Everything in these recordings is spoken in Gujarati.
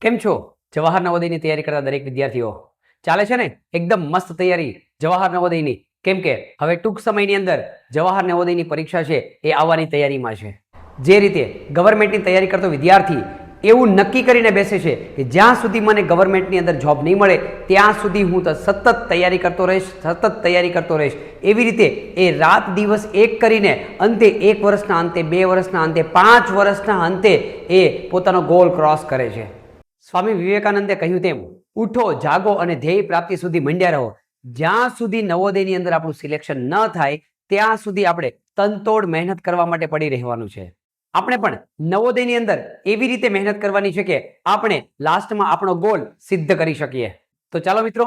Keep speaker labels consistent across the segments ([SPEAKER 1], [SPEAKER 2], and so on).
[SPEAKER 1] કેમ છો જવાહર નવોદયની તૈયારી કરતા દરેક વિદ્યાર્થીઓ? ચાલે છે ને એકદમ મસ્ત તૈયારી જવાહર નવોદયની? કેમ કે હવે ટૂંક સમયની અંદર જવાહર નવોદયની પરીક્ષા છે એ આવવાની તૈયારીમાં છે. જે રીતે ગવર્મેન્ટની તૈયારી કરતો વિદ્યાર્થી એવું નક્કી કરીને બેસે છે કે જ્યાં સુધી મને ગવર્મેન્ટની અંદર જોબ નહીં મળે ત્યાં સુધી હું તો સતત તૈયારી કરતો રહીશ. એવી રીતે એ રાત દિવસ એક કરીને અંતે 1 વર્ષના અંતે, 2 વર્ષના અંતે, 5 વર્ષના અંતે એ પોતાનો ગોલ ક્રોસ કરે છે. સ્વામી વિવેકાનંદે કહ્યું તેમ ઉઠો, જાગો અને ધ્યેય પ્રાપ્તિ સુધી મંડ્યા રહો. જ્યાં સુધી નવોદયની અંદર આપણું સિલેક્શન ન થાય ત્યાં સુધી આપણે તનતોડ મહેનત કરવા માટે પડી રહેવાનું છે. આપણે પણ નવોદયની અંદર એવી રીતે મહેનત કરવાની છે કે આપણે લાસ્ટમાં આપણો ગોલ સિદ્ધ કરી શકીએ. તો ચાલો મિત્રો,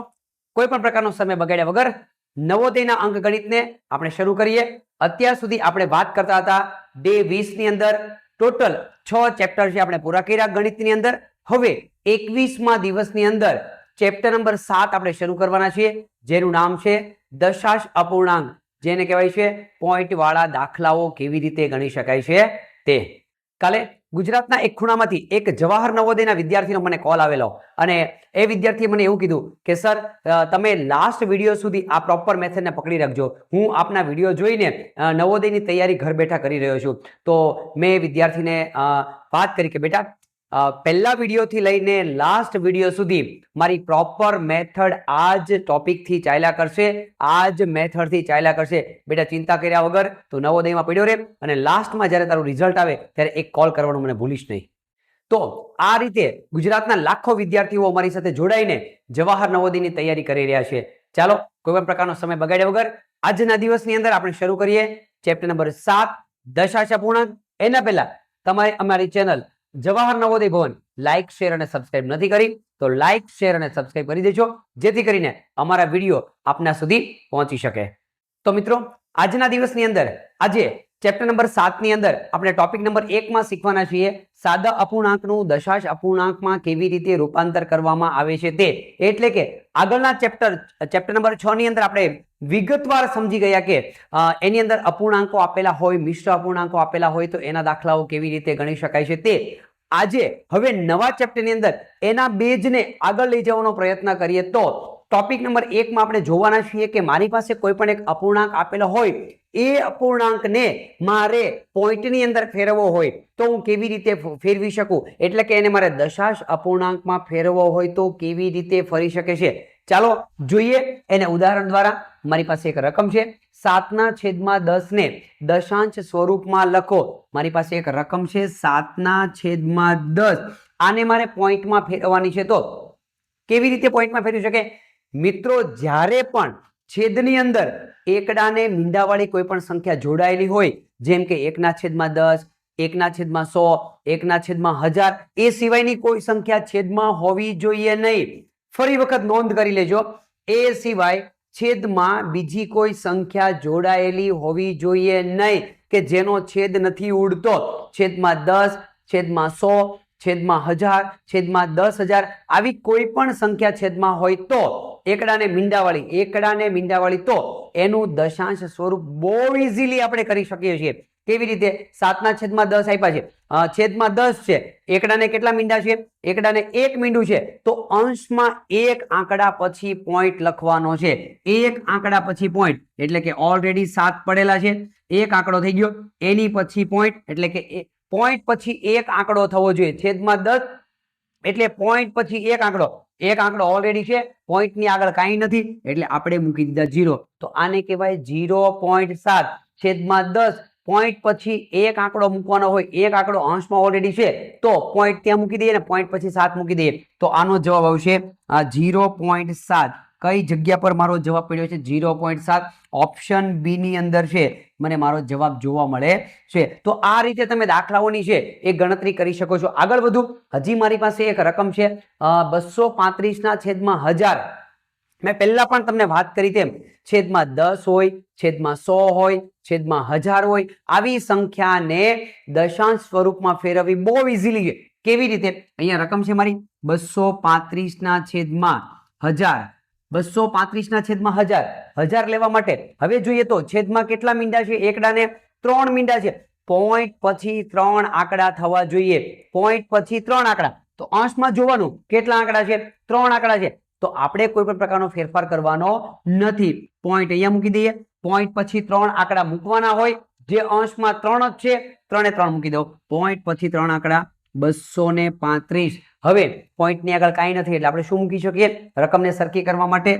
[SPEAKER 1] કોઈ પણ પ્રકારનો સમય બગાડ્યા વગર નવોદયના અંકગણિતને આપણે શરૂ કરીએ. અત્યાર સુધી આપણે વાત કરતા હતા ડે 20 ની અંદર ટોટલ 6 ચેપ્ટર છે આપણે પૂરા કર્યા ગણિતની અંદર. હવે 21મા દિવસની અંદર ચેપ્ટર નંબર 7 આપણે શરૂ કરવાના છીએ, જેનું નામ છે દશાંશ અપૂર્ણાંક, જેને કહેવાય છે પોઈન્ટ વાળા દાખલાઓ કેવી રીતે ગણી શકાય છે તે. કાલે ગુજરાતના એક ખૂણામાંથી એક જવાહર નવોદયના વિદ્યાર્થીનો મને કોલ આવેલો અને એ વિદ્યાર્થીએ મને એવું કીધું કે સર, તમે લાસ્ટ વિડીયો સુધી આ પ્રોપર મેથડને પકડી રાખજો. હું આપના વિડીયો જોઈને નવોદયની તૈયારી ઘર બેઠા કરી રહ્યો છું. તો મેં વિદ્યાર્થીને વાત કરી કે બેટા, પહેલા વિડીયોથી લઈને લાસ્ટ વિડીયો સુધી મારી પ્રોપર મેથડ આ જ ટોપિકથી ચાલ્યા કરશે, આ જ મેથડથી ચાલ્યા કરશે. બેટા ચિંતા કર્યા વગર તું નવોદયમાં પડ્યો રહે અને લાસ્ટમાં જ્યારે તારું રિઝલ્ટ આવે ત્યારે એક કોલ કરવાનું મને ભૂલીશ નહીં. તો આ રીતે ગુજરાતના લાખો વિદ્યાર્થીઓ અમારી સાથે જોડાઈને જવાહર નવોદયની તૈયારી કરી રહ્યા છે. ચાલો, કોઈ પણ પ્રકારનો સમય બગાડ્યા વગર આજના દિવસની અંદર આપણે શરૂ કરીએ ચેપ્ટર નંબર 7 દશાંશ અપૂર્ણાંક. એના પહેલા તમારે અમારી ચેનલ જવાહર નવોદય ભવન લાઇક, શેર અને સબસ્ક્રાઇબ નથી કરી તો લાઇક, શેર અને સબસ્ક્રાઇબ કરી દેજો, જેથી કરીને અમારા વિડીયો આપના સુધી પહોંચી શકે. તો મિત્રો, આજના દિવસની અંદર આજે ચેપ્ટર નંબર 7 ની અંદર આપણે ટોપિક નંબર 1 માં શીખવાના છીએ સાદા અપૂર્ણાંકનું દશાંશ અપૂર્ણાંકમાં કેવી રીતે રૂપાંતર કરવામાં આવે છે તે. એટલે કે આગળના ચેપ્ટર નંબર 6 ની અંદર આપણે વિગતવાર સમજી ગયા કે એની અંદર અપૂર્ણાંકો આપેલા હોય, મિશ્ર અપૂર્ણાંકો આપેલા હોય તો એના દાખલાઓ કેવી રીતે ગણી શકાય છે તે. આજે હવે નવા ચેપ્ટરની અંદર એના બેઝને આગળ લઈ જવાનો પ્રયત્ન કરીએ તો ટોપિક નંબર 1 માં આપણે જોવાના છીએ કે મારી પાસે કોઈ પણ એક અપૂર્ણાંક આપેલો હોય, એ અપૂર્ણાંકને મારે પોઈન્ટની અંદર ફેરવવો હોય તો હું કેવી રીતે ફેરવી શકું, એટલે કે એને મારે દશાંશ અપૂર્ણાંકમાં ફેરવવો હોય તો કેવી રીતે ફરી શકે છે. ચાલો જોઈએ એને ઉદાહરણ દ્વારા. મારી પાસે એક રકમ છે 7/10 ને દશાંશ સ્વરૂપમાં લખો. મારી પાસે એક રકમ છે 7/10. આને મારે પોઈન્ટમાં ફેરવવાની છે તો કેવી રીતે પોઈન્ટમાં ફેરવી શકે? મિત્રો, જ્યારે પણ છેદની અંદર એકડાને મીંડાવાળી કોઈ પણ સંખ્યા જોડાયેલી હોય, જેમ કે 1/10, 1/100, 1/1000, એ સિવાયની કોઈ સંખ્યા છેદમાં હોવી જોઈએ નહીં. ફરી વખત નોંધ કરી લેજો, એ સિવાય છેદમાં બીજી કોઈ સંખ્યા જોડાયેલી હોવી જોઈએ નહીં કે જેનો છેદ નથી ઉડતો. છેદમાં 10, છેદમાં 100, છેદમાં 1000, છેદમાં 10,000 આવી કોઈ પણ સંખ્યા છેદમાં હોય તો એકડાને મીંડાવાળી તો એનું દશાંશ સ્વરૂપ બહુ ઇઝીલી આપણે કરી શકીએ છીએ. કેવી રીતે? 7/10 આપ્યા છે, છેદમાં 10 છે, એકડાને કેટલા મીંડા છે? એકડાને 1 મીંડું છે, તો અંશમાં 1 આંકડા પછી પોઈન્ટ લખવાનો છે. 1 આંકડા પછી પોઈન્ટ એટલે કે ઓલરેડી 7 પડેલા છે, 1 આંકડો થઈ ગયો, એની પછી પોઈન્ટ એટલે કે પોઈન્ટ પછી 1 આંકડો થવો જોઈએ. છેદમાં 10 એટલે પોઈન્ટ પછી 1 આંકડો, 1 આંકડો ઓલરેડી છે, પોઈન્ટની આગળ કાંઈ નથી એટલે આપણે મૂકી દીધા 0. તો આને કહેવાય 0.7. છેદમાં 10 પોઈન્ટ પછી 1 આંકડો મૂકવાનો હોય, 1 આંકડો અંશમાં ઓલરેડી છે તો પોઈન્ટ ત્યાં મૂકી દઈએ ને પોઈન્ટ પછી 7 મૂકી દઈએ તો આનો જવાબ આવશે 0.7. કઈ જગ્યા પર મારો જવાબ પડ્યો છે? 0.7. ઓપ્શન બી ની અંદર છે મને મારો જવાબ જોવા મળે છે. તો આ રીતે તમે દાખલાઓની છે એ ગણતરી કરી શકો છો. આગળ વધુ, હજી મારી પાસે એક રકમ છે 235/1000. મેં પહેલા પણ તમને વાત કરી તેમ છેદમાં 10 હોય, છેદમાં 100 હોય, છેદમાં 1000 હોય, આવી સંખ્યાને દશાંશ સ્વરૂપમાં ફેરવવી બહુ ઇઝીલી છે. કેવી રીતે? અહીંયા રકમ છે મારી 235/1000. 235/1000. 1000 લેવા માટે હવે જોઈએ તો છેદમાં કેટલા મીંડા છે? એકડાને 3 મીંડા છે. પોઈન્ટ પછી 3 આંકડા થવા જોઈએ. પોઈન્ટ પછી 3 આંકડા તો અંશમાં જોવાનું કેટલા આંકડા છે, 3 આંકડા છે, તો આપણે કોઈ પણ પ્રકારનો ફેરફાર કરવાનો નથી. પોઈન્ટ અહીંયા મૂકી દઈએ, પોઈન્ટ પછી 3 આંકડા મૂકવાના હોય, જે અંશમાં 3 જ છે 3 એ 3 મૂકી દો, પોઈન્ટ પછી 3 આંકડા 235. હવે પોઈન્ટની આગળ કાંઈ નથી એટલે આપણે શું મૂકી શકીએ, રકમને સરખી કરવા માટે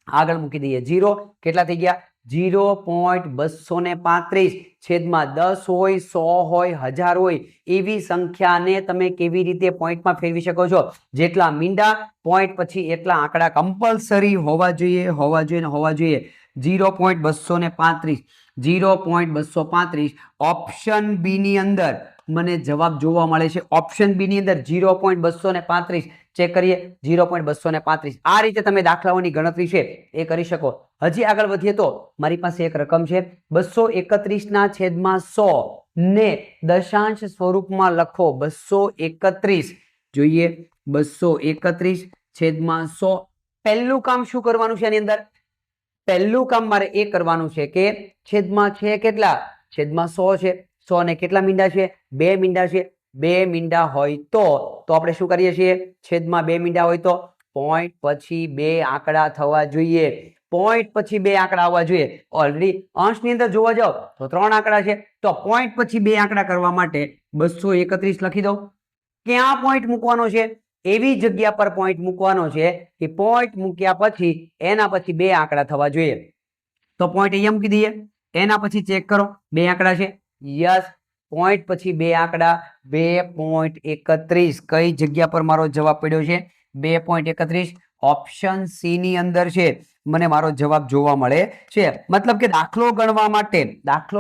[SPEAKER 1] આગળ મૂકી દઈએ 0. કેટલા થઈ ગયા, 0.235 છેદમાં 10 હોય, 100 હોય, 1000 હોય એવી સંખ્યાને તમે કેવી રીતે પોઈન્ટમાં ફેરવી શકો છો. જેટલા મીંડા પોઈન્ટ પછી એટલા આંકડા કમ્પલસરી હોવા જોઈએ, હોવા જોઈએ ને હોવા જોઈએ. 0.235 0.235 ઓપ્શન બી ની અંદર મને જવાબ જોવા મળે છે. ઓપ્શન બી ની અંદર 0.235 ચેક કરીએ, 0.235. આ રીતે તમે દાખલાઓની ગણતરી છે એ કરી શકો. હજી આગળ વધીએ તો મારી પાસે એક રકમ છે 231 ના છેદમાં 100 ને દશાંશ સ્વરૂપમાં લખો. 231 જોઈએ, 231 છેદમાં 100. પહેલું કામ શું કરવાનું છે? એની અંદર પહેલું કામ મારે એ કરવાનું છે કે છેદમાં છે કેટલા, છેદમાં 100 છે. 100 ને કેટલા મીંડા છે, 2 મીંડા છે. 2 મીંડા હોય તો આપણે શું કરીએ છીએ, છેદમાં 2 મીંડા હોય તો પોઈન્ટ પછી 2 આંકડા થવા જોઈએ. પોઈન્ટ પછી 2 આંકડા આવવા જોઈએ. ઓલરેડી અંશની અંદર જોવા જાવ તો 3 આંકડા છે, તો પોઈન્ટ પછી 2 આંકડા કરવા માટે 231 લખી દઉં. ક્યાં પોઈન્ટ મૂકવાનો છે, એવી જગ્યા પર પોઈન્ટ મૂકવાનો છે કે પોઈન્ટ મૂક્યા પછી એના પછી 2 આંકડા થવા જોઈએ. તો પોઈન્ટ અહીંયા મૂકી દઈએ, એના પછી ચેક કરો 2 આંકડા છે. યસ, પોઈન્ટ પછી 2 આંકડા 2.31. કઈ જગ્યા પર મારો જવાબ પડ્યો છે, 2.31. ઓપ્શન સી ની અંદર છે મને મારો જવાબ જોવા મળે છે. મતલબ કે દાખલો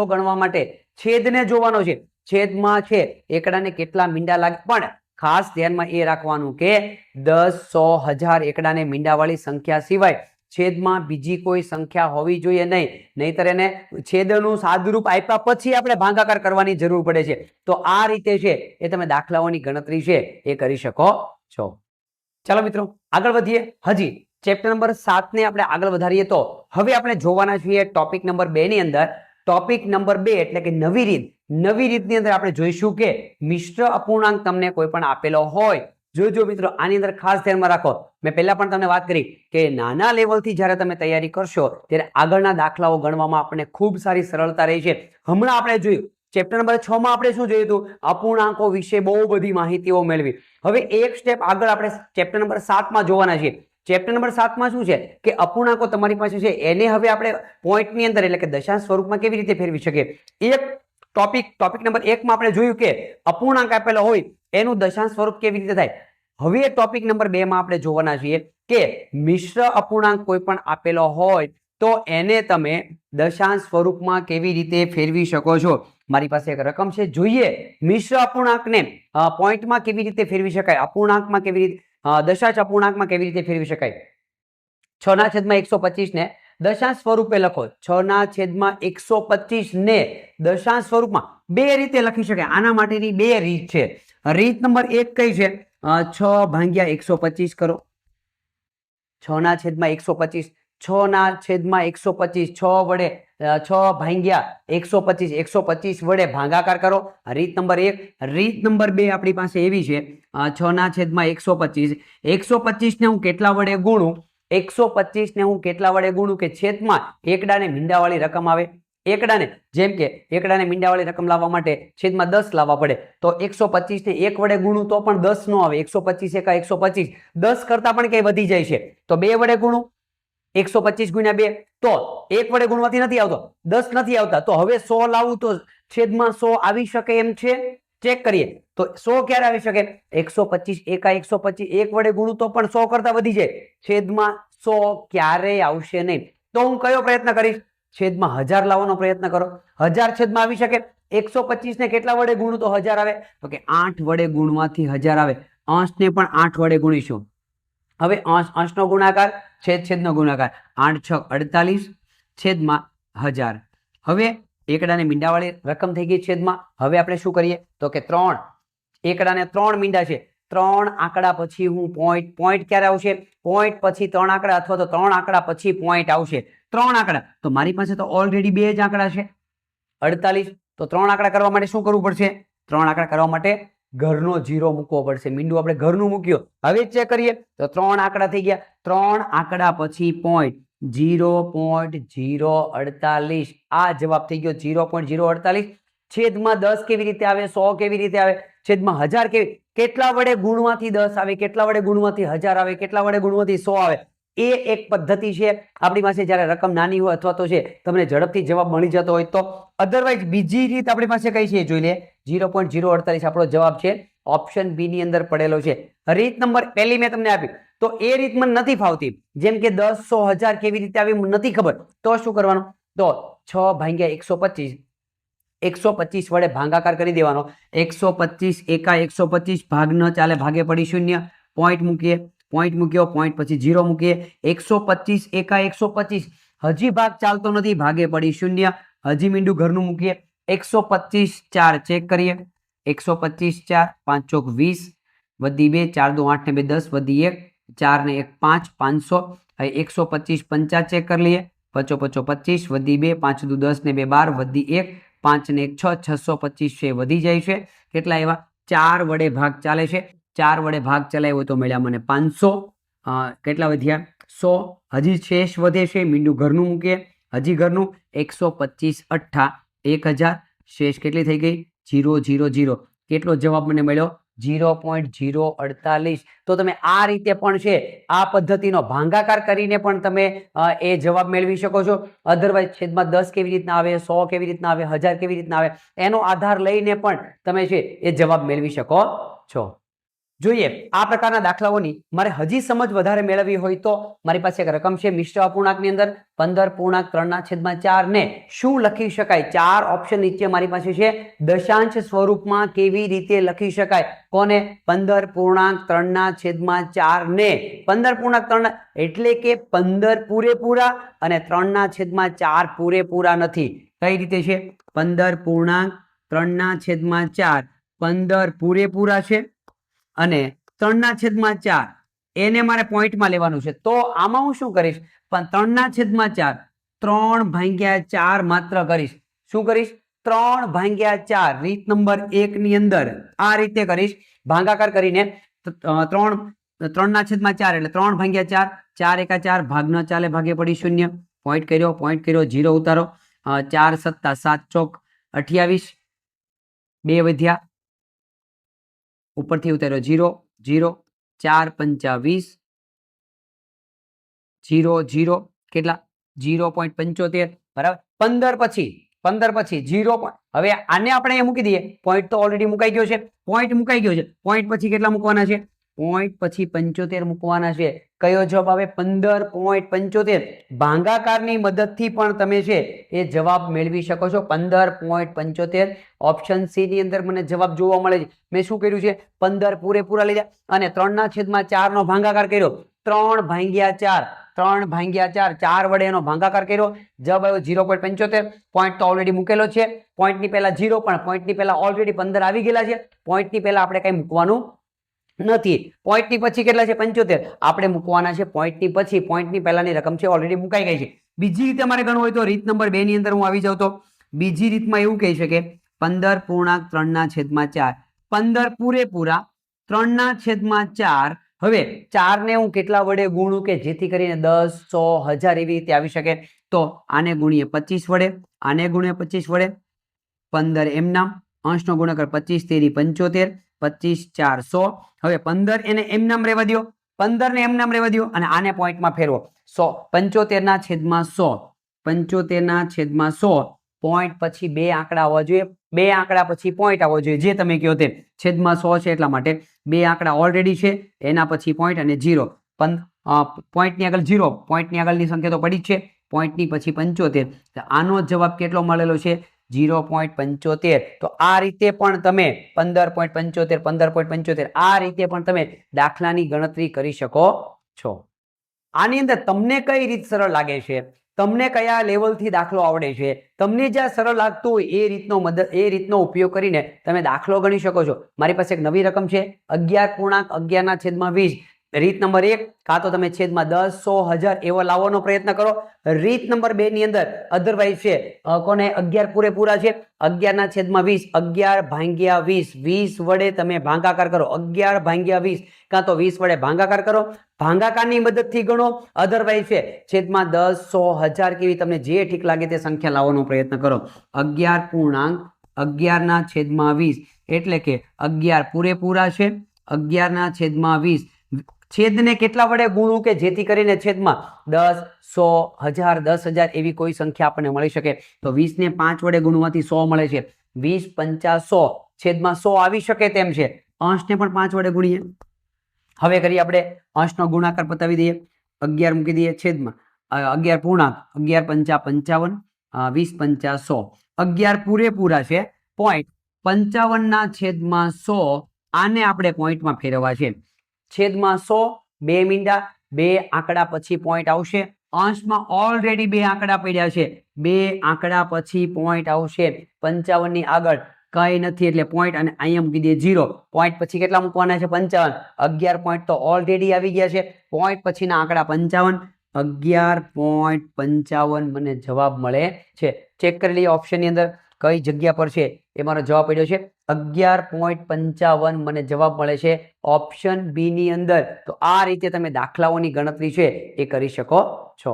[SPEAKER 1] ગણવા માટે છેદને જોવાનો છે. છેદમાં છે એકડાને કેટલા મીંડા લાગે, પણ ખાસ ધ્યાનમાં એ રાખવાનું કે 10, 100, 1000 એકડાને મીંડાવાળી સંખ્યા સિવાય છેદમાં બીજી કોઈ સંખ્યા હોવી જોઈએ નહીં. નહીતર એને છેદનું સાદુરૂપ આપ્યા પછી આપણે ભાગાકાર કરવાની જરૂર પડે છે. તો આ રીતે છે એ તમે દાખલાઓની ગણતરી છે એ કરી શકો છો. ચાલો મિત્રો આગળ વધીએ. હજી ચેપ્ટર નંબર 7 ને આપણે આગળ વધારીએ તો હવે આપણે જોવાના છીએ ટોપિક નંબર 2 ની અંદર. ટોપિક નંબર 2 એટલે કે નવી રીત. નવી રીતની અંદર આપણે જોઈશું કે મિશ્ર અપૂર્ણાંક તમને કોઈ પણ આપેલો હોય. જોજો મિત્રો, આની અંદર ખાસ ધ્યાનમાં રાખો, મેં પહેલા પણ તમને વાત કરી કે નાના લેવલથી જ્યારે તમે તૈયારી કરશો ત્યારે આગળના દાખલાઓ ગણવામાં આપણને ખૂબ સારી સરળતા રહી છે. હમણાં આપણે જોયું ચેપ્ટર નંબર 6 માં આપણે શું જોયું હતું, અપૂર્ણાંકો વિશે બહુ બધી માહિતીઓ મેળવી. હવે એક સ્ટેપ આગળ આપણે ચેપ્ટર નંબર 7 માં જોવાના છીએ. ચેપ્ટર નંબર 7 માં શું છે કે અપૂર્ણાંકો તમારી પાસે છે એને હવે આપણે પોઈન્ટની અંદર એટલે કે દશાંશ સ્વરૂપમાં કેવી રીતે ફેરવી શકીએ. એક ટોપિક નંબર 1 માં આપણે જોયું કે અપૂર્ણાંક આપેલો હોય એનું દશાંશ સ્વરૂપ કેવી રીતે થાય. હવે ટોપિક નંબર 2 માં આપણે જોવાના છીએ કે મિશ્ર અપૂર્ણાંક કોઈ પણ આપેલો હોય તો એને તમે દશાંશ સ્વરૂપમાં કેવી રીતે ફેરવી શકો છો. મારી પાસે એક રકમ છે, જોઈએ મિશ્ર અપૂર્ણાંકને પોઈન્ટમાં કેવી રીતે ફેરવી શકાય, અપૂર્ણાંકમાં કેવી રીતે દશાંશ અપૂર્ણાંકમાં કેવી રીતે ફેરવી શકાય. 6/125 ને દશાંશ સ્વરૂપે લખો. 6/125 ને દશાંશ સ્વરૂપમાં બે રીતે લખી શકાય. આના માટેની બે રીત છે. રીત નંબર 1 કઈ છે, 6/125 કરો. 6/125 6/125 6 વડે 6/125 125 વડે ભાગાકાર કરો. રીત નંબર 1. રીત નંબર 2 આપણી પાસે એવી છે 6/125 125 ને હું કેટલા વડે ગુણું, 125 ને હું કેટલા વડે ગુણું કે છેદમાં એકડાને મીંડાવાળી રકમ આવે. એકડાને જેમ કે એકડાને મીંડાવાળી રકમ લાવવા માટે છેદમાં 10 લાવવા પડે તો 125 ને 1 વડે ગુણું તો પણ 10 નો આવે. 125 એકા 125, 10 કરતા પણ કઈ વધી જાય છે તો 2 વડે ગુણું. 125 ગુણ્યા 2 તો 1 વડે ગુણવાથી નથી આવતો, 10 નથી આવતા. તો હવે 100 લાવું તો છેદમાં 100 આવી શકે એમ છે. ચેક કરીએ તો 100 ક્યારે આવી શકે, 125 એકા 125, 1 વડે ગુણું તો પણ 100 કરતા વધી જાય. છેદમાં 100 ક્યારેય આવશે નહીં. તો હું કયો પ્રયત્ન કરીશ, છેદમાં 1000 લાવવાનો પ્રયત્ન કરો. 1000 છેદમાં આવી શકે. 125 ને કેટલા વડે ગુણું તો 1000 આવે, તો કે 8 વડે ગુણવાથી 1000 આવે. અંશને પણ 8 વડે ગુણીશું. હવે અંશનો ગુણાકાર છેદનો ગુણાકાર 8 6 48 છેદમાં 1000. હવે એકડાને મીંડાવાળી રકમ થઈ ગઈ છેદમાં. હવે આપણે શું કરીએ તો કે 3 એકડાને 3 મીંડા છે. 3 આંકડા પછી હું પોઈન્ટ ક્યારે આવશે, પોઈન્ટ પછી 3 આંકડા અથવા તો 3 આંકડા પછી પોઈન્ટ આવશે. 3 આંકડા તો મારી પાસે તો ઓલરેડી 2 જ આંકડા છે 48. તો 3 આંકડા કરવા માટે શું કરવું પડશે, 3 આંકડા કરવા માટે ઘરનો 0 મૂકવો પડશે. મીંડું આપણે ઘરનું મૂક્યું. હવે ચેક કરીએ તો 3 આંકડા થઈ ગયા. 3 આંકડા પછી પોઈન્ટ 0.048 આ જવાબ થઈ ગયો 0.048. છેદમાં 10 કેવી રીતે આવે, 100 કેવી રીતે આવે, છેદમાં 1000 કેવી, કેટલા વડે ગુણવાથી 10 આવે, કેટલા વડે ગુણવાથી 1000 આવે, કેટલા વડે ગુણવાથી 100 આવે, એ એક પદ્ધતિ છે આપણી પાસે જ્યારે રકમ નાની હોય અથવા તો છે તમને ઝડપથી જવાબ મળી જતો હોય તો. અધરવાઇઝ બીજી રીત આપણી પાસે કઈ છે જોઈ લે. 0.048 આપણો જવાબ છે ઓપ્શન બી ની અંદર પડેલો છે. રીત નંબર પહેલી મેં તમને આપી તો એ રીત મને નથી ફાવતી, જેમ કે 10, 100, 1000 કેવી રીતે આવી નથી ખબર, તો શું કરવાનું, તો 6 ભાગ્યા 125 125 વડે ભાગાકાર કરી દેવાનો. 125 એકા 125 ભાગ ન ચાલે, ભાગે પડી 0, પોઈન્ટ મૂકીએ, પોઈન્ટ મૂક્યો, પોઈન્ટ પછી 0 મૂકીએ. 125 એકા 125 હજી ભાગ ચાલતો નથી, ભાગે પડી 0, હજી મીંડું ઘરનું મૂકીએ. 125 4 ચેક કરીએ. 125 4 5 ચોક 20 વધી 2 4 2 8 ને 2 10 વધી 1 4 ને 1 5 500. હવે 125 50 ચેક કરી લઈએ. 5 5 25 વધી 2 5 2 10 ને 2 12 વધી 1 5 ને 1 6 625 છે વધી જાય છે. કેટલા એવા 4 વડે ભાગ ચાલે છે. 4 વડે ભાગ ચલાવ્યો તો મળ્યા મને 500. કેટલા વધ્યા 100. હજી શેષ વધે છે, મીંડું ઘરનું મૂકીએ, હજી ઘરનું. 125 8 1000 શેષ કેટલી થઈ ગઈ 000. કેટલો જવાબ મને મળ્યો 0.048. તો તમે આ રીતે પણ છે આ પદ્ધતિનો ભાગાકાર કરીને પણ તમે એ જવાબ મેળવી શકો છો. અધરવાઇઝ છેદમાં 10 કેવી રીતના આવે, 100 કેવી રીતના આવે, 1000 કેવી રીતના આવે, એનો આધાર લઈને પણ તમે છે એ જવાબ મેળવી શકો છો. જોઈએ આ પ્રકારના દાખલાઓની મારે હજી સમજ વધારે મેળવવી હોય તો મારી પાસે એક રકમ છે મિશ્ર અપૂર્ણાંકની અંદર 15.3/4 ને શું લખી શકાય. 4 ઓપ્શન નીચે મારી પાસે છે. દશાંશ સ્વરૂપમાં કેવી રીતે લખી શકાય, કોને 15.3/4 ને 15.3 એટલે કે 15 પૂરેપૂરા અને 3/4 પૂરેપૂરા નથી. કઈ રીતે છે 15.3/4 15 પૂરેપૂરા છે અને 3/4 એને મારે પોઈન્ટમાં લેવાનું છે. તો આમાં હું શું કરીશ, 3/4 3/4 માત્ર કરીશ. શું કરીશ 3/4. રીત નંબર 1 ની અંદર આ રીતે કરીશ. ભાગાકાર કરીને 3/4 એટલે 3/4 4 એકા 4 ભાગ ન ચાલે, ભાગે પડી 0, પોઈન્ટ કર્યો, પોઈન્ટ કર્યો, 0 ઉતારો. 4 7 7 ચોક 28, 2 વધ્યા, ઉપરથી ઉતાર્યો 0 0, 4 5 20, 0 0 કેટલા 0.75 બરાબર. 15 પછી 0. હવે આને આપણે અહીંયા મૂકી દઈએ. પોઈન્ટ તો ઓલરેડી મુકાઈ ગયો છે, પોઈન્ટ મુકાઈ ગયો છે. પોઈન્ટ પછી કેટલા મૂકવાના છે, પોઈન્ટ પછી 75 મૂકવાના છે. કયો જવાબ આવે 15.75. ભાગાકારની મદદથી પણ તમે છે એ જવાબ મેળવી શકો છો. 15.75 ઓપ્શન સી ની અંદર મને જવાબ જોવા મળે છે. મેં શું કર્યું છે 15 પૂરેપૂરા લીધા અને 3/4 નો ભાગાકાર કર્યો. 3/4 3/4 4 વડે એનો ભાગાકાર કર્યો. જવાબ આવ્યો 0.75. પોઈન્ટ તો ઓલરેડી મૂકેલો છે. પોઈન્ટની પહેલા 0 પણ પોઈન્ટની પહેલા ઓલરેડી 15 આવી ગયેલા છે. પોઈન્ટની પહેલા આપણે કઈ મૂકવાનું નથી. પોઈન્ટની પછી કેટલા છે 75 આપણે મૂકવાના છે. પોઈન્ટની પછી પોઈન્ટની પહેલાની રકમ છે ઓલરેડી મુકાઈ ગઈ છે. બીજી રીતે મારે ગણવું હોય તો રીત નંબર 2 ની અંદર હું આવી જાઉં તો બીજી રીતમાં એવું કહી શકે 15.3/4 15 પૂરેપૂરા 3/4. હવે 4 ને હું કેટલા વડે ગુણું કે જેથી કરીને 10 100 1000 એવી રીતે આવી શકે. તો આને ગુણીએ 25 વડે, આને ગુણીએ 25 વડે, 15 એમ નામ, અંશનો ગુણાકાર 25 તેરી 75, 25 4 100. હવે 15 એને એમ નામ રહેવા દો, 15 ને એમ નામ રહેવા દો અને આને પોઈન્ટમાં ફેરવો. 75/100 75/100 પોઈન્ટ પછી 2 આંકડા આવવા જોઈએ. 2 આંકડા પછી પોઈન્ટ આવવો જોઈએ, જે તમે કહો તે. છેદમાં 100 છે એટલા માટે 2 આંકડા ઓલરેડી છે, એના પછી પોઈન્ટ અને 0. પોઈન્ટની આગળ 0, પોઈન્ટની આગળની સંખ્યા તો પડી જ છે. પોઈન્ટની પછી 75. આનો જવાબ કેટલો મળેલો છે 0.75. તો આ રીતે પણ તમે 15.75 15.75 આ રીતે પણ તમે દાખલાની ગણતરી કરી શકો છો. આની અંદર તમને કઈ રીત સરળ લાગે છે, તમને કયા લેવલથી દાખલો આવડે છે, તમને જ્યાં સરળ લાગતું હોય એ રીતનો ઉપયોગ કરીને તમે દાખલો ગણી શકો છો. મારી પાસે એક નવી રકમ છે 11.11/20. રીત નંબર 1, કાં તો તમે છેદમાં 10, 100, 1000 એવો લાવવાનો પ્રયત્ન કરો. રીત નંબર 2 ની અંદર અધરવાઇઝ છે કોને 11 પૂરેપૂરા છે, 11 ના છેદમાં 20, 11 ભાગ્યા 20, 20 વડે તમે ભાગાકાર કરો, 11 ભાગ્યા 20, કાં તો 20 વડે ભાગાકાર કરો, ભાગાકારની મદદથી ગણો. અધરવાઇઝ છે છેદમાં 10, 100, 1000 કેવી તમને જે ઠીક લાગે તે સંખ્યા લાવવાનો પ્રયત્ન કરો. 11 ના છેદમાં 20 એટલે કે 11 પૂરેપૂરા છે, 11 ના છેદમાં 20. છેદને કેટલા વડે ગુણવું કે જેથી કરીને છેદમાં 10, 100, 1000, 10,000 એવી કોઈ સંખ્યા આપણને મળી શકે? તો 20 ને 5 વડે ગુણવાથી 100 મળે છે. 20 5 100 છેદમાં 100 આવી શકે તેમ છે. અંશને પણ 5 વડે ગુણીએ. હવે કરીએ આપણે અંશનો ગુણાકાર પતાવી દઈએ. 11 મૂકી દઈએ છેદમાં 11 પૂર્ણાંક 11 પંચા 55, 20 પંચા 100. 11 પૂરેપૂરા છે, પોઈન્ટ 55 ના છેદમાં 100 આને આપણે પોઈન્ટમાં ફેરવવા છે. છેદમાં 100 2 મીંડા, 2 આંકડા પછી પોઈન્ટ આવશે. અંશમાં ઓલરેડી 2 આંકડા પડ્યા છે, 2 આંકડા પછી પોઈન્ટ આવશે. 55 ની આગળ કઈ નથી એટલે પોઈન્ટ, અને અહીંયા મૂકી દઈએ 0. પોઈન્ટ પછી કેટલા મૂકવાના છે? 55. 11 પોઈન્ટ તો ઓલરેડી આવી ગયા છે. પોઈન્ટ પછીના આંકડા 55, 11.55 મને જવાબ મળે છે. ચેક કરી લઈએ ઓપ્શનની અંદર કઈ જગ્યા પર છે એ મારો જવાબ પડ્યો છે. 11.55 મને જવાબ મળે છે ઓપ્શન બી ની અંદર. તો આ રીતે તમે દાખલાઓની ગણતરી છે એ કરી શકો છો.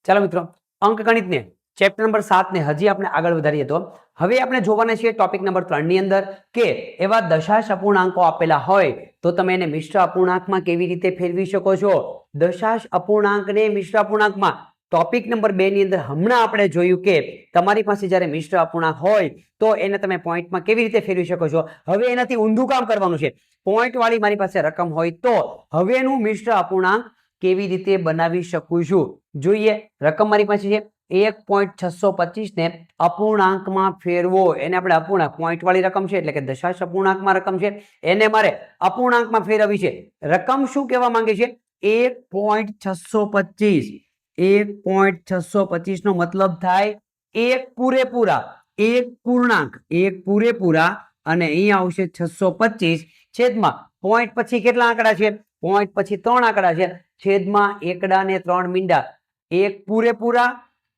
[SPEAKER 1] ચાલો મિત્રો, અંકગણિતને ચેપ્ટર નંબર 7 ને હજી આપણે આગળ વધારીએ તો હવે આપણે જોવાના છીએ ટોપિક નંબર 3 ની અંદર કે એવા દશાંશ અપૂર્ણાંકો આપેલા હોય તો તમે એને મિશ્ર અપૂર્ણાંકમાં કેવી રીતે ફેરવી શકો છો. દશાંશ અપૂર્ણાંકને મિશ્ર અપૂર્ણાંકમાં ટોપિક નંબર 2 ની અંદર હમણાં આપણે જોયું કે તમારી પાસે જ્યારે મિશ્ર અપૂર્ણાંક હોય તો એને તમે પોઈન્ટમાં કેવી રીતે ફેરવી શકો છો. હવે એનાથી ઊંધું કામ કરવાનું છે. પોઈન્ટ વાળી મારી પાસે રકમ હોય તો હવેનું મિશ્ર અપૂર્ણાંક કેવી રીતે બનાવી શકું છું. જોઈએ, રકમ મારી પાસે છે 1.625 ને અપૂર્ણાંકમાં ફેરવો. એને આપણે અપૂર્ણાંક, પોઈન્ટ વાળી રકમ છે એટલે કે દશાંશ અપૂર્ણાંકમાં રકમ છે, એને મારે અપૂર્ણાંકમાં ફેરવવી છે. રકમ શું કહેવા માંગે છે? 1.625. 1.625 નો મતલબ થાય 1 પૂરેપૂરા, 1 પૂર્ણાંક, 1 પૂરેપૂરા, અને અહીંયા આવશે 625 છેદમાં પોઈન્ટ પછી કેટલા આંકડા છે? પોઈન્ટ પછી 3 આંકડા છે. છેદમાં એકડા ને 3 મીંડા. 1 પૂરેપૂરા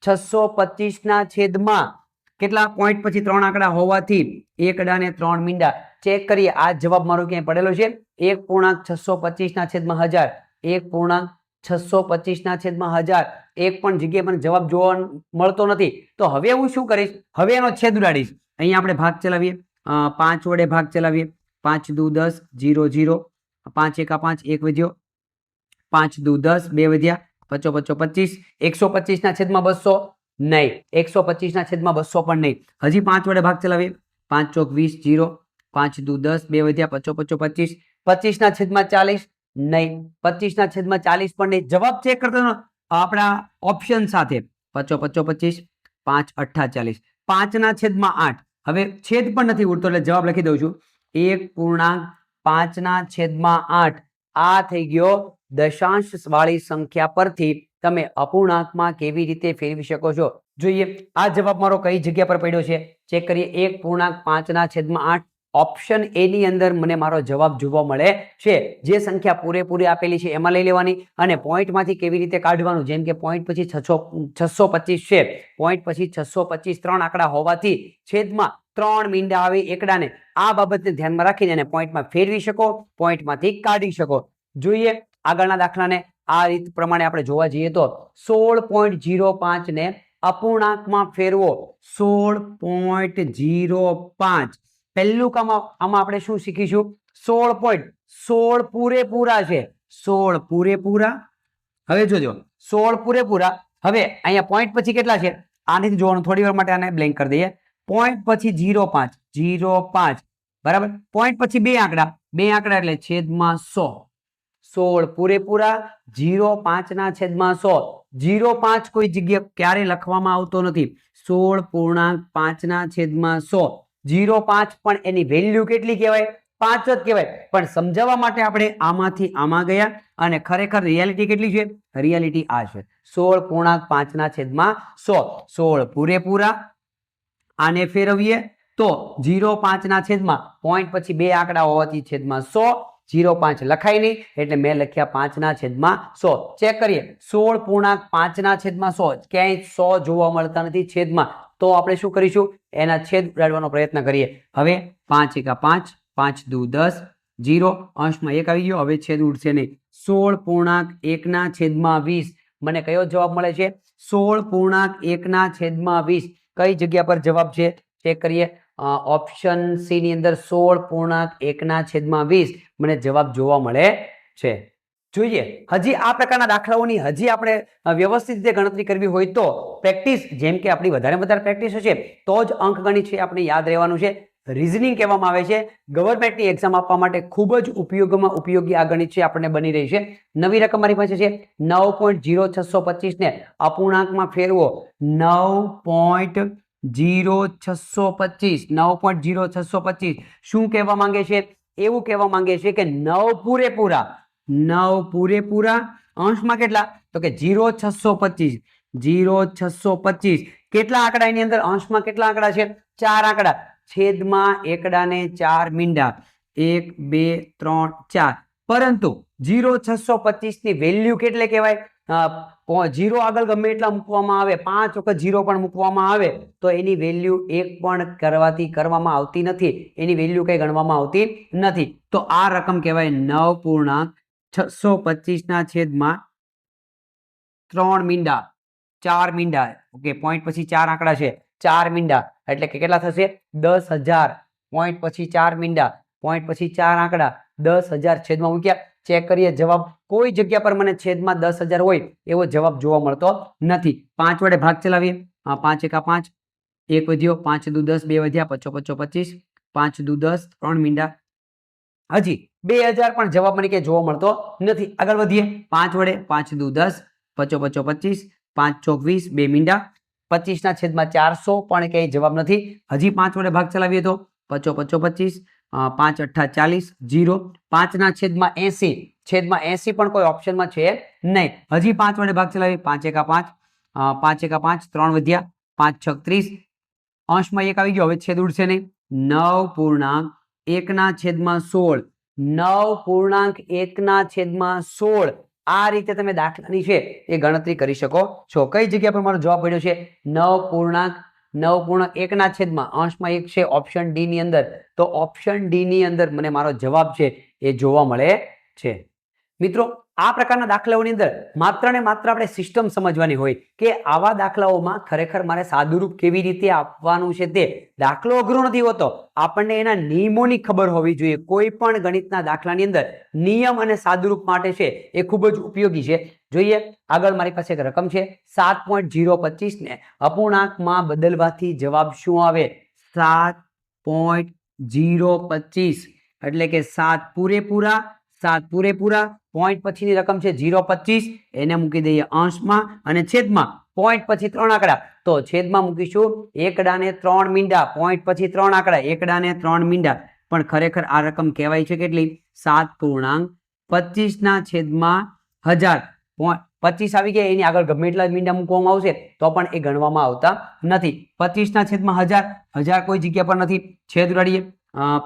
[SPEAKER 1] 625 ના છેદમાં કેટલા? પોઈન્ટ પછી 3 આંકડા હોવાથી એકડા ને 3 મીંડા. ચેક કરીએ આ જવાબ મારો ક્યાંય પડેલો છે? 1.625 ના છેદમાં 1000, 1.625 ના છેદમાં 1000. એક પણ જગ્યાએ મને જવાબ જોવા મળતો નથી. તો હવે હું શું કરીશ? હવે એનો છેદ ઉડાડીશ. અહીંયા આપણે ભાગ ચલાવીએ, 5 વડે ભાગ ચલાવીએ. 5 દુ 10, 0 0, 5 એકા 5, 1 વધ્યો, 5 દુ 10, 2 વધ્યા, 5 5 25. 125 ના છેદમાં 200 નહીં, 125 ના છેદમાં 200 પણ નહીં. હજી 5 વડે ભાગ ચલાવીએ. 5 ચોક 20, 0, 5 દુ 10, 2 વધ્યા, 5 5 25. 25 ના છેદમાં 40 નહીં, 25 ના છેદમાં 40 પણ નહીં. જવાબ ચેક કરતો આપણા ઓપ્શન સાથે. 5 5 25, 5 8 40, 5 ના છેદમાં 8. હવે છેદ પણ નથી ઉડતો એટલે જવાબ લખી દઉં છું 1.5 ના છેદમાં 8. આ થઈ ગયો દશાંશ વાળી સંખ્યા પરથી તમે અપૂર્ણાંકમાં કેવી રીતે ફેરવી શકો છો. જોઈએ આ જવાબ મારો કઈ જગ્યા પર પડ્યો છે. ચેક કરીએ. 1.5 ના છેદમાં 8 ઓપ્શન એ ની અંદર મને મારો જવાબ જોવા મળે છે. જે સંખ્યા પૂરેપૂરી આપેલી છે એમાં લઈ લેવાની અને પોઈન્ટમાંથી કેવી રીતે કાઢવાનું. જેમ કે પોઈન્ટ પછી 625 છે, પોઈન્ટ પછી 625 3 આંકડા હોવાથી છેદમાં 3 મીંડા આવે એકડાને. આ બાબતને ધ્યાનમાં રાખીને એને પોઈન્ટમાં ફેરવી શકો, પોઈન્ટમાંથી કાઢી શકો. જોઈએ આગળના દાખલાને. આ રીત પ્રમાણે આપણે જોવા જઈએ તો 16.05 ને અપૂર્ણાંકમાં ફેરવો. 16.05 પહેલું કામ આમાં આપણે શું શીખીશું? 16 પૂરેપૂરા છે, 16 પૂરેપૂરા. હવે જોજો 16 પૂરેપૂરા. હવે અહીંયા પોઈન્ટ પછી કેટલા છે આને જોવાનું. થોડી વાર માટે આને બ્લેન્ક કરી દઈએ. પોઈન્ટ પછી 0.5, 0.5 બરાબર. પોઈન્ટ પછી 2 આંકડા, 2 આંકડા એટલે છેદમાં 100. 16 પૂરેપૂરા, 0.5 ના છેદમાં 100. 0.5 કોઈ જગ્યા ક્યારે લખવામાં આવતો નથી. 16.5 ના છેદમાં 100. 0.5 પણ એની વેલ્યુ કેટલી કહેવાય? 5 જ કહેવાય. પણ સમજાવવા માટે આપણે આમાંથી આમાં ગયા અને ખરેખર રિયાલિટી કેટલી છે? રિયાલિટી આ છે 16.5 ના છેદમાં 100. 16 પૂરેપૂરા. આને ફેરવીએ તો 0.5 ના છેદમાં પોઈન્ટ પછી 2 આંકડા હોવાથી છેદમાં 100. 0.5 લખાય નહીં એટલે મેં લખ્યા 5/100. ચેક કરીએ 16.5/100 ક્યાંય 100 જોવા મળતા નથી છેદમાં, તો આપણે શું કરીશું એના છેદ ઉડાડવાનો પ્રયત્ન કરીએ. હવે 5 × 5 5 × 10 0 અંશમાં 1 આવી ગયો. હવે છેદ ઉડશે નહીં. 16.1/20 મને કયો જવાબ મળે છે 16.1/20. કઈ જગ્યા પર જવાબ છે ચેક કરીએ. ઓપ્શન સી ની અંદર 16.1/20 મને જવાબ જોવા મળે છે. જોઈએ હજી આ પ્રકારના દાખલાઓની હજી આપણે વ્યવસ્થિત રીતે ગણતરી કરવી હોય તો પ્રેક્ટિસ, જેમ કે આપણી વધારે પ્રેક્ટિસ હશે તો જ અંકગણિત છે આપણે યાદ રહેવાનું છે. રીઝનિંગ કહેવામાં આવે છે ગવર્મેન્ટની એક્ઝામ આપવા માટે ખૂબ જ ઉપયોગી આ ગણિત છે આપણને બની રહી છે. નવી રકમ મારી પાસે છે 9.0625 ને અપૂર્ણાંકમાં ફેરવો. 9.0625 શું કહેવા માંગે છે? એવું કહેવા માંગે છે કે 9 પૂરેપૂરા અંશમાં કેટલા? તો કે 0.625 કેટલા આંકડા એની અંદર? અંશમાં કેટલા આંકડા છે? 4 આંકડા. છેદમાં એકડાને 4 મીંડા 1 2 3 4. પરંતુ 0.625 ની વેલ્યુ કેટલે કહેવાય? 0 આગળ ગમે એટલા મૂકવામાં આવે, 5 વખત 0 પણ મૂકવામાં આવે તો એની વેલ્યુ 1 પણ કરવામાં આવતી નથી. એની વેલ્યુ કઈ ગણવામાં આવતી નથી. તો આ રકમ કહેવાય 9.625/3 મીંડા 4 મીંડા. ઓકે, પોઈન્ટ પછી 4 આંકડા છે. 4 મીંડા એટલે કે કેટલા થશે? 10,000. પોઈન્ટ પછી 4 મીંડા, પોઈન્ટ પછી 4 આંકડા, 10,000 છેદમાં મૂક્યા. ચેક કરીએ જવાબ. કોઈ જગ્યા પર મને છેદમાં 10,000 હોય એવો જવાબ જોવા મળતો નથી. 5 વડે ભાગ ચલાવીએ. 5 × 5 1 વધ્યો, 5 × 10 2 વધ્યા, 5 × 25 5 × 10 3 મીંડા. હજી 2000 પણ જવાબ મને કે જોવા મળતો નથી. આગળ વધીએ. 5 વડે 5 × 10 5 × 25 5 × 20 2 મીંડા. 25/400 પણ કઈ જવાબ નથી. હજી 5 વડે ભાગ ચલાવીએ તો 5 × 25 5 × 8 40 0. 5/80 પણ કોઈ ઓપ્શનમાં છે નહીં. હજી 5 વડે ભાગ ચલાવીએ. 5 × 5 5 × 5 3 વધ્યા, 5 × 6 30 અંશમાં 1 આવી ગયો. હવે છેદ ઉડશે નહીં. 9.1/16 9.1/16. આ રીતે તમે દાખલાની છે એ ગણતરી કરી શકો છો. કઈ જગ્યા પર મારો જવાબ પડ્યો છે? 9.1/16 અંશમાં 1 છે ઓપ્શન ડી ની અંદર. તો ઓપ્શન ડી ની અંદર મને મારો જવાબ છે એ જોવા મળે છે. મિત્રો આ પ્રકારના દાખલાઓની અંદર માત્ર ને માત્ર આપણે સિસ્ટમ સમજવાની હોય કે આવા દાખલાઓમાં ખરેખર મારે સાદુરૂપ કેવી રીતે આપવાનું છે. તે દાખલો અઘરો નથી હોતો, આપણને એના નિયમોની ખબર હોવી જોઈએ. કોઈ પણ ગણિતના દાખલાની અંદર નિયમ અને સાદુરૂપ માટે છે એ ખૂબ જ ઉપયોગી છે. જોઈએ આગળ મારી પાસે એક રકમ છે 7.025 ને અપૂર્ણાંકમાં બદલવાથી જવાબ શું આવે? 7.025 એટલે કે 7 પૂરેપૂરા. પોઈન્ટ પછીની રકમ છે 0.25 એને મૂકી દઈએ અંશમાં અને છેદમાં. પોઈન્ટ પછી 3 આંકડા તો છેદમાં મૂકીશું એકડાને 3 મીંડા. પોઈન્ટ પછી 3 આંકડા એકડાને 3 મીંડા. પણ ખરેખર આ રકમ કહેવાય છે કેટલી? 7.25/1000. 25 આવી ગયા, એની આગળ ગમે એટલા મીંડા મૂકવામાં આવશે તો પણ એ ગણવામાં આવતા નથી. 25/1000 કોઈ જગ્યા પર નથી. છેદ ઉડાડીએ.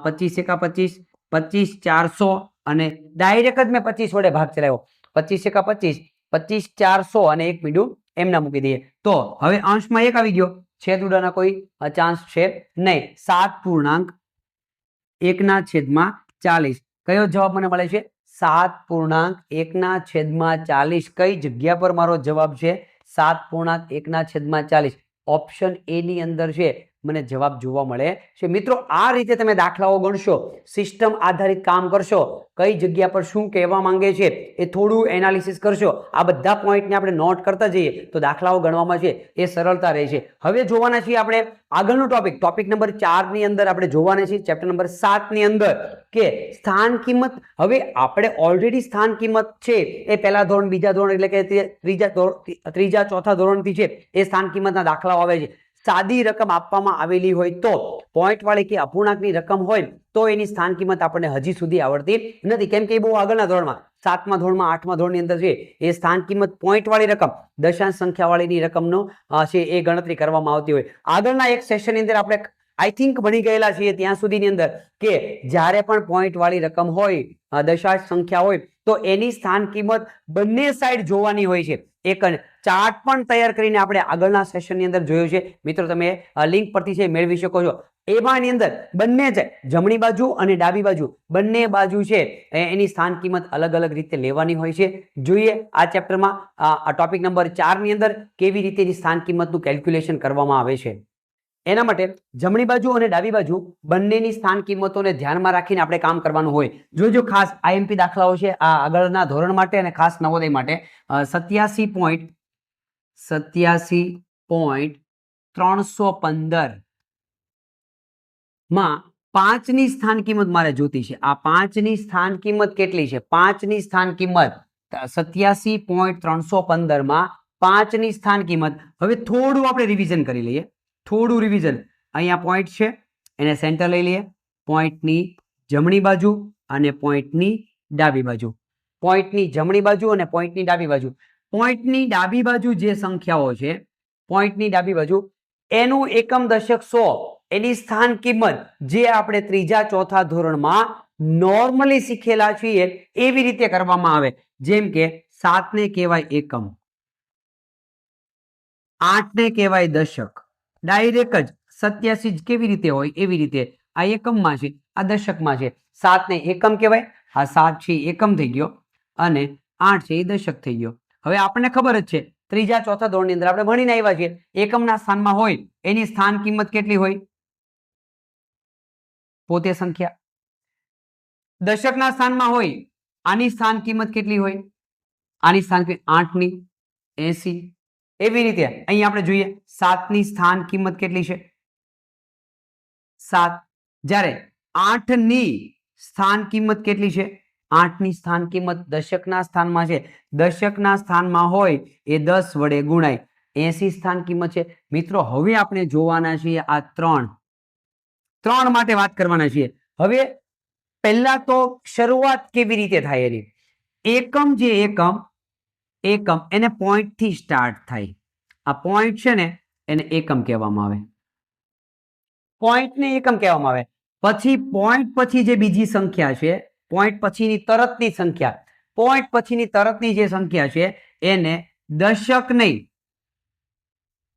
[SPEAKER 1] 25 × 25 25/400 અને ડાયરેક્ટ જ મેં 25 વડે ભાગ ચલાવ્યો. 25 × 25 25/400 અને 1 મીંડું એમના મૂકી દઈએ. તો હવે અંશમાં 1 આવી ગયો. છેદ ઉડાડવાના કોઈ ચાન્સ છે નહીં. 7.1/40. કયો જવાબ મને મળે છે? 7.1/40. કઈ જગ્યા પર મારો જવાબ છે? 7.1/40. ઓપ્શન એ ની અંદર છે મને જવાબ જોવા મળે છે. મિત્રો આ રીતે તમે દાખલાઓ ગણશો, સિસ્ટમ આધારિત કામ કરશો, કઈ જગ્યા પર શું કહેવા માંગે છે એ થોડું એનાલિસિસ કરશો, આ બધા પોઈન્ટને આપણે નોટ કરતા જઈએ તો દાખલાઓ ગણવામાં છે એ સરળતા રહે છે. હવે જોવાના છીએ આપણે આગળનો ટોપિક નંબર 4 ની અંદર આપણે જોવાના છીએ ચેપ્ટર નંબર 7 ની અંદર કે સ્થાન કિંમત. હવે આપણે ઓલરેડી સ્થાન કિંમત છે એ પહેલા ધોરણ, બીજા ધોરણ એટલે કે ત્રીજા ચોથા ધોરણથી છે એ સ્થાન કિંમતના દાખલાઓ આવે છે. સાદી રકમ આપવામાં આવેલી હોય તો, પોઈન્ટ વાળી કે અપૂર્ણાંકની રકમ હોય તો એની સ્થાન કિંમત આપણને હજી સુધી આવડતી નથી, કેમ કે એ બહુ આગળના ધોરણમાં 7મા ધોરણમાં 8મા ધોરણની અંદર છે એ સ્થાન કિંમત પોઈન્ટ વાળી રકમ, દશાંશ સંખ્યા વાળીની રકમનો છે એ ગણતરી કરવામાં આવતી હોય. આગળના એક સેશનની અંદર આપણે આઈ થિંક ભણી ગયેલા છીએ ત્યાં સુધીની અંદર કે જ્યારે પણ પોઈન્ટ વાળી રકમ હોય, દશાંશ સંખ્યા હોય, તો એની સ્થાન કિંમત બંને સાઈડ જોવાની હોય છે. એક ચાર્ટ પણ તૈયાર કરીને આપણે આગળના સેશનની અંદર જોયો છે મિત્રો, તમે લિંક પરથી છે મેળવી શકો છો. એમાંની અંદર બંને છે, જમણી બાજુ અને ડાબી બાજુ બંને બાજુ છે એની સ્થાન કિંમત અલગ અલગ રીતે લેવાની હોય છે. જોઈએ આ ચેપ્ટરમાં આ ટોપિક નંબર 4 ની અંદર કેવી રીતે એની સ્થાન કિંમતનું કેલ્ક્યુલેશન કરવામાં આવે છે. એના માટે જમણી બાજુ અને ડાબી બાજુ બંનેની સ્થાન કિંમતોને ધ્યાનમાં રાખીને આપણે કામ કરવાનું હોય. જોજો ખાસ આઈએમપી દાખલાઓ છે આ આગળના ધોરણ માટે અને ખાસ નવોદય માટે. 87.315 માં 5 ની સ્થાન કિંમત મારે જોતી છે. આ 5 ની સ્થાન કિંમત કેટલી છે? 5 ની સ્થાન કિંમત 87.315 માં 5 ની સ્થાન કિંમત. હવે થોડું આપણે રિવિઝન કરી લઈએ, થોડું રિવિઝન. અહીંયા પોઈન્ટ છે એને સેન્ટર લઈ લઈએ, પોઈન્ટની જમણી બાજુ અને પોઈન્ટની ડાબી બાજુ, પોઈન્ટની જમણી બાજુ અને પોઈન્ટની ડાબી બાજુ. પોઈન્ટની ડાબી બાજુ જે સંખ્યાઓ છે, પોઈન્ટની ડાબી બાજુ એનું એકમ દશક 100 એની સ્થાન કિંમત જે આપણે ત્રીજા ચોથા ધોરણમાં નોર્મલી શીખેલા છીએ એવી રીતે કરવામાં આવે. જેમ કે 7 ને કહેવાય એકમ, 8 ને કહેવાય દશક. ડાયરેક્ટ જ 87 કેવી રીતે હોય એવી રીતે આ એકમમાં છે, આ દશકમાં છે. 7 ને એકમ કહેવાય, આ 7 છે એકમ થઈ ગયો અને 8 છે એ દશક થઈ ગયો. હવે આપણને ખબર જ છે ત્રીજા ચોથા ધોરણની અંદર આપણે ભણીને આવ્યા છીએ એકમના સ્થાનમાં હોય એની સ્થાન કિંમત કેટલી હોય? પોતે સંખ્યા. દશકના સ્થાનમાં હોય આની સ્થાન કિંમત કેટલી હોય? આની સ્થાન કિંમત 8 ની 80. એવી રીતે અહીં આપણે જોઈએ 7 ની સ્થાન કિંમત કેટલી છે? 7. જ્યારે 8 ની સ્થાન કિંમત કેટલી છે? 8 ની સ્થાન કિંમત દશકના સ્થાનમાં છે, દશકના સ્થાનમાં હોય એ 10 વડે ગુણાય, 80 સ્થાન કિંમત છે. મિત્રો હવે આપણે જોવાના છીએ આ ત્રણ માટે વાત કરવાના છીએ. હવે પહેલા તો શરૂઆત કેવી રીતે થાય એની. એકમ જે એકમ એને પોઈન્ટ થી સ્ટાર્ટ થાય. આ પોઈન્ટ છે ને એને એકમ કહેવામાં આવે, પોઈન્ટ ને એકમ કહેવામાં આવે. પછી પોઈન્ટ પછી જે બીજી સંખ્યા છે, પોઈન્ટ પછીની તરતની સંખ્યા, પોઈન્ટ પછીની તરતની જે સંખ્યા છે એને દશક નહીં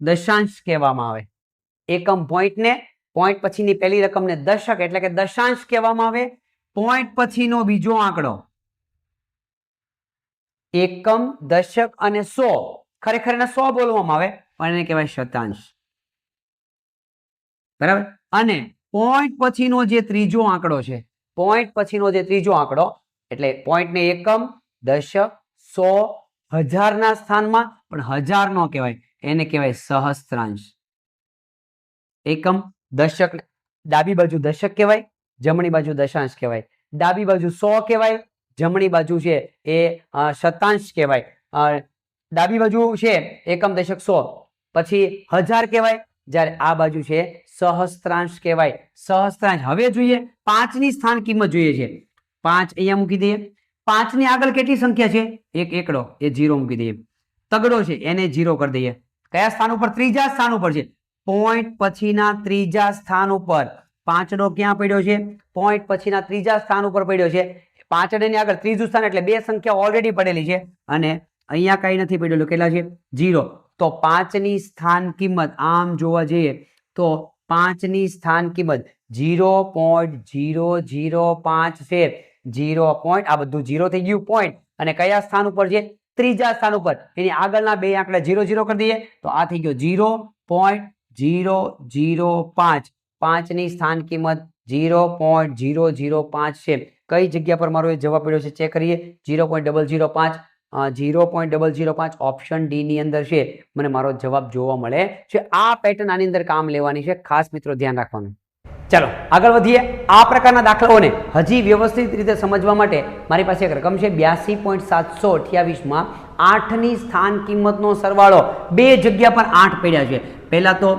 [SPEAKER 1] દશાંશ કહેવામાં આવે. એકમ પોઈન્ટ ને, પોઈન્ટ પછીની પહેલી રકમને દશક એટલે કે દશાંશ કહેવામાં આવે. પોઈન્ટ પછીનો બીજો આંકડો એકમ, દશક અને 100, ખરેખર એને 100 બોલવામાં આવે પણ એને કહેવાય શતાંશ. બરાબર. અને પોઈન્ટ પછીનો જે ત્રીજો આંકડો છે, પોઈન્ટ પછીનો જે ત્રીજો આંકડો એટલે પોઈન્ટ ને એકમ, દશક, 100, 1000 ના સ્થાનમાં પણ 1000 નો કહેવાય, એને કહેવાય સહસ્ત્રાંશ. એકમ, દશક, ડાબી બાજુ દશક કહેવાય, જમણી બાજુ દશાંશ કહેવાય. ડાબી બાજુ 100 કહેવાય, જમણી બાજુ છે એ શતાંશ કહેવાય. ડાબી બાજુ છે એકમ, દશક, 100, પછી 1000 કહેવાય, જ્યારે આ બાજુ છે સહસ્ત્રાંશ કહેવાય. સહસ્ત્રાંશ. હવે જોઈએ 5 ની સ્થાન કિંમત જોઈએ છે. 5 અહીંયા મૂકી દઈએ. 5 ની આગળ કેટલી સંખ્યા છે? એક એકડો, એ 0 મૂકી દઈએ. તગડો છે એને 0 કરી દઈએ. કયા સ્થાન ઉપર? ત્રીજા સ્થાન ઉપર છે. પોઈન્ટ પછીના ત્રીજા સ્થાન ઉપર. પાંચડો ક્યાં પડ્યો છે? પોઈન્ટ પછીના ત્રીજા સ્થાન ઉપર પડ્યો છે. પાંચડાની આગળ ત્રીજું સ્થાન એટલે બે સંખ્યા ઓલરેડી પડેલી છે અને અહીંયા કઈ નથી પડેલું. કેટલા છે? 0. તો 5 ની સ્થાન કિંમત આમ જોવા જઈએ તો 5 ની સ્થાન કિંમત 0.005 છે. 0 પોઈન્ટ, આ બધું 0 થઈ ગયું પોઈન્ટ. અને કયા સ્થાન ઉપર છે? ત્રીજા સ્થાન ઉપર. એની આગળના બે આંકડા 0 0 કરી દઈએ તો આ થઈ ગયો 0.005. 5 ની સ્થાન કિંમત 0.005 છે. કઈ જગ્યા પર મારો જવાબ પડ્યો છે ચેક કરીએ. 0.005. 0.005 ઓપ્શન ડી ની અંદર છે. મને મારો જવાબ જોવા મળે છે. આ પેટર્ન આની અંદર કામ લેવાની છે, ખાસ મિત્રો ધ્યાન રાખવાનું. ચાલો આગળ વધીએ. આ પ્રકારના દાખલાઓને હજી વ્યવસ્થિત રીતે સમજવા માટે મારી પાસે એક રકમ છે 82.728 માં 8 ની સ્થાન કિંમતનો સરવાળો. બે જગ્યા પર 8 પડ્યા છે. પહેલા તો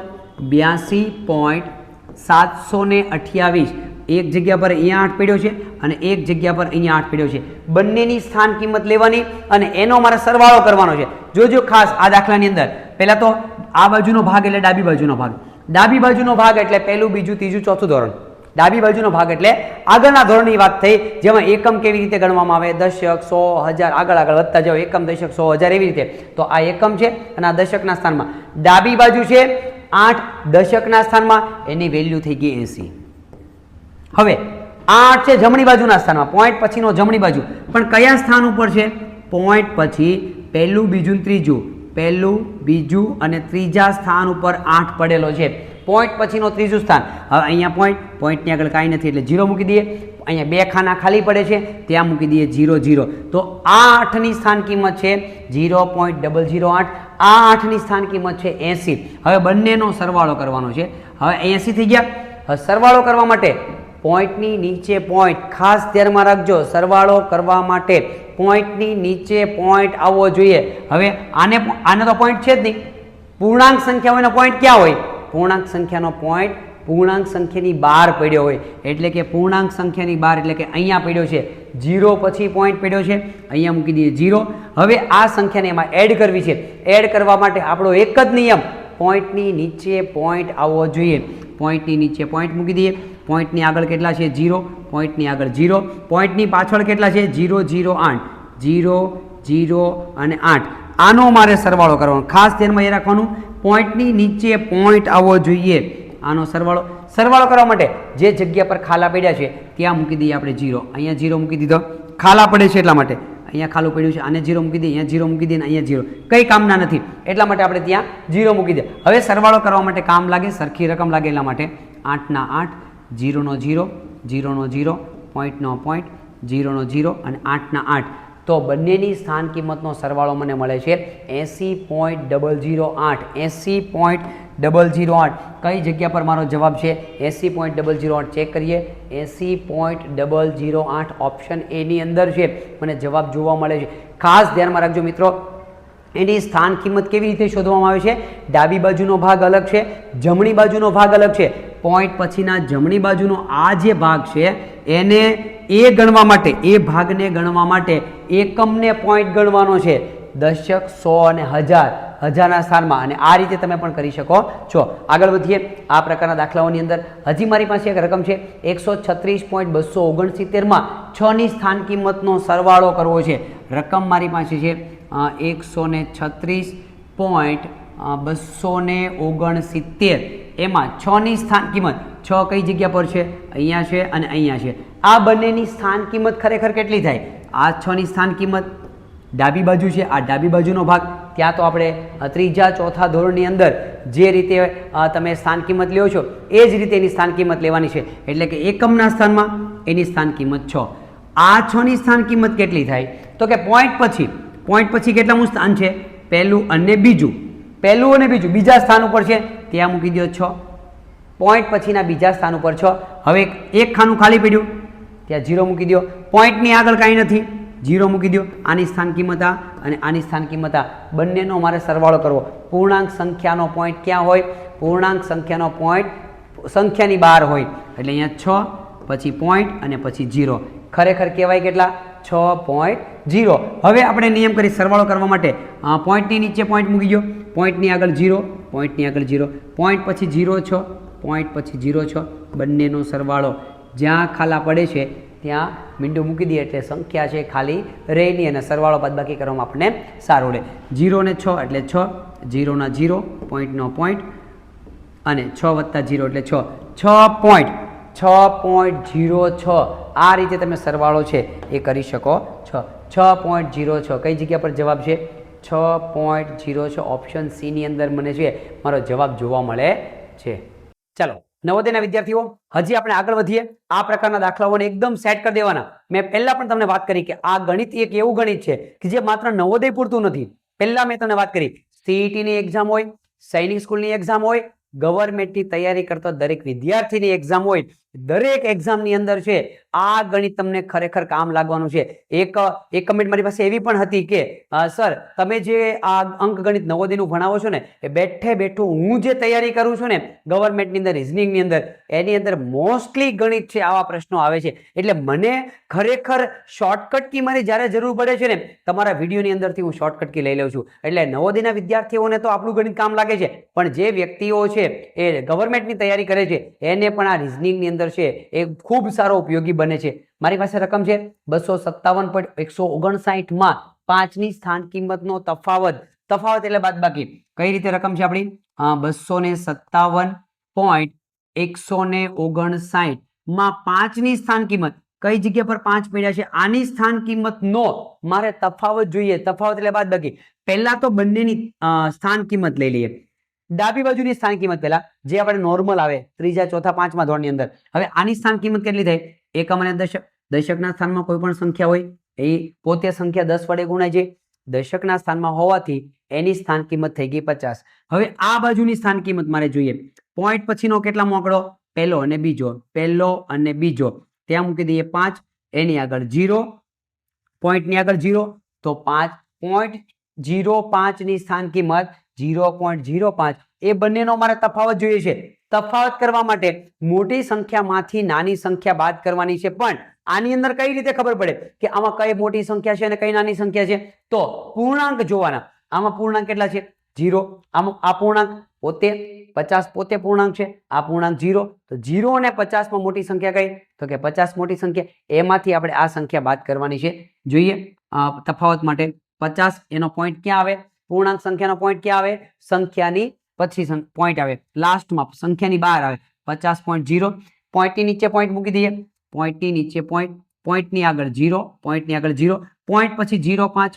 [SPEAKER 1] 82.728 એક જગ્યા પર અહીંયા 8 પડ્યો છે અને એક જગ્યા પર અહીંયા 8 પડ્યો છે. બંનેની સ્થાન કિંમત લેવાની અને એનો મારે સરવાળો કરવાનો છે. જોજો ખાસ આ દાખલાની અંદર પહેલા તો આ બાજુનો ભાગ એટલે ડાબી બાજુનો ભાગ. ડાબી બાજુનો ભાગ એટલે પહેલું, બીજું, ત્રીજું, ચોથું ધોરણ. ડાબી બાજુનો ભાગ એટલે આગળના ધોરણની વાત થઈ, જેમાં એકમ કેવી રીતે ગણવામાં આવે, દશક, 100, 1000, આગળ આગળ વધતા જાઓ, એકમ, દશક, 100, 1000 એવી રીતે. તો આ એકમ છે અને આ દશકના સ્થાનમાં. ડાબી બાજુ છે 8 દશકના સ્થાનમાં, એની વેલ્યુ થઈ ગઈ 80. હવે 8 છે જમણી બાજુના સ્થાનમાં, પોઈન્ટ પછીનો જમણી બાજુ, પણ કયા સ્થાન ઉપર છે? પોઈન્ટ પછી પહેલું, બીજું, ત્રીજું, પહેલું, બીજું અને ત્રીજા સ્થાન ઉપર 8 પડેલો છે. પોઈન્ટ પછીનો ત્રીજું સ્થાન. હવે અહીંયા પોઈન્ટની આગળ કાંઈ નથી એટલે 0 મૂકી દઈએ. અહીંયા 2 ખાના ખાલી પડે છે, ત્યાં મૂકી દઈએ 0 0. તો આ 8ની સ્થાન કિંમત છે 0.008. આ 8ની સ્થાન કિંમત છે 80. હવે બંનેનો સરવાળો કરવાનો છે. હવે 80 થઈ ગયા. હવે સરવાળો કરવા માટે પોઈન્ટની નીચે પોઈન્ટ, ખાસ ધ્યાનમાં રાખજો, સરવાળો કરવા માટે પોઈન્ટની નીચે પોઈન્ટ આવવો જોઈએ. હવે આને તો પોઈન્ટ છે જ નહીં. પૂર્ણાંક સંખ્યાઓનો પોઈન્ટ ક્યાં હોય? પૂર્ણાંક સંખ્યાનો પોઈન્ટ પૂર્ણાંક સંખ્યાની બહાર પડ્યો હોય. એટલે કે પૂર્ણાંક સંખ્યાની બહાર એટલે કે અહીંયા પડ્યો છે. 0 પછી પોઈન્ટ પડ્યો છે, અહીંયા મૂકી દઈએ 0. હવે આ સંખ્યાને એમાં એડ કરવી છે. એડ કરવા માટે આપણો એક જ નિયમ, પોઈન્ટની નીચે પોઈન્ટ આવવો જોઈએ. પોઈન્ટની નીચે પોઈન્ટ મૂકી દઈએ. પોઈન્ટની આગળ કેટલા છે? 0. પોઈન્ટની આગળ 0. પોઈન્ટની પાછળ કેટલા છે? 0 0 8. 0 0 અને 8. આનો મારે સરવાળો કરવાનો. ખાસ ધ્યાનમાં એ રાખવાનું, પોઈન્ટની નીચે પોઈન્ટ આવવો જોઈએ. આનો સરવાળો કરવા માટે જે જગ્યા પર ખાલા પડ્યા છે ત્યાં મૂકી દઈએ આપણે 0. અહીંયા 0 મૂકી દીધો, ખાલા પડે છે એટલા માટે. અહીંયા ખાલું પડ્યું છે, આને 0 મૂકી દઈએ, અહીંયા 0 મૂકી દઈએ, અહીંયા 0, કંઈ કામના નથી એટલા માટે આપણે ત્યાં 0 મૂકી દઈએ. હવે સરવાળો કરવા માટે કામ લાગે, સરખી રકમ લાગે એટલા માટે 8 ના 8, 0 નો 0, 0 નો 0, પોઈન્ટનો પોઈન્ટ, 0 નો 0 અને 8 ના 8. તો બંનેની સ્થાન કિંમતનો સરવાળો મને મળે છે 80.008. 80.008. કઈ જગ્યા પર મારો જવાબ છે? 80.008. ચેક કરીએ. 80.008 ઓપ્શન એ ની અંદર છે, મને જવાબ જોવા મળે છે. ખાસ ધ્યાનમાં રાખજો મિત્રો, એની સ્થાન કિંમત કેવી રીતે શોધવામાં આવે છે? ડાબી બાજુનો ભાગ અલગ છે, જમણી બાજુનો ભાગ અલગ છે. પોઈન્ટ પછીના જમણી બાજુનો આ જે ભાગ છે એને ગણવા માટે, એ ભાગને ગણવા માટે એકમને પોઈન્ટ ગણવાનો છે. દશક, 100 અને 1000, 1000ના સ્થાનમાં. અને આ રીતે તમે પણ કરી શકો છો. આગળ વધીએ. આ પ્રકારના દાખલાઓની અંદર હજી મારી પાસે એક રકમ છે 136.269 6ની સ્થાન કિંમતનો સરવાળો કરવો છે. રકમ મારી પાસે છે 136.269. એમાં 6ની સ્થાન કિંમત, 6 કઈ જગ્યા પર છે? અહીંયા છે અને અહીંયા છે. આ બંનેની સ્થાન કિંમત ખરેખર કેટલી થાય? આ 6ની સ્થાન કિંમત ડાબી બાજુ છે, આ ડાબી બાજુનો ભાગ. ત્યાં તો આપણે ત્રીજા ચોથા ધોરણની અંદર જે રીતે તમે સ્થાન કિંમત લ્યો છો એ જ રીતે એની સ્થાન કિંમત લેવાની છે. એટલે કે એકમના સ્થાનમાં એની સ્થાન કિંમત 6. આ 6ની સ્થાન કિંમત કેટલી થાય? તો કે પોઈન્ટ પછી કેટલામું સ્થાન છે? પહેલું અને બીજું. પહેલું અને બીજું બીજા સ્થાન ઉપર છે, ત્યાં મૂકી દો 6. પોઈન્ટ પછીના બીજા સ્થાન ઉપર 6. હવે એક ખાનું ખાલી પડ્યું, ત્યાં 0 મૂકી દો. પોઈન્ટની આગળ કાંઈ નથી, 0 મૂકી દો. આની સ્થાન કિંમત આ અને આની સ્થાન કિંમત આ. બંનેનો મારે સરવાળો કરવો. પૂર્ણાંક સંખ્યાનો પોઈન્ટ ક્યાં હોય? પૂર્ણાંક સંખ્યાનો પોઈન્ટ સંખ્યાની બહાર હોય. એટલે અહીંયા 6 પછી પોઈન્ટ અને પછી 0. ખરેખર કહેવાય કેટલા? 6.0. હવે આપણે નિયમ કરી સરવાળો કરવા માટે પોઈન્ટની નીચે પોઈન્ટ મૂકી દો. પોઈન્ટની આગળ 0, પોઈન્ટની આગળ 0, પોઈન્ટ પછી 0 6, પોઈન્ટ પછી 0 6. બંનેનો સરવાળો જ્યાં ખાલા પડે છે ત્યાં મીંડું મૂકી દઈએ એટલે સંખ્યા છે ખાલી રહે નહીં અને સરવાળો બાદબાકી કરવામાં આપણને સારું રહે. 0 ને 6 એટલે 6, 0 ના 0, પોઈન્ટનો પોઈન્ટ અને 6 વત્તા 0 એટલે 6. 6.06. આ રીતે તમે સરવાળો છે એ કરી શકો છો. 6.06 કઈ જગ્યા પર જવાબ છે? 6.06 ઓપ્શન સી ની અંદર મને છે મારો જવાબ જોવા મળે છે. ચાલો નવોદયના વિદ્યાર્થીઓ, હજી આપણે આગળ વધીએ. આ પ્રકારના દાખલાઓને એકદમ સેટ કરી દેવાના. મેં પહેલા પણ તમને વાત કરી કે આ ગણિત એક એવું ગણિત છે કે જે માત્ર નવોદય પૂરતું નથી. પહેલા મેં તમને વાત કરી સીઈટીની એક્ઝામ હોય, સૈનિક સ્કૂલની એક્ઝામ હોય, ગવર્મેન્ટની તૈયારી કરતો દરેક વિદ્યાર્થીની એક્ઝામ હોય, દરેક એક્ઝામની અંદર છે આ ગણિત તમને ખરેખર કામ લાગવાનું છે. એક કમેન્ટ મારી પાસે એવી પણ હતી કે સર તમે જે આ અંકગણિત નવોદયનું ભણાવો છો ને એ બેઠે બેઠું હું જે તૈયારી કરું છું ને ગવર્મેન્ટની અંદર રિઝનિંગની અંદર એની અંદર મોસ્ટલી ગણિત છે આવા પ્રશ્નો આવે છે. એટલે મને ખરેખર શોર્ટકટ કી મારી જ્યારે જરૂર પડે છે ને તમારા વિડીયોની અંદરથી હું શોર્ટકટ કી લઈ લઉં છું. એટલે નવોદયના વિદ્યાર્થીઓને તો આપણું ગણિત કામ લાગે છે, પણ જે વ્યક્તિઓ છે એ ગવર્મેન્ટની તૈયારી કરે છે એને પણ આ રિઝનિંગની અંદર છે એ ખૂબ સારો ઉપયોગી બને છે. મારી પાસે રકમ છે 257.159 માં 5 ની સ્થાન કિંમતનો તફાવત એટલે બાદબાકી. કઈ રીતે રકમ છે આપણી? 257.159 માં 5 ની સ્થાન કિંમત કઈ જગ્યા પર 5 પડ્યા છે આની સ્થાન કિંમતનો મારે તફાવત જોઈએ. તફાવત એટલે બાદબાકી. પહેલા તો બંનેની સ્થાન કિંમત લઈ લઈએ. ડાબી બાજુની સ્થાન કિંમત પહેલા જે આપણે નોર્મલ આવે ત્રીજા ચોથા પાંચમા ધોરણની અંદર. હવે આની સ્થાન કિંમત કેટલી થાય? એકમ અને દશક. દશકના સ્થાનમાં કોઈ પણ સંખ્યા હોય એ પોતે સંખ્યા 10 વડે ગુણાય છે. દશકના સ્થાનમાં હોવાથી એની સ્થાન કિંમત થઈ ગઈ 50. હવે આ બાજુની સ્થાન કિંમત મારે જોઈએ. પોઈન્ટ પછીનો કેટલામો આંકડો? પહેલો અને બીજો. પહેલો અને બીજો ત્યાં મૂકી દઈએ 5. એની આગળ 0, પોઈન્ટની આગળ 0 તો 5.05 ની સ્થાન કિંમત 0.05. એ બંનેનો મારે તફાવત જોઈએ છે. તફાવત કરવા માટે મોટી સંખ્યામાંથી નાની સંખ્યા બાદ કરવાની છે. પણ આની અંદર કઈ રીતે ખબર પડે કે આમાં કઈ મોટી સંખ્યા છે અને કઈ નાની સંખ્યા છે? તો પૂર્ણાંક જોવાના. આમાં પૂર્ણાંક કેટલા છે? 0. આમાં આ પૂર્ણાંક પોતે 50 પોતે પૂર્ણાંક છે, આ પૂર્ણાંક 0. તો 0 અને 50 માં મોટી સંખ્યા કઈ? તો કે 50 મોટી સંખ્યા. એમાંથી આપણે આ સંખ્યા બાદ કરવાની છે. જોઈએ તફાવત માટે 50 એનો પોઈન્ટ ક્યાં આવે? પૂર્ણાંક સંખ્યાનો પોઈન્ટ ક્યાં આવે? સંખ્યાની પછી પોઈન્ટ આવે લાસ્ટમાં, સંખ્યાની બહાર આવે 50.0. પોઈન્ટની નીચે પોઈન્ટ મૂકી દઈએ. પોઈન્ટની નીચે પોઈન્ટ, પોઈન્ટની આગળ 0, પોઈન્ટની આગળ 0, પોઈન્ટ પછી 0.5,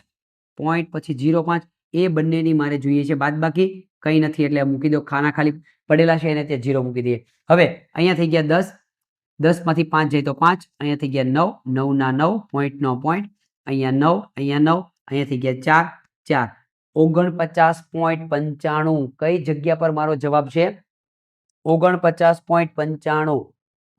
[SPEAKER 1] પોઈન્ટ પછી 0.5. એ બંનેની મારે જોઈએ છે બાદબાકી. કંઈ નથી એટલે મૂકી દો. ખાના ખાલી પડેલા છે એને ત્યાં 0 મૂકી દઈએ. હવે અહીંયા થઈ ગયા 10. 10 માંથી 5 જાય તો 5. અહીંયા થઈ ગયા 9. 9 ના 9, પોઈન્ટનો પોઈન્ટ. અહીંયા 9, અહીંયા 9, અહીંયા થઈ ગયા 4. 49.95. કઈ જગ્યા પર મારો જવાબ છે? 49.95.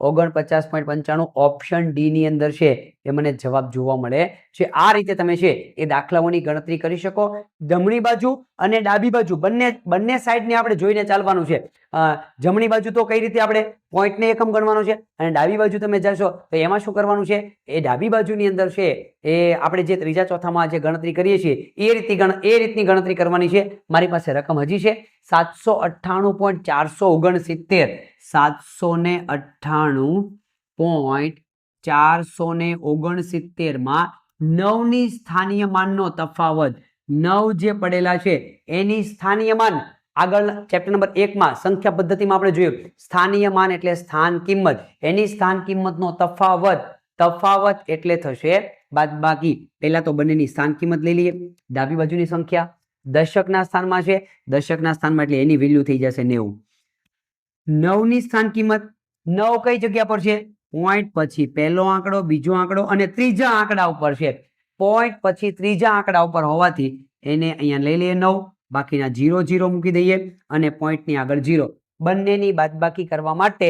[SPEAKER 1] 49.95 ઓપ્શન ડી ની અંદર છે એ મને જવાબ જોવા મળે છે. આ રીતે તમે છે એ દાખલાઓની ગણતરી કરી શકો. જમણી બાજુ અને ડાબી બાજુ બંને સાઈડને આપણે જોઈને ચાલવાનું છે. જમણી બાજુ તો કઈ રીતે આપણે પોઈન્ટને એકમ ગણવાનો છે અને ડાબી બાજુ તમે જશો તો એમાં શું કરવાનું છે? એ ડાબી બાજુની અંદર છે એ આપણે જે ત્રીજા ચોથામાં જે ગણતરી કરીએ છીએ એ રીતની ગણતરી કરવાની છે. મારી પાસે રકમ હજી છે 798.469. 798.469 માં 9 ની સ્થાનીય માનનો તફાવત. 9 જે પડેલા છે એની સ્થાનીય માન આગળ ચેપ્ટર નંબર 1 માં સંખ્યા પદ્ધતિમાં આપણે જોયું. સ્થાનીય માન એટલે સ્થાન કિંમત. એની સ્થાન કિંમતનો તફાવત એટલે થશે બાદબાકી. પહેલા તો બંનેની સ્થાન કિંમત લઈ લઈએ. ડાબી બાજુની સંખ્યા દશકના સ્થાનમાં છે. દશકના સ્થાનમાં એટલે એની વેલ્યુ થઈ જશે 90. 9 ની સ્થાન કિંમત. 9 કઈ જગ્યા પર છે? પોઈન્ટ પછી પહેલો આંકડો, બીજો આંકડો અને ત્રીજા આંકડા ઉપર છે. પોઈન્ટ પછી ત્રીજા આંકડા ઉપર હોવાથી એને અહીંયા લઈ લઈએ 9. બાકીના 0 0 મૂકી દઈએ અને પોઈન્ટની આગળ 0. બંનેની બાદબાકી કરવા માટે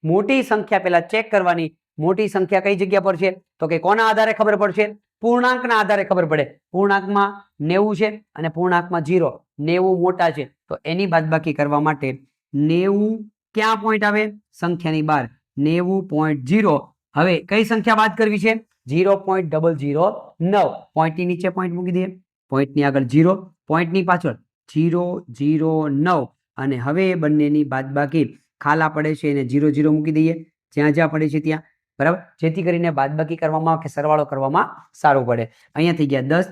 [SPEAKER 1] મોટી સંખ્યા પહેલા ચેક કરવાની. મોટી સંખ્યા કઈ જગ્યા પર છે? તો કે કોના આધારે ખબર પડશે? પૂર્ણાંકના આધારે ખબર પડે. પૂર્ણાંકમાં 90 છે અને પૂર્ણાંકમાં 0. 90 મોટા છે તો એની બાદબાકી કરવા માટે 90 ક્યાં પોઈન્ટ આવે? સંખ્યાની બહાર. 90.0. હવે કઈ સંખ્યા બાદ કરવી છે? 0.009. પોઈન્ટની નીચે પોઈન્ટ મૂકી દઈએ. પોઈન્ટની આગળ 0, પોઈન્ટની પાછળ 009. અને હવે બંનેની બાદબાકી ખાલા પડે છે એને 0 0 મૂકી દઈએ જ્યાં જ્યાં પડે છે ત્યાં. બરાબર, જેથી કરીને બાદબાકી કરવામાં કે સરવાળો કરવામાં સારું પડે. અહીંયા થઈ ગયા 10.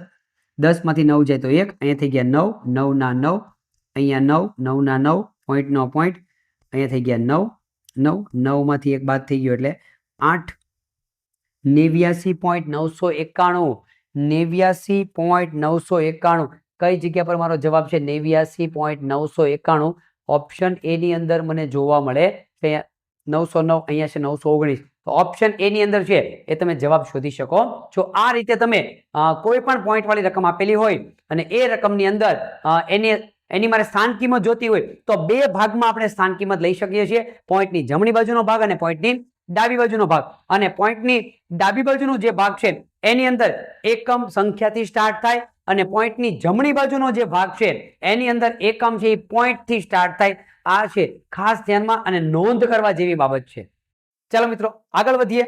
[SPEAKER 1] 10 માંથી 9 જાય તો 1. અહીંયા થઈ ગયા 9. 9 ના 9, અહીંયા 9. 9 ના 9, પોઈન્ટનો પોઈન્ટ. અહીંયા થઈ ગયા 9. 9 માંથી 1 બાદ થઈ ગયો એટલે 8. 89.991. 89.991. કઈ જગ્યા પર મારો જવાબ છે? 89.991. ઓપ્શન એ ની અંદર મને જોવા મળે છે 909. અહીંયા છે 919. તો ઓપ્શન એ ની અંદર છે એ તમે જવાબ શોધી શકો છો. આ રીતે તમે કોઈ પણ પોઈન્ટ વાળી રકમ આપેલી હોય અને એ રકમની અંદર એની મારે સ્થાન કિંમત જોતી હોય તો બે ભાગમાં આપણે સ્થાન કિંમત લઈ શકીએ છીએ. પોઈન્ટની જમણી બાજુનો ભાગ અને પોઈન્ટની ડાબી બાજુનો ભાગ, અને પોઈન્ટની ડાબી બાજુનો જે ભાગ છે એની અંદર એકમ સંખ્યાથી સ્ટાર્ટ થાય, અને પોઈન્ટની જમણી બાજુનો જે ભાગ છે એની અંદર એકમ છે એ પોઈન્ટથી સ્ટાર્ટ થાય. આ છે ખાસ ધ્યાનમાં અને નોંધ કરવા જેવી બાબત છે. ચાલો મિત્રો આગળ વધીએ.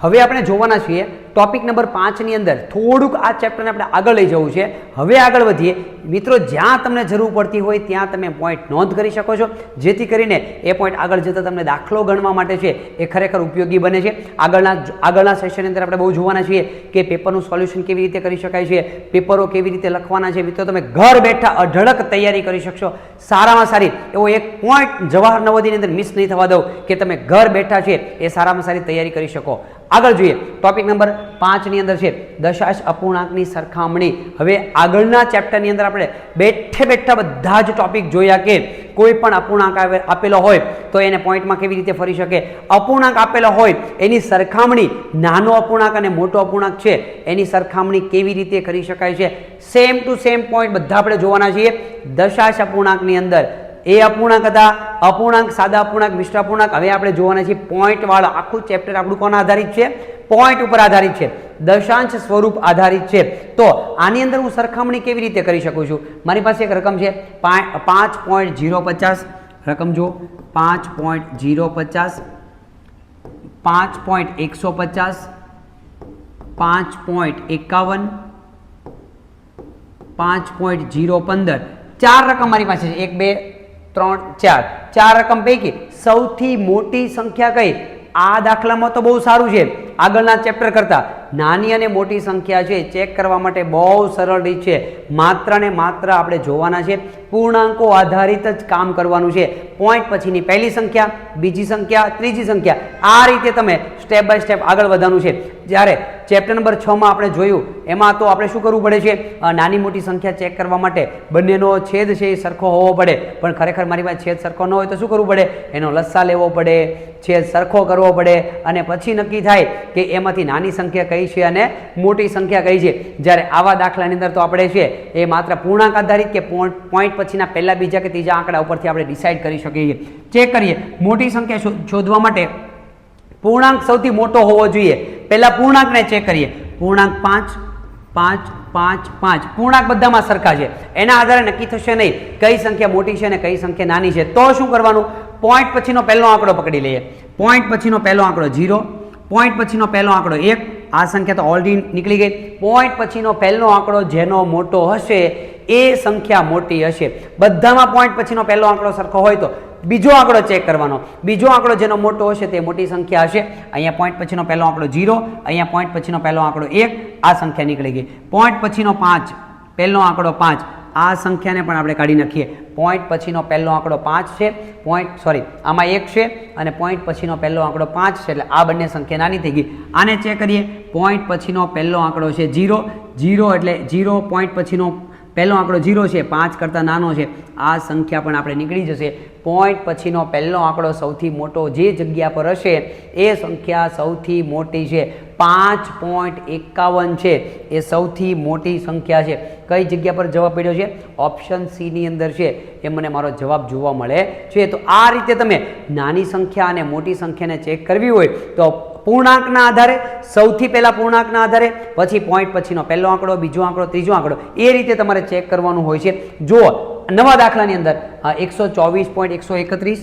[SPEAKER 1] હવે આપણે જોવાના છીએ ટોપિક નંબર 5 ની અંદર થોડુંક આ ચેપ્ટરને આપણે આગળ લઈ જવું છે. હવે આગળ વધીએ મિત્રો. જ્યાં તમને જરૂર પડતી હોય ત્યાં તમે પોઈન્ટ નોંધ કરી શકો છો, જેથી કરીને એ પોઈન્ટ આગળ જતા તમને દાખલો ગણવા માટે છે એ ખરેખર ઉપયોગી બને છે. આગળના સેશનની અંદર આપણે બહુ જોવાના છીએ કે પેપરનું સોલ્યુશન કેવી રીતે કરી શકાય છે, પેપરો કેવી રીતે લખવાના છે. મિત્રો તમે ઘર બેઠા અઢળક તૈયારી કરી શકશો. સારામાં સારી એવો એક પોઈન્ટ જવાહર નવોદયની અંદર મિસ નહીં થવા દઉં કે તમે ઘર બેઠા છે એ સારામાં સારી તૈયારી કરી શકો. આગળ જોઈએ ટોપિક નંબર 5 ની અંદર છે દશાંશ અપૂર્ણાંકની સરખામણી. હવે આગળના ચેપ્ટરની અંદર આપણે બેઠે બેઠા બધા જ ટોપિક જોયા કે કોઈ પણ અપૂર્ણાંક આપેલો હોય તો એને પોઈન્ટમાં કેવી રીતે ફરી શકે, અપૂર્ણાંક આપેલો હોય એની સરખામણી, નાનો અપૂર્ણાંક અને મોટો અપૂર્ણાંક છે એની સરખામણી કેવી રીતે કરી શકાય છે. સેમ ટુ સેમ પોઈન્ટ બધા આપણે જોવાના છીએ. દશાંશ અપૂર્ણાંકની અંદર એ અપૂર્ણાંક હતા, અપૂર્ણાંક, સાદા અપૂર્ણાંક, મિશ્ર અપૂર્ણાંક. હવે આપણે જોવાના છીએ પોઈન્ટ વાળા. આખું ચેપ્ટર આપણું કોના આધારિત છે? પોઈન્ટ ઉપર આધારિત છે, દશાંશ સ્વરૂપ આધારિત છે. તો આની અંદર હું સરખામણી કેવી રીતે કરી શકું છું? મારી પાસે એક રકમ છે 5.050. રકમ જો 5.050, 5.150, 5.51, 5.015. 4 રકમ મારી પાસે છે. 1 2 3 4. 4 રકમ પૈકી સૌથી મોટી સંખ્યા કઈ? આ દાખલામાં તો બહુ સારું છે. આગળના ચેપ્ટર કરતા નાની અને મોટી સંખ્યા છે ચેક કરવા માટે બહુ સરળ રીત છે. માત્ર ને માત્ર આપણે જોવાના છે, પૂર્ણાંકો આધારિત જ કામ કરવાનું છે. પોઈન્ટ પછીની પહેલી સંખ્યા, બીજી સંખ્યા, ત્રીજી સંખ્યા, આ રીતે તમે સ્ટેપ બાય સ્ટેપ આગળ વધવાનું છે. જ્યારે ચેપ્ટર નંબર 6 માં આપણે જોયું એમાં તો આપણે શું કરવું પડે છે? નાની મોટી સંખ્યા ચેક કરવા માટે બંનેનો છેદ છે એ સરખો હોવો પડે. પણ ખરેખર મારી પાસે છેદ સરખો ન હોય તો શું કરવું પડે? એનો લસ્સા લેવો પડે, છેદ સરખો કરવો પડે, અને પછી નક્કી થાય કે એમાંથી નાની સંખ્યા કઈ છે અને મોટી સંખ્યા કઈ છે. જ્યારે આવા દાખલાની અંદર તો આપણે છે એ માત્ર પૂર્ણાંક આધારિત કે પોઈન્ટ પછીના પહેલા, બીજા કે ત્રીજા આંકડા ઉપરથી આપણે ડિસાઇડ કરી શકીએ. ચેક કરીએ. મોટી સંખ્યા શોધવા માટે પૂર્ણાંક સૌથી મોટો હોવો જોઈએ. પહેલા પૂર્ણાંકને ચેક કરીએ. પૂર્ણાંક 5, 5, 5, 5. પૂર્ણાંક બધામાં સરખા છે. એના આધારે નક્કી થશે નહીં કઈ સંખ્યા મોટી છે અને કઈ સંખ્યા નાની છે. તો શું કરવાનું? પોઈન્ટ પછીનો પહેલો આંકડો પકડી લઈએ. પોઈન્ટ પછીનો પહેલો આંકડો 0, પોઈન્ટ પછીનો પહેલો આંકડો 1. આ સંખ્યા તો ઓલરેડી નીકળી ગઈ. પોઈન્ટ પછીનો પહેલો આંકડો જેનો મોટો હશે એ સંખ્યા મોટી હશે. બધામાં પોઈન્ટ પછીનો પહેલો આંકડો સરખો હોય તો બીજો આંકડો ચેક કરવાનો. બીજો આંકડો જેનો મોટો હશે તે મોટી સંખ્યા હશે. અહીંયા પોઈન્ટ પછીનો પહેલો આંકડો 0, અહીંયા પોઈન્ટ પછીનો પહેલો આંકડો 1. આ સંખ્યા નીકળી ગઈ. પોઈન્ટ પછીનો 5, પહેલો આંકડો 5. આ સંખ્યાને પણ આપણે કાઢી નાખીએ. પોઈન્ટ પછીનો પહેલો આંકડો 5 છે, આમાં 1 છે અને પોઈન્ટ પછીનો પહેલો આંકડો 5 છે, એટલે આ બંને સંખ્યા નાની થઈ ગઈ. આને ચેક કરીએ. પોઈન્ટ પછીનો પહેલો આંકડો છે 0, 0 એટલે 0, પોઈન્ટ પછીનો પહેલો આંકડો 0 છે, 5 કરતાં નાનો છે. આ સંખ્યા પણ આપણે નીકળી જશે. પોઈન્ટ પછીનો પહેલો આંકડો સૌથી મોટો જે જગ્યા પર હશે એ સંખ્યા સૌથી મોટી છે. 5.51 છે એ સૌથી મોટી સંખ્યા છે. કઈ જગ્યા પર જવાબ પડ્યો છે? ઓપ્શન સી ની અંદર છે. એ મને મારો જવાબ જોવા મળે છે. તો આ રીતે તમે નાની સંખ્યા અને મોટી સંખ્યાને ચેક કરવી હોય તો પૂર્ણાંકના આધારે, સૌથી પહેલા પૂર્ણાંકના આધારે, પછી પોઈન્ટ પછીનો પહેલો આંકડો, બીજો આંકડો, ત્રીજો આંકડો, એ રીતે તમારે ચેક કરવાનું હોય છે. જો નવા દાખલાની અંદર 124.131,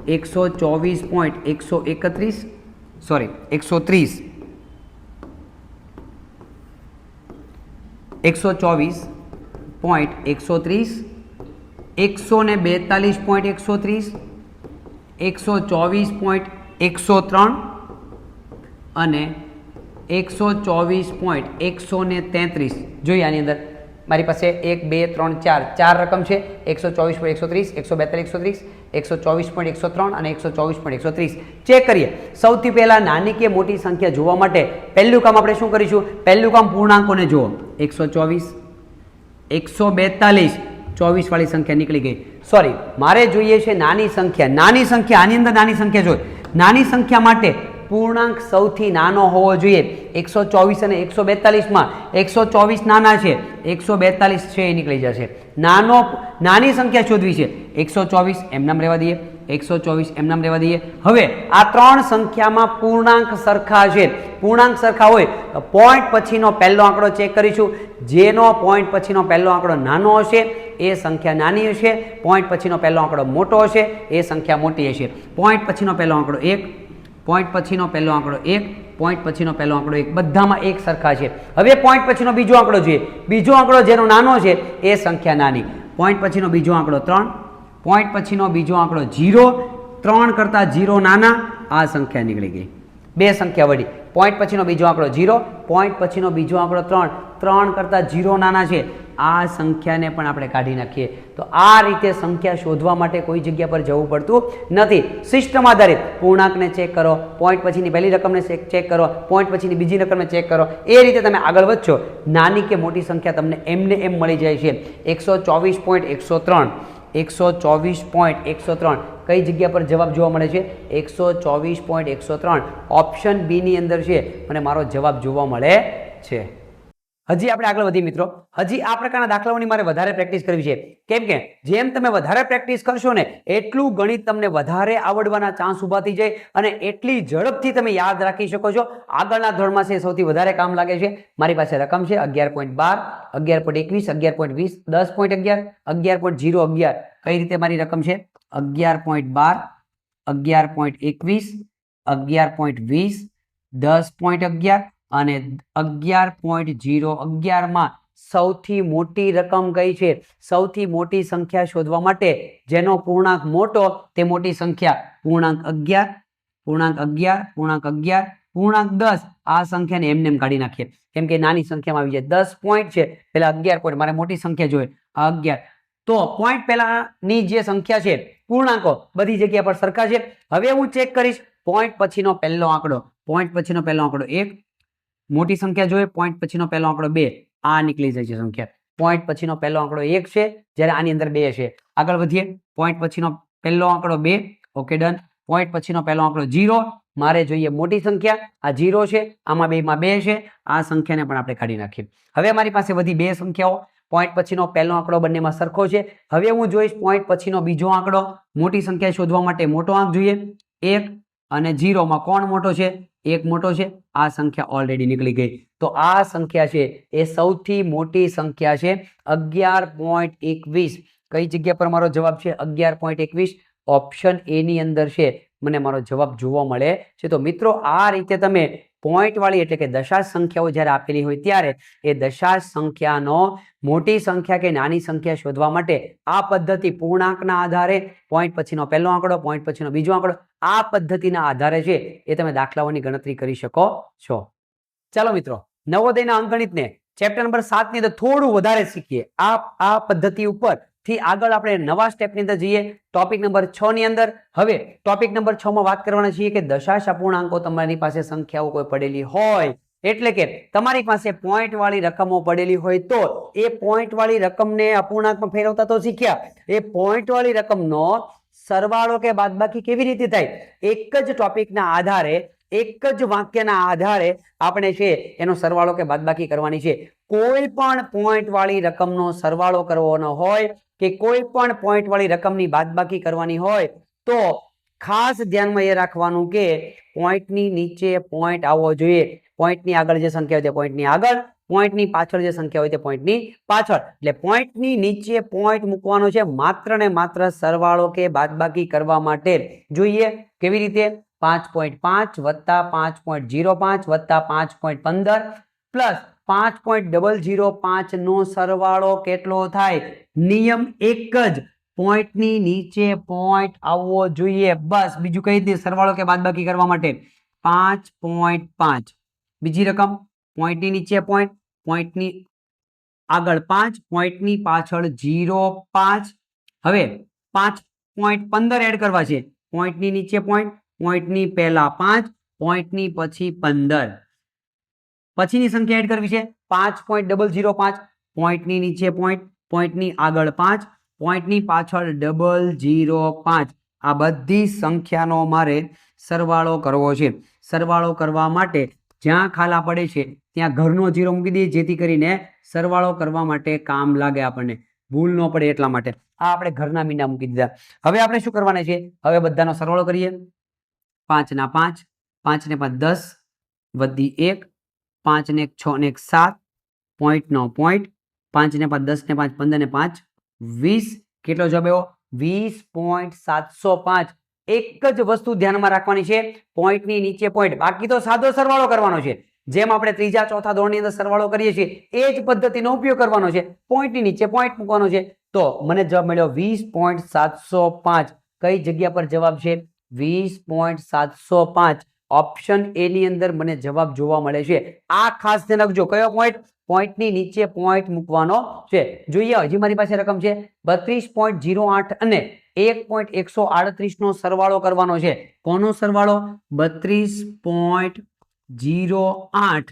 [SPEAKER 1] 124.131, સોરી 130, 124.130, 142.130, 124.103 અને 124.133. જોઈએ આની અંદર મારી પાસે 1 2 3 4 4 રકમ છે. 124.130, 142.130, 124.103 અને 124.130. ચેક કરીએ. સૌથી પહેલા નાની કે મોટી સંખ્યા જોવા માટે પહેલું કામ આપણે શું કરીશું? પહેલું કામ પૂર્ણાંકોને જુઓ. 124, 142, 24 વાળી સંખ્યા નીકળી ગઈ. સોરી, મારે જોઈએ છે નાની સંખ્યા. નાની સંખ્યા, આની અંદર નાની સંખ્યા જોઈએ. નાની સંખ્યા માટે પૂર્ણાંક સૌથી નાનો હોવો જોઈએ. 124 અને 142 માં 124 નાના છે, 142 છે એ નીકળી જશે. નાની સંખ્યા શોધવી છે. 124 એમ નામ રહેવા દઈએ, 124 એમ નામ રહેવા દઈએ. હવે આ ત્રણ સંખ્યામાં પૂર્ણાંક સરખા છે. પૂર્ણાંક સરખા હોય તો પોઈન્ટ પછીનો પહેલો આંકડો ચેક કરીશું. જેનો પોઈન્ટ પછીનો પહેલો આંકડો નાનો હશે એ સંખ્યા નાની હશે, પોઈન્ટ પછીનો પહેલો આંકડો મોટો હશે એ સંખ્યા મોટી હશે. પોઈન્ટ પછીનો પહેલો આંકડો 1, પોઈન્ટ પછીનો પહેલો આંકડો 1, પોઈન્ટ પછીનો પહેલો આંકડો 1, બધામાં એક સરખા છે. હવે પોઈન્ટ પછીનો બીજો આંકડો જોઈએ. બીજો આંકડો જેનો નાનો છે એ સંખ્યા નાની. પોઈન્ટ પછીનો બીજો આંકડો 3, પોઈન્ટ પછીનો બીજો આંકડો 0, 3 કરતાં 0 નાના, આ સંખ્યા નીકળી ગઈ. બે સંખ્યા વળી. પોઈન્ટ પછીનો બીજો આંકડો 0, પોઈન્ટ પછીનો બીજો આંકડો 3, 3 કરતાં 0 નાના છે, આ સંખ્યાને પણ આપણે કાઢી નાખીએ. તો આ રીતે સંખ્યા શોધવા માટે કોઈ જગ્યા પર જવું પડતું નથી. સિસ્ટમ આધારિત પૂર્ણાંકને ચેક કરો, પોઈન્ટ પછીની પહેલી રકમને ચેક કરો, પોઈન્ટ પછીની બીજી રકમને ચેક કરો. એ રીતે તમે આગળ વધશો. નાની કે મોટી સંખ્યા તમને એમને એમ મળી જાય છે. 124.103, 124.103 કઈ જગ્યા પર જવાબ જોવા મળે છે? 124.103 ઓપ્શન બી ની અંદર છે અને મારો જવાબ જોવા મળે છે. હજી આપણે આગળ વધીએ મિત્રો. હજી આ પ્રકારના દાખલાઓની મારે વધારે પ્રેક્ટિસ કરવી છે. કેમ કે જેમ તમે વધારે પ્રેક્ટિસ કરશો ને એટલું ગણિત તમને વધારે આવડવાના ચાન્સ ઊભા થઈ જાય અને એટલી ઝડપથી તમે યાદ રાખી શકો છો. આગળના ધોરણમાં છે સૌથી વધારે કામ લાગે છે. મારી પાસે રકમ છે 11.12, 11.21, 11.20, 10.11, 11.011. કઈ રીતે મારી રકમ છે? 11.12, 11.21, 11.20, 10.11 અને 11.011 માં સૌથી મોટી રકમ કઈ છે? સૌથી મોટી સંખ્યા શોધવા માટે જેનો પૂર્ણાંક મોટો તે મોટી સંખ્યા પૂર્ણાંક 11, પૂર્ણાંક 11, પૂર્ણાંક 11, પૂર્ણાંક 10. આ સંખ્યાને એમને એમ કાઢી નાખીએ કેમ કે નાની સંખ્યામાં આવી જાય. 10 પોઈન્ટ છે, પેલા 11 પોઈન્ટ, મારે મોટી સંખ્યા જોઈએ 11. તો પોઈન્ટ પહેલાની જે સંખ્યા છે પૂર્ણાંકો બધી જગ્યા પર સરખા છે. હવે હું ચેક કરીશ પોઈન્ટ પછીનો પહેલો આંકડો. પોઈન્ટ પછીનો પહેલો આંકડો 1, મોટી સંખ્યા જોઈએ. પોઈન્ટ પછીનો પહેલો આંકડો 2, આ નીકળી જાય છે સંખ્યા. પોઈન્ટ પછીનો પહેલો આંકડો 1 છે જ્યારે આની અંદર 2 છે. આગળ વધીએ. પોઈન્ટ પછીનો પહેલો આંકડો 2, ઓકે ડન. પોઈન્ટ પછીનો પહેલો આંકડો 0, મારે જોઈએ મોટી સંખ્યા, આ 0 છે, આમાં બેમાં 2 છે, આ સંખ્યાને પણ આપણે કાઢી નાખીએ. હવે મારી પાસે વધી બે સંખ્યાઓ. પોઈન્ટ પછીનો પહેલો આંકડો બંનેમાં સરખો છે. હવે હું જોઈશ પોઈન્ટ પછીનો બીજો આંકડો. મોટી સંખ્યા શોધવા માટે મોટો આંક જોઈએ. 1 અને 0 માં કોણ મોટો છે? 1 મોટો છે. આ સંખ્યા ઓલરેડી નીકળી ગઈ. તો આ સંખ્યા છે એ સૌથી મોટી સંખ્યા છે 11.21. કઈ જગ્યા પર મારો જવાબ છે? 11.21 ઓપ્શન એ ની અંદર છે. મને મારો જવાબ જોવા મળે છે. તો મિત્રો આ રીતે તમે પોઈન્ટ વાળી એટલે કે દશાંશ સંખ્યાઓ જ્યારે આપેલી હોય ત્યારે એ દશાંશ સંખ્યાનો મોટી સંખ્યા કે નાની સંખ્યા શોધવા માટે આ પદ્ધતિ પૂર્ણાંકના આધારે પોઈન્ટ પછીનો પહેલો આંકડો, પોઈન્ટ પછીનો બીજો આંકડો, આ પદ્ધતિના આધારે છે એ તમે દાખલાઓની ગણતરી કરી શકો છો. ચાલો મિત્રો નવોદયના અંકગણિતને ચેપ્ટર નંબર 7 ની અંદર થોડું વધારે શીખીએ. આ પદ્ધતિ ઉપર થી આગળ આપણે નવા સ્ટેપની અંદર જઈએ. ટોપિક નંબર 6 ની અંદર. હવે ટોપિક નંબર 6 માં વાત કરવાના છીએ કે દશાંશ અપૂર્ણાંકો તમારી પાસે સંખ્યાઓ કોઈ પડેલી હોય એટલે કે તમારી પાસે પોઈન્ટ વાળી રકમો પડેલી હોય તો એ પોઈન્ટ વાળી રકમને અપૂર્ણાંકમાં ફેરવતા તો શીખ્યા. એ પોઈન્ટ વાળી રકમનો સરવાળો કે બાદબાકી કેવી રીતે થાય? એક જ ટોપિકના આધારે, એક જ વાક્યના આધારે આપણે છે એનો સરવાળો કે બાદબાકી કરવાની છે. કોઈ પણ પોઈન્ટ વાળી રકમનો સરવાળો કરવાનો હોય કે કોઈ પણ પોઈન્ટ વાળી રકમની બાદબાકી કરવાની હોય તો ખાસ ધ્યાનમાં એ રાખવાનું કે પોઈન્ટની નીચે પોઈન્ટ આવવો જોઈએ. પોઈન્ટની આગળ જે સંખ્યા હોય તે પોઈન્ટની આગળ, પોઈન્ટની પાછળ જે સંખ્યા હોય તે પોઈન્ટની પાછળ. એટલે પોઈન્ટની નીચે પોઈન્ટ મૂકવાનો છે માત્ર ને માત્ર સરવાળો કે બાદબાકી કરવા માટે. જોઈએ કેવી રીતે? 5.5 વત્તા 5.05 વત્તા 5.15 પ્લસ 5.005 નો સરવાળો કેટલો થાય? નિયમ એક જ, પોઈન્ટની નીચે પોઈન્ટ આવવો જોઈએ. બસ બીજું કઈ રીતે સરવાળો કે બાદબાકી કરવા માટે? 5.5 બીજી રકમ, પોઈન્ટની નીચે પોઈન્ટ, પોઈન્ટની આગળ 5, પોઈન્ટની પાછળ 0.5. હવે 5.15 એડ કરવા છે. પોઈન્ટની નીચે પોઈન્ટ, પોઈન્ટની પહેલા 5, પોઈન્ટની પછી 15. પછીની સંખ્યા એડ કરવી છે 5.005. પોઈન્ટની નીચે પોઈન્ટ, પોઈન્ટની આગળ 5, પોઈન્ટની પાછળ 0.05. આ બધી સંખ્યાનો મારે સરવાળો કરવો છે. સરવાળો કરવા માટે જ્યાં ખાલા પડે છે ત્યાં ઘરનો 0 મૂકી દઈએ જેથી કરીને સરવાળો કરવા માટે કામ લાગે આપણને. ભૂલ ન પડે એટલા માટે આ આપણે ઘરના મીંડા મૂકી દીધા. હવે આપણે શું કરવાના છે? હવે બધાનો સરવાળો કરીએ. 5 ના 5, 5 ને 5 10 વધી 1, 5 ને 1 6 ને 1 7, પોઈન્ટ નો પોઈન્ટ, 5 ને 5 10 ને 5 15 ને 5 20. કેટલો જવાબ આવ્યો? 20.705. એક જ વસ્તુ ધ્યાનમાં રાખવાની છે, પોઈન્ટની નીચે પોઈન્ટ, બાકી તો સાદો સરવાળો કરવાનો છે. જેમ આપણે ત્રીજા ચોથા ધોરણની અંદર સરવાળો કરીએ છીએ એ જ પદ્ધતિનો ઉપયોગ કરવાનો છે. પોઈન્ટની નીચે પોઈન્ટ મૂકવાનો છે. તો મને જવાબ મળ્યો 20.705. કઈ જગ્યા પર જવાબ છે? 20.705. ઓપ્શન એ ની અંદર મને જવાબ જોવા મળે છે. આ ખાસ ધ્યાન રાખજો. કયો પોઈન્ટ? પોઈન્ટની નીચે પોઈન્ટ મૂકવાનો છે. જોઈએ, હજી મારી પાસે રકમ છે 32.08 અને 1.138 નો સરવાળો કરવાનો છે. કોનો સરવાળો? 32.08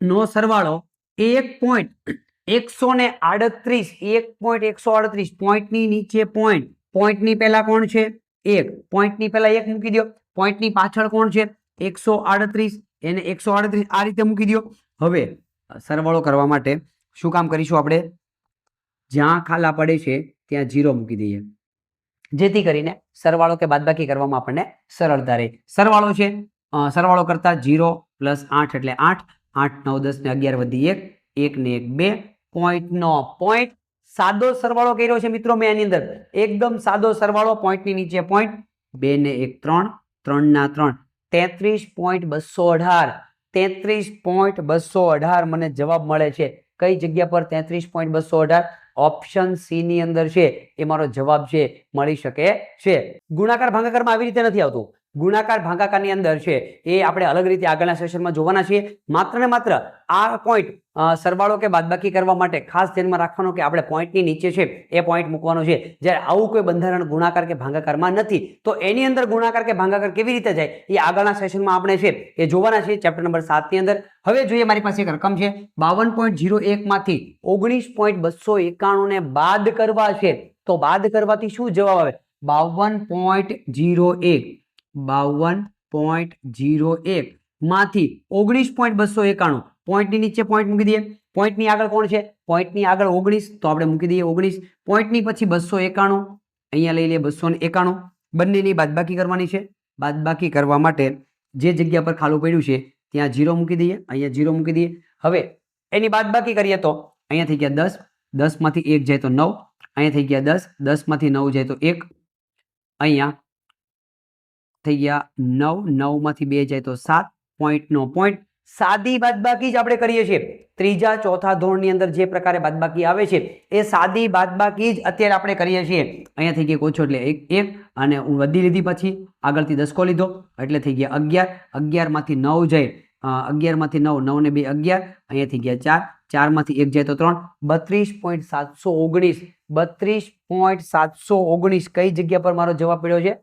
[SPEAKER 1] નો સરવાળો 1.138 પોઈન્ટની નીચે પોઈન્ટ. પોઈન્ટની પહેલા કોણ છે? 1. પોઈન્ટની પહેલા 1 મૂકી દો. પોઈન્ટની પાછળ કોણ છે? 138. એને 138 આ રીતે મૂકી દો. હવે સરવાળો કરવા માટે શું કામ કરીશું આપણે? જ્યાં ખાલા પડે છે ત્યાં 0 મૂકી દઈએ, જેથી કરીને સરવાળો કે બાદબાકી કરવામાં આપણને સરળતા રહે. સરવાળો છે, સરવાળો કરતા 0 + 8 એટલે 8, 8 9 10 ને 11 વધી 1, 1 ને 1 2, પોઈન્ટનો પોઈન્ટ. સાદો સરવાળો કર્યો છે મિત્રો મેં આની અંદર, એકદમ સાદો સરવાળો. પોઈન્ટની નીચે પોઈન્ટ, 2 ને 1 3, 3 ના 3 33.218. 33.218 મને જવાબ મળે છે. કઈ જગ્યા પર? 33.218. ઓપ્શન સી ની અંદર છે એ મારો જવાબ છે, મળી શકે છે. ગુણાકાર ભાગાકારમાં આવી રીતે નથી આવતું. ગુણાકાર ભાગાકારની અંદર છે એ આપણે અલગ રીતે આગળના સેશનમાં જોવાના છીએ. માત્ર ને માત્ર આ પોઈન્ટ સરવાળો કે બાદબાકી કરવા માટે ખાસ ધ્યાનમાં રાખવાનો કે આપણે પોઈન્ટની નીચે છે એ પોઈન્ટ મૂકવાનો છે. જ્યારે આવું કોઈ બંધારણ ગુણાકાર કે ભાગાકારમાં નથી તો એની અંદર ગુણાકાર કે ભાગાકાર કેવી રીતે જાય એ આગળના સેશનમાં આપણે છે એ જોવાના છે, ચેપ્ટર નંબર 7 ની અંદર. હવે જોઈએ, મારી પાસે એક રકમ છે 52.01 માંથી 19.291 ને બાદ કરવા છે. તો બાદ કરવાથી શું જવાબ આવે? 52.01 માંથી 19.291. પોઈન્ટની નીચે પોઈન્ટ મૂકી દઈએ. પોઈન્ટની આગળ કોણ છે? પોઈન્ટની આગળ 19, તો આપણે મૂકી દઈએ 19. પોઈન્ટની પછી 291, અહીંયા લઈ લઈએ 291. બંનેની બાદબાકી કરવાની છે. બાદબાકી કરવા માટે જે જગ્યા પર ખાલું પડ્યું છે ત્યાં 0 મૂકી દઈએ, અહીંયા 0 મૂકી દઈએ. હવે એની બાદબાકી કરીએ તો અહીંયા થઈ ગયા 10, 10 માંથી 1 જાય તો 9, અહીંયા થઈ ગયા 10, 10 માંથી 9 જાય તો 1, અહીંયા થઈ ગયા 9, 9 માંથી 2 જાય તો 7, પોઈન્ટનો પોઈન્ટ. સાદી બાદબાકી જ આપણે કરીએ છીએ. ત્રીજા ચોથા ધોરણની અંદર જે પ્રકારે બાદબાકી આવે છે એ સાદી બાદબાકી જ અત્યારે આપણે કરીએ છીએ. અહીંયા થઈ ગયા ઓછો એટલે 1 અને હું વધી લીધી, પછી આગળથી 10 લીધો એટલે થઈ ગયા 11, 11 માંથી 9 જાય, 11 માંથી 9, 9 ને 2 11, અહીંયા થઈ ગયા 4, 4 માંથી 1 જાય તો 3, 32.719. 32.719 કઈ જગ્યા પર મારો જવાબ પડ્યો છે?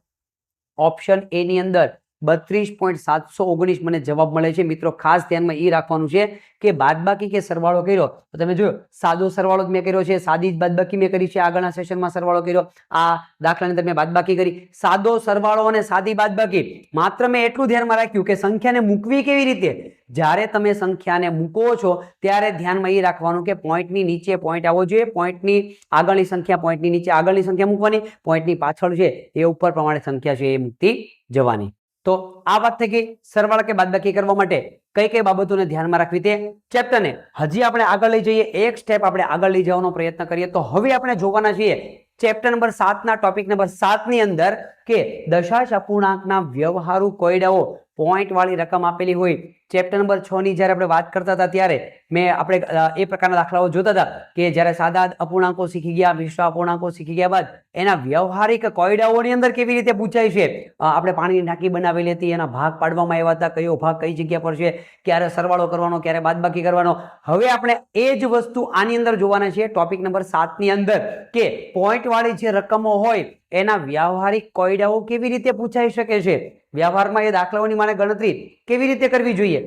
[SPEAKER 1] ઓપ્શન એ ની અંદર 32.719 મને જવાબ મળે છે. મિત્રો ખાસ ધ્યાનમાં એ રાખવાનું છે કે બાદબાકી કે સરવાળો કર્યો તો તમે જોયો સાદો સરવાળો જ મેં કર્યો છે, સાદી જ બાદબાકી મેં કરી છે. આગળના સેશનમાં સરવાળો કર્યો, આ દાખલાની અંદર મેં બાદબાકી કરી. સાદો સરવાળો અને સાદી બાદબાકી માત્ર મેં એટલું ધ્યાનમાં રાખ્યું કે સંખ્યાને મૂકવી કેવી રીતે. જ્યારે તમે સંખ્યાને મૂકો છો ત્યારે ધ્યાનમાં એ રાખવાનું કે પોઈન્ટની નીચે પોઈન્ટ આવવો જોઈએ. પોઈન્ટની આગળની સંખ્યા પોઈન્ટની નીચે આગળની સંખ્યા મૂકવાની, પોઈન્ટની પાછળ છે એ ઉપર પ્રમાણે સંખ્યા છે એ મૂકતી જવાની. તો આ વાત થઈ ગઈ સરવાળા કે બાદબાકી કરવા માટે કઈ કઈ બાબતોને ધ્યાનમાં રાખવી તે ચેપ્ટરને હજી આપણે આગળ લઈ જઈએ. એક સ્ટેપ આપણે આગળ લઈ જવાનો પ્રયત્ન કરીએ. તો હવે આપણે જોવાના છીએ ચેપ્ટર નંબર 7 ના ટોપિક નંબર 7 ની અંદર કે દશાંશ અપૂર્ણાંકના વ્યવહારુ કોયડાઓ. પોઈન્ટ વાળી રકમ આપેલી હોય. ચેપ્ટર નંબર 6 ની જ્યારે આપણે વાત કરતા હતા ત્યારે મેં આપણે એ પ્રકારના દાખલાઓ જોતા હતા કે જ્યારે સાદા અપૂર્ણાંકો શીખી ગયા, મિશ્ર અપૂર્ણાંકો શીખી ગયા બાદ એના વ્યવહારિક કોયડાઓની અંદર કેવી રીતે પૂછાય છે. આપણે પાણીની ટાંકી બનાવેલી હતી, એના ભાગ પાડવામાં આવ્યા હતા, કયો ભાગ કઈ જગ્યા પર છે, ક્યારે સરવાળો કરવાનો, ક્યારે બાદબાકી કરવાનો. હવે આપણે એ જ વસ્તુ આની અંદર જોવાના છીએ ટોપિક નંબર 7 ની અંદર કે પોઈન્ટ વાળી જે રકમો હોય એના વ્યવહારિક કોયડાઓ કેવી રીતે પૂછાઈ શકે છે. વ્યવહારમાં એ દાખલાઓની માને ગણતરી કેવી રીતે કરવી જોઈએ.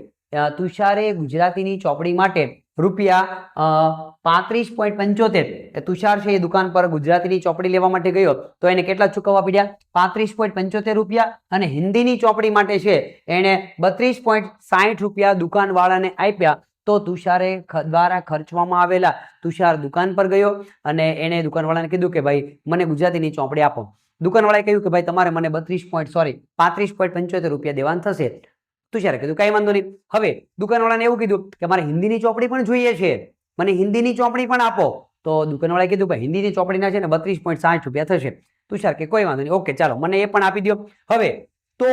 [SPEAKER 1] તુષારે ગુજરાતીની ચોપડી માટે ₹35.75 તુષાર છે એ દુકાન પર ગુજરાતીની ચોપડી લેવા માટે ગયો તો એને કેટલા ચૂકવવા પડ્યા? ₹35.75 અને હિન્દીની ચોપડી માટે છે એને ₹32.60 દુકાનવાળાને આપ્યા. તો તુષારે દ્વારા ખર્ચવામાં આવેલા તુષાર દુકાન પર ગયો અને એને દુકાનવાળાને કીધું કે ભાઈ મને ગુજરાતીની ચોપડી આપો. દુકાનવાળાએ કહ્યું કે ભાઈ તમારે મને 35.75 રૂપિયા દેવાન થશે. તુષારે કીધું કઈ વાંધો નહીં. હવે દુકાનવાળાને એવું કીધું કે મારે હિન્દીની ચોપડી પણ જોઈએ છે, મને હિન્દીની ચોપડી પણ આપો. તો દુકાનવાળાએ કીધું ભાઈ હિન્દીની ચોપડીના છે ને 32.60 રૂપિયા થશે. તુષાર કે કોઈ વાંધો નહીં, ઓકે ચાલો મને એ પણ આપી દો. હવે તો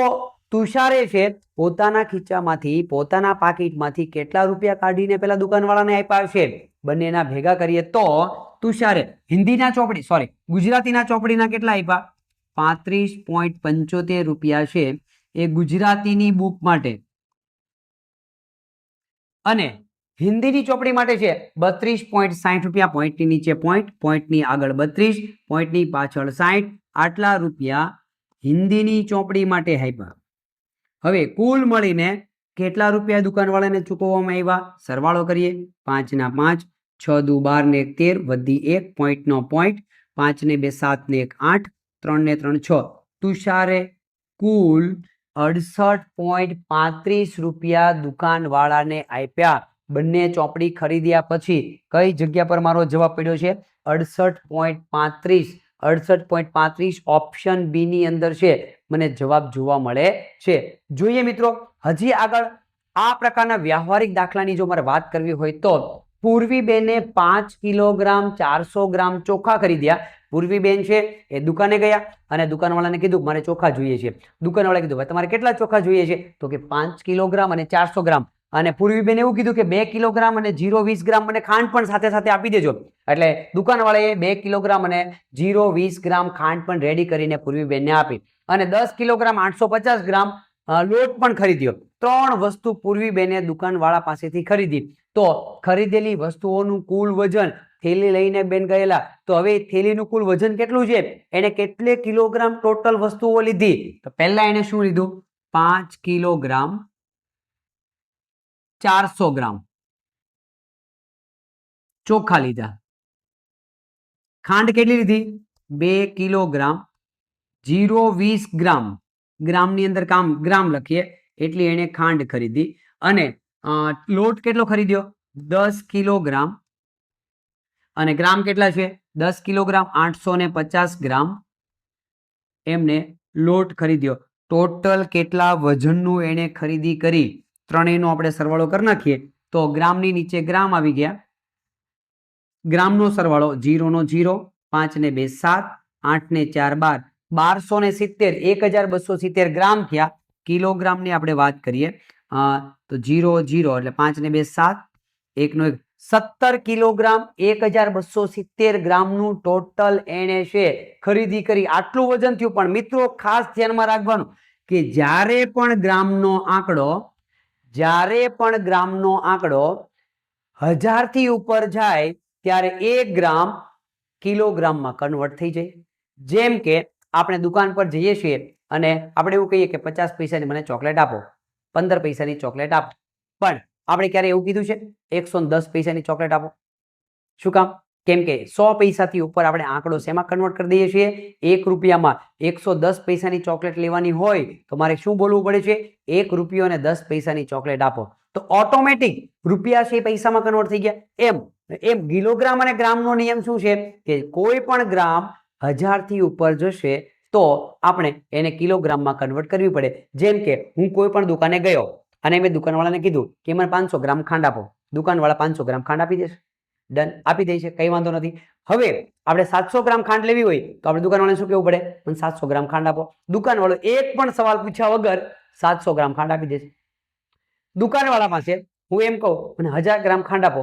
[SPEAKER 1] તુષારે છે પોતાના ખીચામાંથી પોતાના પાકીટમાંથી કેટલા રૂપિયા કાઢીને પેલા દુકાનવાળાને આપ્યા છે? બંનેના ભેગા કરીએ તો તુષારે ગુજરાતીના ચોપડીના કેટલા આપ્યા? 35.75 રૂપિયા છે એ ગુજરાતીની બુક માટે, અને હિન્દીની ચોપડી માટે છે 32.60 રૂપિયા. પોઈન્ટની નીચે પોઈન્ટની આગળ 32, પોઈન્ટની પાછળ 60. આટલા રૂપિયા હિન્દીની ચોપડી માટે આપ્યા. હવે કુલ મળીને કેટલા રૂપિયા દુકાનવાળાને ચૂકવવામાં આવ્યા? સરવાળો કરીએ. 5 ના 5, 6 દુ 12 ને 1 13, વધી 1, પોઈન્ટનો પોઈન્ટ, 5 ને 2 7 ને 1 8, 3 ને 3 6. તુષારે કુલ 68.35 રૂપિયા દુકાનવાળાને આપ્યા. બંને ચોપડી ખરીદ્યા પછી કઈ જગ્યા પર મારો જવાબ પડ્યો છે? 68.35. 68.35 ઓપ્શન બી ની અંદર છે મને જવાબ જોવા મળે છે. જોઈએ મિત્રો હજી આગળ આ પ્રકારના વ્યવહારિક દાખલાની જો મારે વાત કરવી હોય તો પૂર્વીબેને 5 કિલોગ્રામ 400 ગ્રામ ચોખા ખરીદ્યા. પૂર્વીબેન છે એ દુકાને ગયા અને દુકાનવાળાને કીધું મારે ચોખા જોઈએ છે. દુકાનવાળાએ કીધું ભાઈ તમારે કેટલા ચોખા જોઈએ છે? તો કે 5 કિલોગ્રામ અને 400 ગ્રામ. અને પૂર્વીબેન એવું કીધું કે 2 કિલોગ્રામ અને 0.20 ગ્રામ મને ખાંડ પણ સાથે સાથે આપી દેજો. એટલે દુકાનવાળાએ 2 કિલોગ્રામ અને 0.20 ગ્રામ ખાંડ પણ રેડી કરીને પૂર્વીબેનને આપી અને 10 કિલોગ્રામ 850 ગ્રામ લોટ પણ ખરીદ્યો. 3 વસ્તુ પૂર્વીબેને દુકાનવાળા પાસેથી ખરીદી. તો ખરીદેલી વસ્તુઓનું કુલ વજન, થેલી લઈને બેન ગયેલા, તો હવે થેલીનું કુલ વજન કેટલું છે? એને કેટલે કિલોગ્રામ ટોટલ વસ્તુઓ લીધી? તો પહેલા એને શું લીધું? 5 કિલોગ્રામ 400 ગ્રામ ચોખા લીધા. ખાંડ કેટલી લીધી? 2 કિલોગ્રામ 0.20 ગ્રામ. ગ્રામની અંદર ગ્રામ લખીએ એટલી એને ખાંડ ખરીદી. અને લોટ કેટલો ખરીદ્યો? 10 કિલોગ્રામ. અને ગ્રામ કેટલા છે? 10 કિલોગ્રામ 850 ગ્રામ એમને લોટ ખરીદ્યો. ટોટલ કેટલા વજનનું એને ખરીદી કરી? ત્રણેયનો આપણે સરવાળો કરી નાખીએ તો ગ્રામની નીચે ગ્રામ આવી ગયા. ગ્રામનો સરવાળો 0 નો 0, 5 ને 2 7, 8 ને 4 12, 1270 1270 ગ્રામ થયા. કિલોગ્રામની આપણે વાત કરીએ તો 0 0 એટલે 5 ને 2 7, 1 નો 1 17 કિલોગ્રામ 1270 ગ્રામનું ટોટલ એને છે ખરીદી કરી. આટલું વજન થયું. પણ મિત્રો ખાસ ધ્યાનમાં રાખવાનું કે જ્યારે પણ ગ્રામનો આંકડો 1000 થી ઉપર જાય ત્યારે 1 ગ્રામ કિલોગ્રામમાં કન્વર્ટ થઈ જાય. જેમ કે આપણે દુકાન પર જઈએ છીએ અને આપણે એવું કહીએ કે 50 પૈસાની મને ચોકલેટ આપો, 15 પૈસાની ચોકલેટ આપો. પણ આપણે ક્યારે એવું કીધું છે 110 પૈસાની ચોકલેટ આપો? શું કામ? કેમ કે 100 પૈસાથી ઉપર આપણે આંકડો શેમાં કન્વર્ટ કરી દઈએ છીએ? 1 રૂપિયામાં. 110 પૈસાની ચોકલેટ લેવાની હોય તો મારે શું બોલવું પડે છે? 1 રૂપિયો અને 10 પૈસાની ચોકલેટ આપો. તો ઓટોમેટિક રૂપિયા છે પૈસામાં કન્વર્ટ થઈ ગયા. એમ કિલોગ્રામ અને ગ્રામનો નિયમ શું છે કે કોઈ પણ ગ્રામ 1000 થી ઉપર જશે તો આપણે એને કિલોગ્રામમાં કન્વર્ટ કરવી પડે. જેમ કે હું કોઈ પણ દુકાને ગયો અને મેં દુકાનવાળાને કીધું કે મને 500 ગ્રામ ખાંડ આપો. દુકાનવાળા 500 ગ્રામ ખાંડ આપી દેશે. ડન, આપી દે છે, કઈ વાંધો નથી. હવે આપણે 700 ગ્રામ ખાંડ લેવી હોય તો આપણે દુકાનવાળાને શું કહેવું પડે? મને 700 ગ્રામ ખાંડ આપો. દુકાનવાળો એક પણ સવાલ પૂછ્યા વગર 700 ગ્રામ ખાંડ આપી દેશે. દુકાનવાળા પાસે હું એમ કહું મને 1000 ગ્રામ ખાંડ આપો,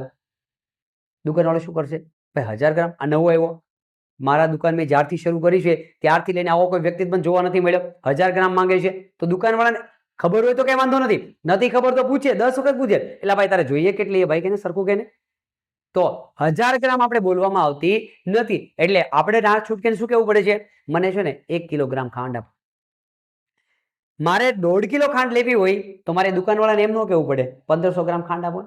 [SPEAKER 1] દુકાનવાળો શું કરશે? ભાઈ 1000 ગ્રામ આ નવો આવ્યો, મારા દુકાન મેં જ્યારથી શરૂ કરી છે ત્યારથી લઈને આવો કોઈ વ્યક્તિ પણ જોવા નથી મળ્યો. 1000 ગ્રામ માંગે છે. તો દુકાનવાળાને ખબર હોય તો કઈ વાંધો નથી ખબર તો પૂછે, 10 વખત પૂછે એટલે ભાઈ તારે જોઈએ કેટલી? ભાઈ કેને સરખું કેને. તો 1000 ગ્રામ આપણે બોલવામાં આવતી નથી. એટલે આપણે ના છૂટકે શું કેવું પડે છે? મને છે ને 1 કિલોગ્રામ ખાંડ આપો. મારે 1.5 કિલો ખાંડ લેવી હોય તો મારે દુકાનવાળાને એમ ન કહેવું પડે 1500 ગ્રામ ખાંડ આપો,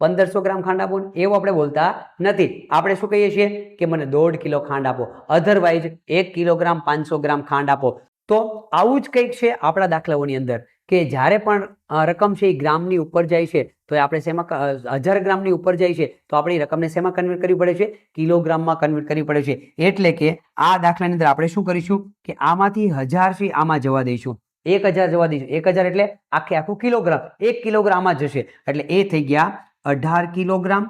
[SPEAKER 1] 1500 ગ્રામ ખાંડ આપો. એવું આપણે બોલતા નથી. આપણે શું કહીએ છીએ કે મને 1.5 કિલો ખાંડ આપો, અધરવાઇઝ 1 કિલોગ્રામ 500 ગ્રામ ખાંડ આપો. તો આવું જ કંઈક છે આપણા દાખલાઓની અંદર કે જ્યારે પણ રકમ છે એ ગ્રામની ઉપર જાય છે તો આપણે શેમાં 1000 ગ્રામની ઉપર જાય છે તો આપણે એ રકમને શેમાં કન્વર્ટ કરવી પડે છે? કિલોગ્રામમાં કન્વર્ટ કરવી પડે છે. એટલે કે આ દાખલાની અંદર આપણે શું કરીશું કે આમાંથી 1000 છે આમાં જવા દઈશું, 1000 જવા દઈશું. 1000 એટલે આખું કિલોગ્રામ, 1 કિલોગ્રામ આમાં જશે એટલે એ થઈ ગયા 18 કિલોગ્રામ.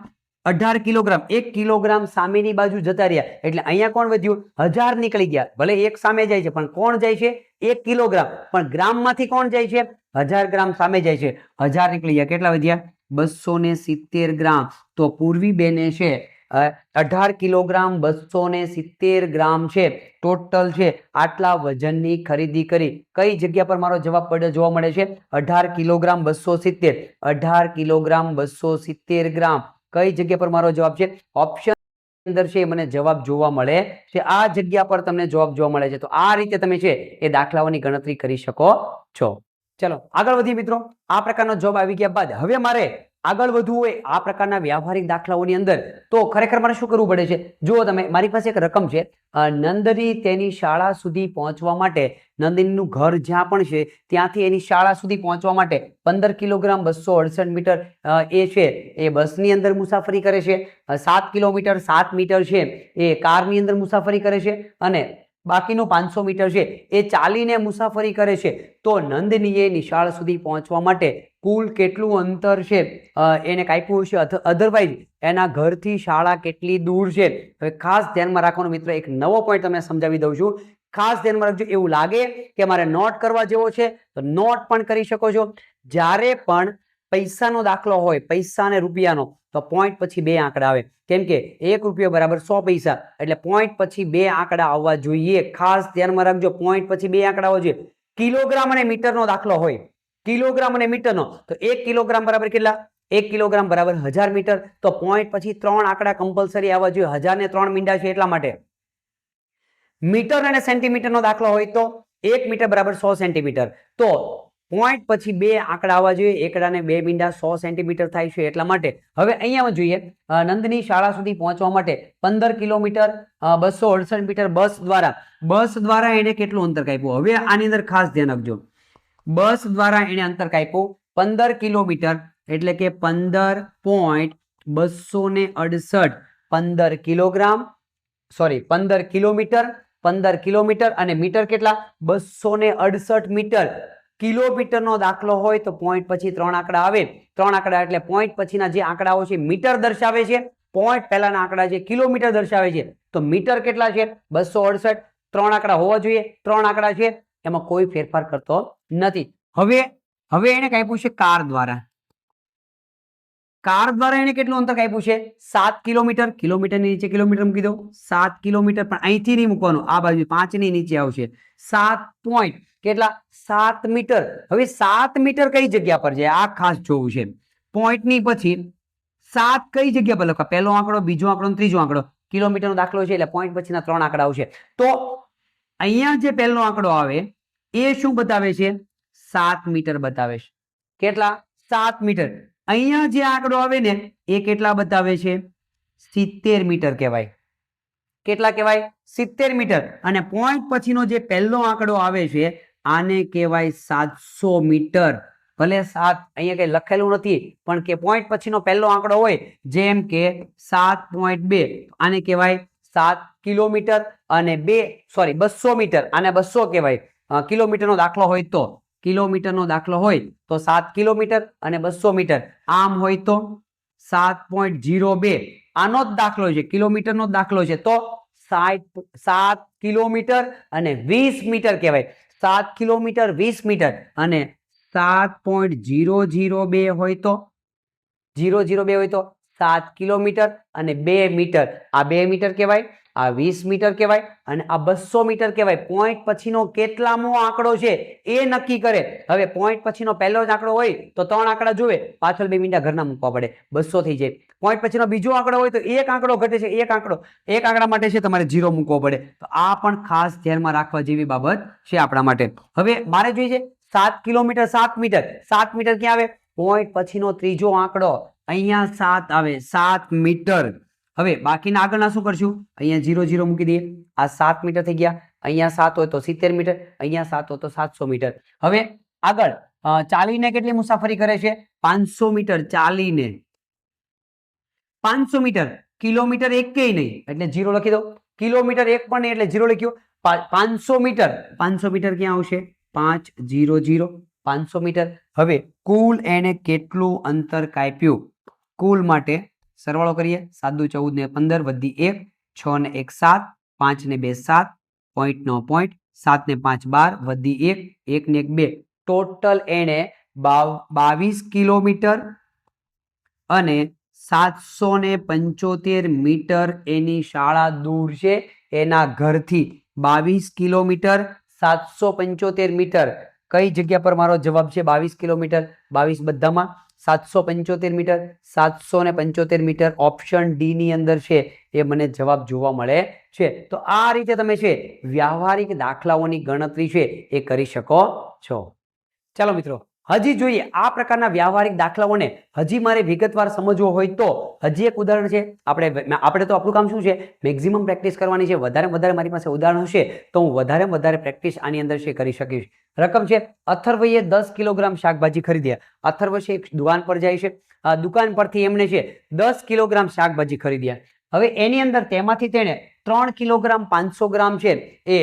[SPEAKER 1] 18 કિલોગ્રામ, 1 કિલોગ્રામ સામેની બાજુ જતા રહ્યા એટલે અહીંયા કોણ વધ્યું? 1000 નીકળી ગયા. ભલે એક સામે જાય છે પણ કોણ જાય છે? 1 કિલોગ્રામ. પણ ગ્રામમાંથી કોણ જાય છે? 1000 ગ્રામ સામે જાય છે. 1000 નીકળી ગયા, કેટલા વધ્યા? 270 ગ્રામ. તો પૂર્વી બેને છે 18 કિલોગ્રામ 270 ગ્રામ છે ટોટલ છે આટલા વજનની ખરીદી કરી. કઈ જગ્યા પર મારો જવાબ જોવા મળે છે? 18 કિલોગ્રામ 270. 18 કિલોગ્રામ 270 ગ્રામ કઈ જગ્યા પર મારો જવાબ છે? ઓપ્શન અંદર છે મને જવાબ જોવા મળે છે. આ જગ્યા પર તમને જવાબ જોવા મળે છે. તો આ રીતે તમે છે એ દાખલાઓની ગણતરી કરી શકો છો. ચલો આગળ વધીએ મિત્રો. આ પ્રકારનો જવાબ આવી ગયા બાદ હવે મારે આગળ વધવું હોય આ પ્રકારના વ્યાવહારિક દાખલાઓની અંદર તો ખરેખર મારે શું કરવું પડે છે? જુઓ તમે, મારી પાસે એક રકમ છે. નંદની તેની શાળા સુધી પહોંચવા માટે, નંદનીનું ઘર જ્યાં પણ છે ત્યાંથી એની શાળા સુધી પહોંચવા માટે 15 કિલોગ્રામ 268 મીટર એ છે એ બસની અંદર મુસાફરી કરે છે. 7 કિલોમીટર 7 મીટર છે એ કારની અંદર મુસાફરી કરે છે અને બાકીનું 500 મીટર છે એ ચાલીને મુસાફરી કરે છે. તો નંદનીએ નિશાળ સુધી પહોંચવા માટે કુલ કેટલું અંતર છે એને કાપ્યું છે, અધરવાઇઝ એના ઘરથી શાળા કેટલી દૂર છે. હવે ખાસ ધ્યાનમાં રાખવાનું મિત્રો, એક નવો પોઈન્ટ તમને સમજાવી દઉં છું. ખાસ ધ્યાનમાં રાખજો. એવું લાગે કે મારે નોટ કરવા જેવો છે તો નોટ પણ કરી શકો છો. જ્યારે પણ પૈસાનો દાખલો હોય, પૈસા અને રૂપિયાનો, તો પોઈન્ટ પછી 2 આંકડા આવે. કેમ કે 1 રૂપિયો બરાબર 100 પૈસા એટલે પોઈન્ટ પછી 2 આંકડા આવવા જોઈએ. ખાસ ધ્યાનમાં રાખજો, પોઈન્ટ પછી 2 આંકડા આવવા જોઈએ. કિલોગ્રામ અને મીટરનો દાખલો હોય, કિલોગ્રામ અને મીટરનો, તો 1 કિલોગ્રામ બરાબર કેટલા? 1 કિલોગ્રામ બરાબર 1000 મીટર. તો પોઈન્ટ પછી 3 આંકડા કમ્પલસરી આવવા જોઈએ. 1000 ને 3 મીંડા છે એટલા માટે. મીટર અને સેન્ટીમીટરનો દાખલો હોય તો 1 મીટર બરાબર 100 સેન્ટીમીટર. તો પોઈન્ટ પછી 2 આંકડા આવવા જોઈએ. એકડા ને 2 મીંડા 100 સેન્ટીમીટર થાય છે એટલા માટે. હવે અહીંયા જોઈએ, નંદની શાળા સુધી પહોંચવા માટે 15 કિલોમીટર 268 મીટર બસ દ્વારા એને કેટલું અંતર કાપ્યું? હવે આની અંદર ખાસ ધ્યાન આપજો. બસ દ્વારા એને અંતર કાપ્યું 15 કિલોમીટર એટલે કે 15.268 15 કિલોગ્રામ 15 કિલોમીટર 15 કિલોમીટર અને મીટર કેટલા? 268 મીટર. કિલોમીટરનો દાખલો હોય તો પોઈન્ટ પછી 3 આંકડા આવે. 3 આંકડા એટલે પોઈન્ટ પછીના જે આંકડાઓ છે મીટર દર્શાવે છે, પોઈન્ટ પહેલાના આંકડા છે કિલોમીટર દર્શાવે છે. તો મીટર કેટલા છે? 268. 3 આંકડા હોવા જોઈએ, 3 આંકડા છે, એમાં કોઈ ફેરફાર કરતો નથી. હવે એને કાપ્યું છે કાર દ્વારા. કાર દ્વારા એને કેટલું અંતર કાપ્યું છે? 7 કિલોમીટર. કિલોમીટરની નીચે કિલોમીટર મૂકી દો. 7 કિલોમીટર, પણ અહીંથી નહીં મૂકવાનું, આ બાજુ 5 ની નીચે આવશે. 7 પોઈન્ટ કેટલા? 7 મીટર. હવે 7 મીટર કઈ જગ્યા પર છે આ ખાસ જોવું છે. પોઈન્ટની પછી 7 કઈ જગ્યા પર લખવા? પહેલો આંકડો, બીજો આંકડો, ત્રીજો આંકડો. કિલોમીટરનો દાખલો છે એટલે પોઈન્ટ પછીના 3 આંકડા આવશે. તો અહીંયા જે પહેલો આંકડો આવે એ શું બતાવે છે? 7 મીટર બતાવે છે. કેટલા? 7 મીટર. અહીંયા જે આંકડો આવે ને એ કેટલા બતાવે છે? 70 મીટર કહેવાય. કેટલા કહેવાય? 70 મીટર. અને પોઈન્ટ પછીનો જે પહેલો આંકડો આવે છે આને કહેવાય 700 મીટર. ભલે 7 અહીંયા કઈ લખેલું નથી પણ કે પોઈન્ટ પછીનો પહેલો આંકડો હોય, જેમ કે 7.2, આને કહેવાય 7 કિલોમીટર. અને 200 મીટર, આને 200 કહેવાય. કિલોમીટરનો દાખલો હોય તો, કિલોમીટરનો દાખલો હોય તો 7 કિલોમીટર અને 200 મીટર. આમ હોય તો 7.02 આનો જ દાખલો છે, કિલોમીટરનો જ દાખલો છે, તો 7 કિલોમીટર અને 20 મીટર કહેવાય. 7 કિલોમીટર 20 મીટર. અને 7.002 હોય તો 002 હોય તો 7 કિલોમીટર અને 2 મીટર. આ 2 મીટર કહેવાય, આ 20 મીટર કહેવાય અને આ 200 મીટર કહેવાય. પોઈન્ટ પછીનો કેટલામો આંકડો છે એ નક્કી કરે. હવે પોઈન્ટ પછીનો પહેલો જ આંકડો હોય તો 3 આંકડા જોવે, પાછળ 2 મીંડા ઘરના મૂકવા પડે, 200 થઈ જાય. પોઈન્ટ પછીનો બીજો આંકડો હોય તો એક આંકડો ઘટે છે, એક આંકડા માટે છે તમારે 0 મૂકવો પડે. તો આ પણ ખાસ ધ્યાનમાં રાખવા જેવી બાબત છે આપણા માટે. હવે મારે જોઈએ છે 7 કિલોમીટર 7 મીટર. 7 મીટર ક્યાં આવે? પોઈન્ટ પછીનો ત્રીજો આંકડો, અહીંયા 7 આવે, 7 મીટર. હવે બાકીના આગળના શું કરશું? અહીંયા 0 મૂકી દઈએ. આ 7 મીટર થઈ ગયા. અહીંયા 7 હોય તો 70 મીટર, અહીંયા 7 હોય તો 700 મીટર. હવે આગળ ચાલીને કેટલી મુસાફરી કરે છે? 500 મીટર ચાલીને. 500 મીટર, કિલોમીટર એક કે નહીં એટલે 0 લખી દો. કિલોમીટર એક પણ નહીં એટલે 0 લખ્યું. 500 મીટર, 500 મીટર ક્યાં આવશે? 500, 500 મીટર. હવે કુલ એને કેટલું અંતર કાપ્યું? કુલ માટે સરવાળો કરીએ. 7 દુ 14 ને 15 વધી 1, 6 ને 1 7, 5 ને 2 7, પોઈન્ટ નો પોઈન્ટ, 7 ને 5 12 વધી 1, 1 ને 1 2. ટોટલ એને 22 કિલોમીટર અને 775 મીટર એની શાળા દૂર છે એના ઘરથી. 22 કિલોમીટર 775 મીટર. કઈ જગ્યા પર મારો જવાબ છે? 22 કિલોમીટર. 22 બધામાં 775 મીટર, 775 મીટર ઓપ્શન ડી ની અંદર છે એ મને જવાબ જોવા મળે છે. તો આ રીતે તમે છે વ્યવહારિક દાખલાઓની ગણતરી છે એ કરી શકો છો. ચાલો મિત્રો, હજી જોઈએ આ પ્રકારના વ્યવહારિક દાખલાઓને હજી મારે વિગતવાર સમજવો હોય તો હજી એક ઉદાહરણ છે. આપણે તો આપણું કામ શું છે? મેક્સિમમ પ્રેક્ટિસ કરવાની છે. વધારે મારી પાસે ઉદાહરણ હશે તો હું વધારે પ્રેક્ટિસ આની અંદર છે કરી શકીશ. રકમ છે અથર્વએ 10 કિલોગ્રામ શાકભાજી ખરીદ્યા. અથર્વ છે એક દુકાન પર જાય છે. દુકાન પરથી એમને છે 10 કિલોગ્રામ શાકભાજી ખરીદ્યા. હવે એની અંદર તેમાંથી તેને 3 કિલોગ્રામ 500 ગ્રામ છે એ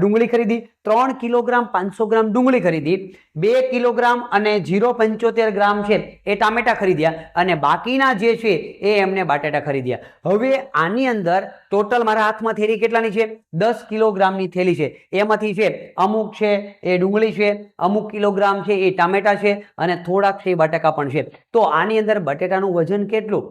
[SPEAKER 1] ડુંગળી ખરીદી. 3 કિલોગ્રામ 500 ગ્રામ ડુંગળી ખરીદી. 2 કિલોગ્રામ અને 0.75 ગ્રામ છે એ ટામેટા ખરીદ્યા અને બાકીના જે છે એ એમને બટાટા ખરીદ્યા. હવે આની અંદર ટોટલ મારા હાથમાં થેલી કેટલાની છે? 10 કિલોગ્રામની થેલી છે. એમાંથી છે અમુક છે એ ડુંગળી છે, અમુક કિલોગ્રામ છે એ ટામેટા છે અને થોડાક છે એ બટાકા પણ છે. તો આની અંદર બટેટાનું વજન કેટલું?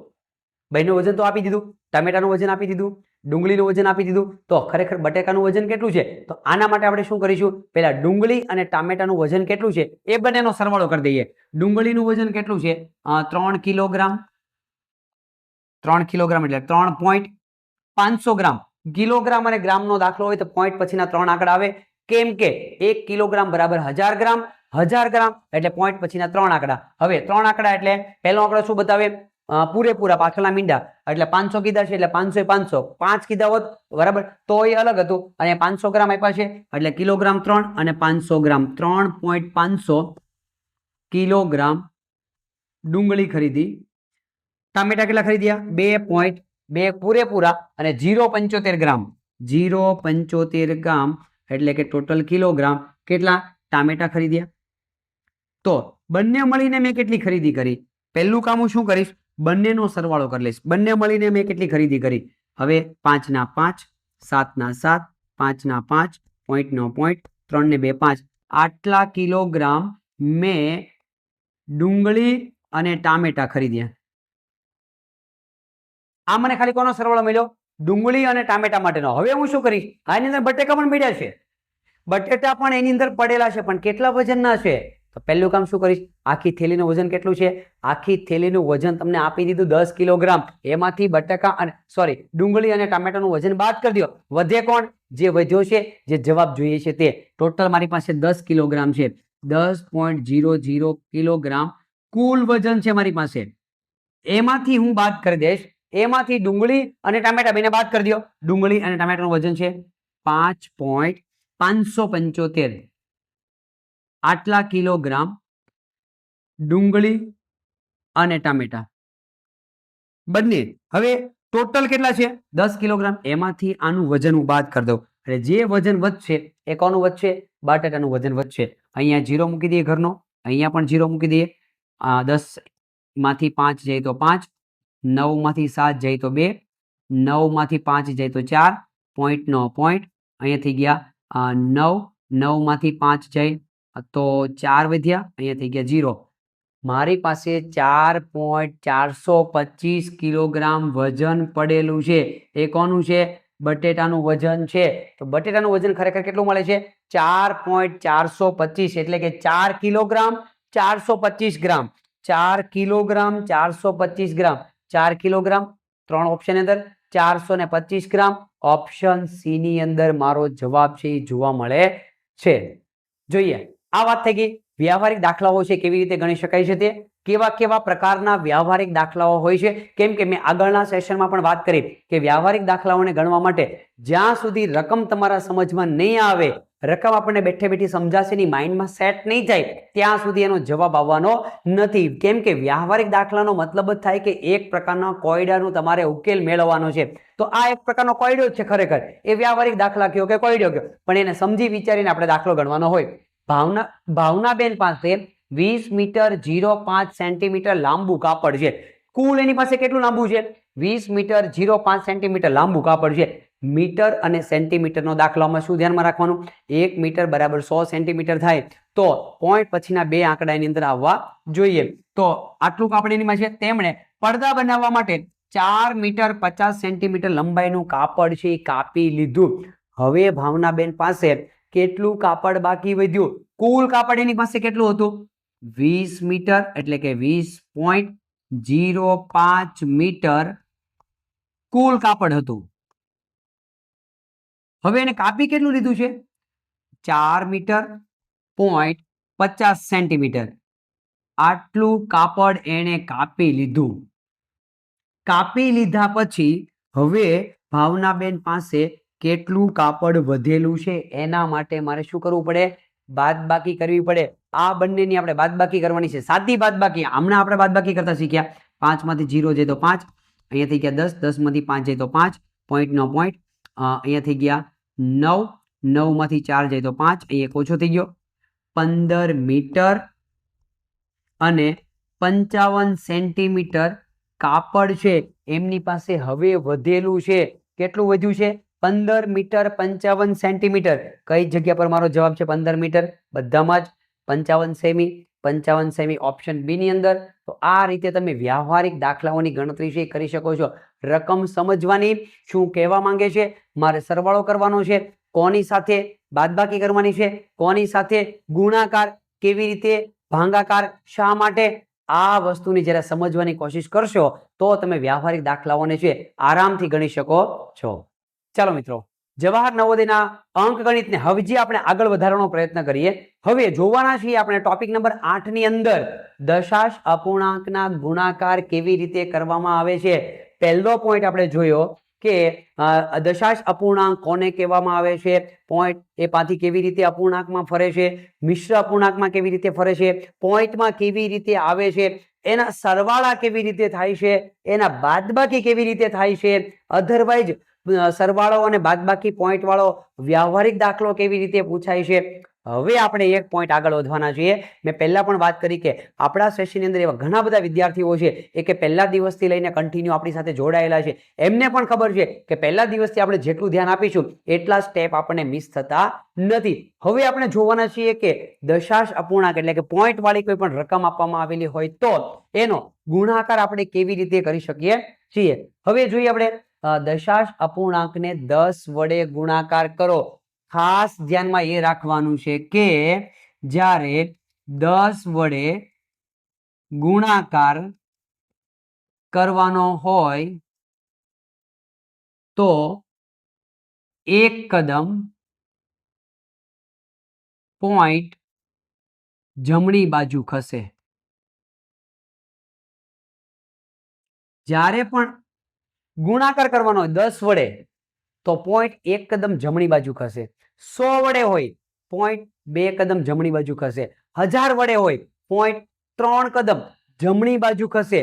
[SPEAKER 1] બેનું વજન તો આપી દીધું, ટામેટાનું વજન આપી દીધું, ડુંગળીનું વજન આપી દીધું. તો ખરેખર બટેકાનું વજન કેટલું છે? તો આના માટે આપણે શું કરીશું? પહેલા ડુંગળી અને ટામેટાનું વજન કેટલું છે એ બંનેનો સરવાળો કરી દઈએ. ડુંગળીનું વજન કેટલું છે? 3 કિલોગ્રામ. 3 કિલોગ્રામ એટલે 3.500 ગ્રામ. કિલોગ્રામ અને ગ્રામનો દાખલો હોય તો પોઈન્ટ પછીના 3 આંકડા આવે. કેમ કે 1 કિલોગ્રામ બરાબર 1000 ગ્રામ. 1000 ગ્રામ એટલે પોઈન્ટ પછીના 3 આંકડા. હવે 3 આંકડા એટલે પહેલો આંકડો શું બતાવે? પૂરેપૂરા પાછળના મીંડા એટલે 500 કીધા છે એટલે 500 500 5 કીધા હોત બરાબર તો એ અલગ હતું. અને 500 ગ્રામ આપ્યા છે એટલે કિલોગ્રામ 3 અને 500 ગ્રામ 3.500 કિલોગ્રામ ડુંગળી ખરીદી. ટામેટા કેટલા ખરીદ્યા? 2.2 પૂરેપૂરા અને 0.75 ગ્રામ. 0.75 ગ્રામ એટલે કે ટોટલ કિલોગ્રામ કેટલા ટામેટા ખરીદ્યા. તો બંને મળીને મેં કેટલી ખરીદી કરી? પહેલું કામ હું શું કરીશ? બંનેનો સરવાળો કરી લઈશ. બંને મળીને મેં કેટલી ખરીદી કરી? હવે 5 ના 5, 7 ના 7, 5 ના 5, પોઈન્ટ નો પોઈન્ટ, 3 ને 2 5. આટલા કિલોગ્રામ મેં ડુંગળી અને ટામેટા ખરીદ્યા. આ મને ખાલી કોનો સરવાળો મળ્યો? ડુંગળી અને ટામેટા માટેનો. હવે હું શું કરીશ? આની અંદર બટેકા પણ મળ્યા છે. બટેટા પણ એની અંદર પડેલા છે પણ કેટલા વજનના છે? તો પહેલું કામ શું કરીશ? આખી થેલીનું વજન કેટલું છે? આખી થેલીનું વજન તમને આપી દીધું 10 કિલોગ્રામ. એમાંથી બટાકા અને ડુંગળી અને ટામેટાનું વજન બાદ કરી દો. વધે કોણ? જે વધ્યો છે, જે જવાબ જોઈએ છે તે. ટોટલ મારી પાસે 10 કિલોગ્રામ છે. 10.00 કિલોગ્રામ કુલ વજન છે મારી પાસે. એમાંથી હું બાદ કરી દઈશ. એમાંથી ડુંગળી અને ટામેટા બેને બાદ કરી દો. ડુંગળી અને ટામેટાનું વજન છે 5.575. આટલા કિલોગ્રામ ડુંગળી અને ટામેટા બંને. હવે ટોટલ કેટલા છે? 10 કિલોગ્રામ. એમાંથી આનું વજન હું બાદ કરી દઉં એટલે જે વજન વધશે એ કોનું વધશે? બટાટાનું વજન વધશે. અહીંયા 0 મૂકી દઈએ ઘરનો, અહીંયા પણ 0 મૂકી દઈએ. 10 માંથી 5 જાય તો 5, 9 માંથી 7 જાય તો 2, 9 માંથી 5 જાય તો 4, પોઈન્ટ નો પોઈન્ટ. અહીંયા થઈ ગયા 9, 9 માંથી 5 જાય તો 4 વધ્યા, અહીંયા થઈ ગયા 0. મારી પાસે 4.425 કિલોગ્રામ વજન પડેલું છે. એ કોનું છે? બટેટાનું વજન છે. તો બટેટાનું વજન ખરેખર કેટલું મળે છે? 4.425 એટલે કે 4 કિલોગ્રામ 425 ગ્રામ. 4 કિલોગ્રામ 425 ગ્રામ. 4 કિલોગ્રામ 3 ઓપ્શન અંદર 425 ગ્રામ. ઓપ્શન સી ની અંદર મારો જવાબ છે એ જોવા મળે છે. જોઈએ આ વાત થઈ ગઈ. વ્યવહારિક દાખલાઓ છે કેવી રીતે ગણી શકાય છે તે. કેવા પ્રકારના વ્યવહારિક દાખલાઓ હોય છે. કેમ કે મેં આગળના સેશનમાં પણ વાત કરી કે વ્યવહારિક દાખલાઓને ગણવા માટે જ્યાં સુધી રકમ તમારા સમજમાં નહીં આવે, રકમ આપણને બેઠે બેઠી સમજાશે નહીં, માઇન્ડમાં સેટ નહીં થાય ત્યાં સુધી એનો જવાબ આવવાનો નથી. કેમ કે વ્યવહારિક દાખલાનો મતલબ જ થાય કે એક પ્રકારના કોયડાનું તમારે ઉકેલ મેળવવાનો છે. તો આ એક પ્રકારનો કોયડો જ છે ખરેખર, એ વ્યવહારિક દાખલા કયો કે કોયડો કયો, પણ એને સમજી વિચારીને આપણે દાખલો ગણવાનો હોય. ભાવનાબેન પાસે 20 મીટર 0.5 સેન્ટીમીટર લાંબુ કાપડ છે. કુલ એની પાસે કેટલું લાંબુ છે? 20 મીટર 0.5 સેન્ટીમીટર લાંબુ કાપડ છે. મીટર અને સેન્ટીમીટરનો દાખલામાં શું ધ્યાનમાં રાખવાનું? 1 મીટર બરાબર 100 સેન્ટીમીટર થાય તો પોઈન્ટ પછીના બે આંકડા એની અંદર આવવા જોઈએ. તો આટલું કાપડ એની છે. તેમણે પડદા બનાવવા માટે 4 મીટર 50 સેન્ટીમીટર લંબાઈનું કાપડ છે એ કાપી લીધું. હવે ભાવનાબેન પાસે કેટલું કાપડ બાકી વધ્યું? કુલ કાપડ એની પાસે કેટલું હતું? 20 મીટર એટલે કે 20.05 મીટર કુલ કાપડ હતું. હવે એને કાપી કેટલું લીધું છે? 4 મીટર 50 સેન્ટીમીટર. આટલું કાપડ એને કાપી લીધું. કાપી લીધા પછી હવે ભાવનાબેન પાસે કેટલું કાપડ વધેલું છે એના માટે મારે શું કરવું પડે? બાદબાકી કરવી પડે. આ બંનેની આપણે બાદબાકી કરવાની છે, સાદી બાદબાકી. હમણાં આપણે બાદબાકી કરતા શીખ્યા. 5 માંથી 0 જાય તો 5, અહીંયા થઈ ગયા 10, 10 માંથી 5 જાય તો 5, પોઈન્ટનો પોઈન્ટ, અહીંયા થઈ ગયા 9, 9 માંથી 4 જાય તો 5, અહીંયા ઓછો થઈ ગયો. 15 મીટર અને 55 સેન્ટીમીટર કાપડ છે એમની પાસે હવે વધેલું છે. કેટલું વધ્યું છે? 15 મીટર 55 સેન્ટીમીટર. કઈ જગ્યા પર મારો જવાબ છે? 15 મીટર. બધામાં જ 55 સેમી, 55 સેમી ઓપ્શન બી ની અંદર. તો આ રીતે તમે વ્યવહારિક દાખલાઓની ગણતરી છે કરી શકો છો. રકમ સમજવાની, શું કહેવા માંગે છે, મારે સરવાળો કરવાનો છે, કોની સાથે બાદબાકી કરવાની છે, કોની સાથે ગુણાકાર, કેવી રીતે ભાગાકાર, શા માટે, આ વસ્તુની જ્યારે સમજવાની કોશિશ કરશો તો તમે વ્યવહારિક દાખલાઓને છે આરામથી ગણી શકો છો. ચાલો મિત્રો, જવાહર નવોદયના અંકગણિતને હજી આપણે આગળ વધારવાનો પ્રયત્ન કરીએ. હવે જોવાના છીએ આપણે ટોપિક નંબર 8 ની અંદર દશાંશ અપૂર્ણાંકના ગુણાકાર કેવી રીતે કરવામાં આવે છે. પહેલો પોઈન્ટ આપણે જોયો કે દશાંશ અપૂર્ણાંક કોને કહેવામાં આવે છે, પોઈન્ટ એ પાછી કેવી રીતે અપૂર્ણાંકમાં ફરે છે, મિશ્ર અપૂર્ણાંકમાં કેવી રીતે ફરે છે, પોઈન્ટમાં કેવી રીતે આવે છે, એના સરવાળા કેવી રીતે થાય છે, એના બાદબાકી કેવી રીતે થાય છે, અધરવાઇઝ સરવાળો અને બાદબાકી પોઈન્ટ વાળો વ્યવહારિક દાખલો કેવી રીતે પૂછાય છે. હવે આપણે એક પોઈન્ટ આગળ વધવાના છીએ. મેં પહેલા પણ વાત કરી કે આપણા સેશનની અંદર એવા ઘણા બધા વિદ્યાર્થીઓ છે એ કે પહેલા દિવસથી લઈને કન્ટિન્યુ આપણી સાથે જોડાયેલા છે. એમને પણ ખબર છે કે પહેલા દિવસથી આપણે જેટલું ધ્યાન આપીશું એટલા સ્ટેપ આપણને મિસ થતા નથી. હવે આપણે જોવાના છીએ કે દશાંશ અપૂર્ણાંક એટલે કે પોઈન્ટ વાળી કોઈ પણ રકમ આપવામાં આવેલી હોય તો એનો ગુણાકાર આપણે કેવી રીતે કરી શકીએ છીએ. હવે જોઈએ આપણે દશાંશ અપૂર્ણાંકને 10 વડે ગુણાકાર કરો. ખાસ ધ્યાનમાં એ રાખવાનું છે કે જ્યારે 10 વડે ગુણાકાર કરવાનો હોય તો એક કદમ પોઈન્ટ જમણી બાજુ ખસે. જ્યારે પણ ગુણાકાર કરવાનો હોય 10 વડે તો પોઈન્ટ એક કદમ જમણી બાજુ ખસે. 100 વડે હોય પોઈન્ટ 2 કદમ જમણી બાજુ ખસે. 1000 વડે હોય પોઈન્ટ 3 કદમ જમણી બાજુ ખસે.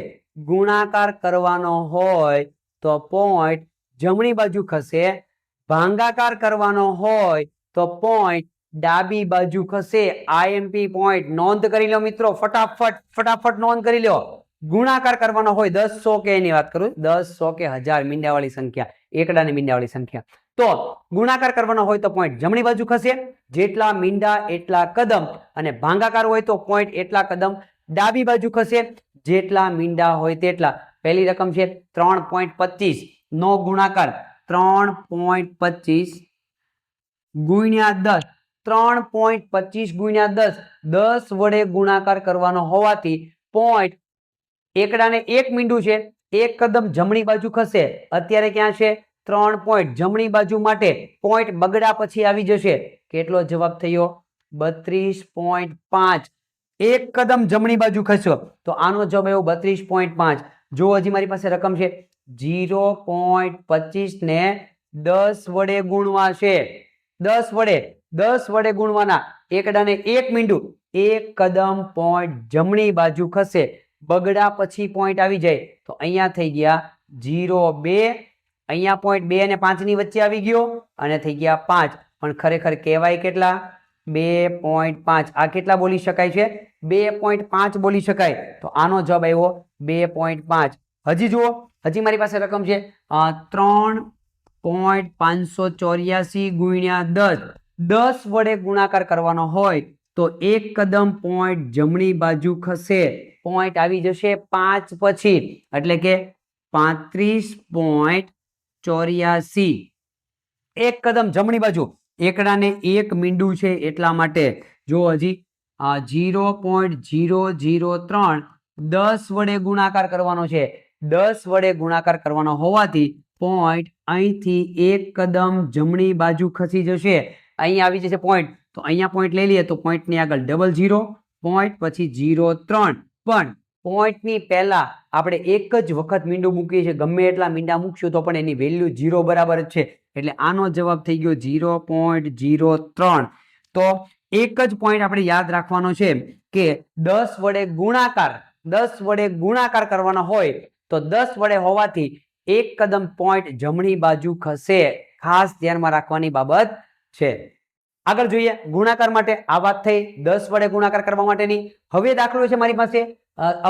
[SPEAKER 1] ગુણાકાર કરવાનો હોય તો પોઈન્ટ જમણી બાજુ ખસે. ભાગાકાર કરવાનો હોય તો પોઈન્ટ ડાબી બાજુ ખસે. આઈએમપી પોઈન્ટ નોંધ કરી લો મિત્રો, ફટાફટ નોંધ કરી લો. ગુણાકાર કરવાનો હોય 10 100 કે એની વાત કરું, 10 100 કે 1000 મીંડાવાળી સંખ્યા, એકડાની મીંડાવાળી સંખ્યા. તો ગુણાકાર કરવાનો હોય તો પોઈન્ટ જમણી બાજુ ખસે, જેટલા મીંડા એટલા કદમ, અને ભાગાકાર હોય તો પોઈન્ટ એટલા કદમ ડાબી બાજુ ખસે, જેટલા મીંડા હોય તેટલા. પહેલી રકમ છે 3.25 નો ગુણાકાર 3.25 ગુણ્યા 10. 3.25 ગુણ્યા 10, 10 વડે ગુણાકાર કરવાનો હોવાથી પોઈન્ટ એકડાને એક મીંડું છે, એક કદમ જમણી બાજુ ખસે. અત્યારે ક્યાં છે? 3 પોઈન્ટ જમણી બાજુ માટે પોઈન્ટ બગડા પછી આવી જશે. કેટલો જવાબ થયો? 32.5. એક કદમ જમણી બાજુ ખસ્યો તો આનો જવાબ આવ્યો 32.5. જો હજી મારી પાસે રકમ છે 0.25 ને 10 વડે ગુણવા છે. 10 વડે 10 વડે ગુણવાના એકડાને 1 મીંડું, 1 કદમ પોઈન્ટ જમણી બાજુ ખસે, બગડા પછી પોઈન્ટ આવી જાય તો અહીંયા થઈ ગયા 0 2, અહીંયા પોઈન્ટ 2 અને 5 ની વચ્ચે આવી ગયો અને થઈ ગયા 5, પણ ખરેખર કહેવાય કેટલા? 2.5. આ કેટલા બોલી શકાય છે? 2.5 બોલી શકાય. તો આનો જવાબ આવ્યો 2.5. હજી જુઓ, હજી મારી પાસે રકમ છે 3.584 ગુણ્યા 10. 10 વડે ગુણાકાર કરવાનો હોય તો 1 કદમ પોઈન્ટ જમણી બાજુ ખસે, પોઈન્ટ આવી જશે 5 પછી, એટલે કે 35.84. 1 કદમ જમણી બાજુ, એકડાને 1 મીંડું છે એટલા માટે. જો હજી 0.003 10 વડે ગુણાકાર કરવાનો છે, 10 વડે ગુણાકાર કરવાનો હોવાથી પોઈન્ટ અહીંથી 1 કદમ જમણી બાજુ ખસી જશે, અહીંયા આવી જશે પોઈન્ટ, તો અહીંયા પોઈન્ટ લઈ લઈએ તો પોઈન્ટની આગળ 00, પોઈન્ટ પછી 03. પણ પોઈન્ટની પહેલા આપણે એક જ વખત મીંડું મૂકીએ છીએ, ગમે એટલા મીંડા મૂકશું તો પણ એની વેલ્યુ 0 બરાબર જ છે, એટલે આનો જવાબ થઈ ગયો 0.03. તો એક જ પોઈન્ટ આપણે યાદ રાખવાનો છે કે 10 વડે ગુણાકાર કરવાનો હોય તો 10 વડે હોવાથી 1 કદમ પોઈન્ટ જમણી બાજુ ખસે, ખાસ ધ્યાનમાં રાખવાની બાબત છે. આગળ જોઈએ ગુણાકાર માટે. આ વાત થઈ 10 વડે ગુણાકાર કરવા માટેની. હવે દાખલો છે મારી પાસે,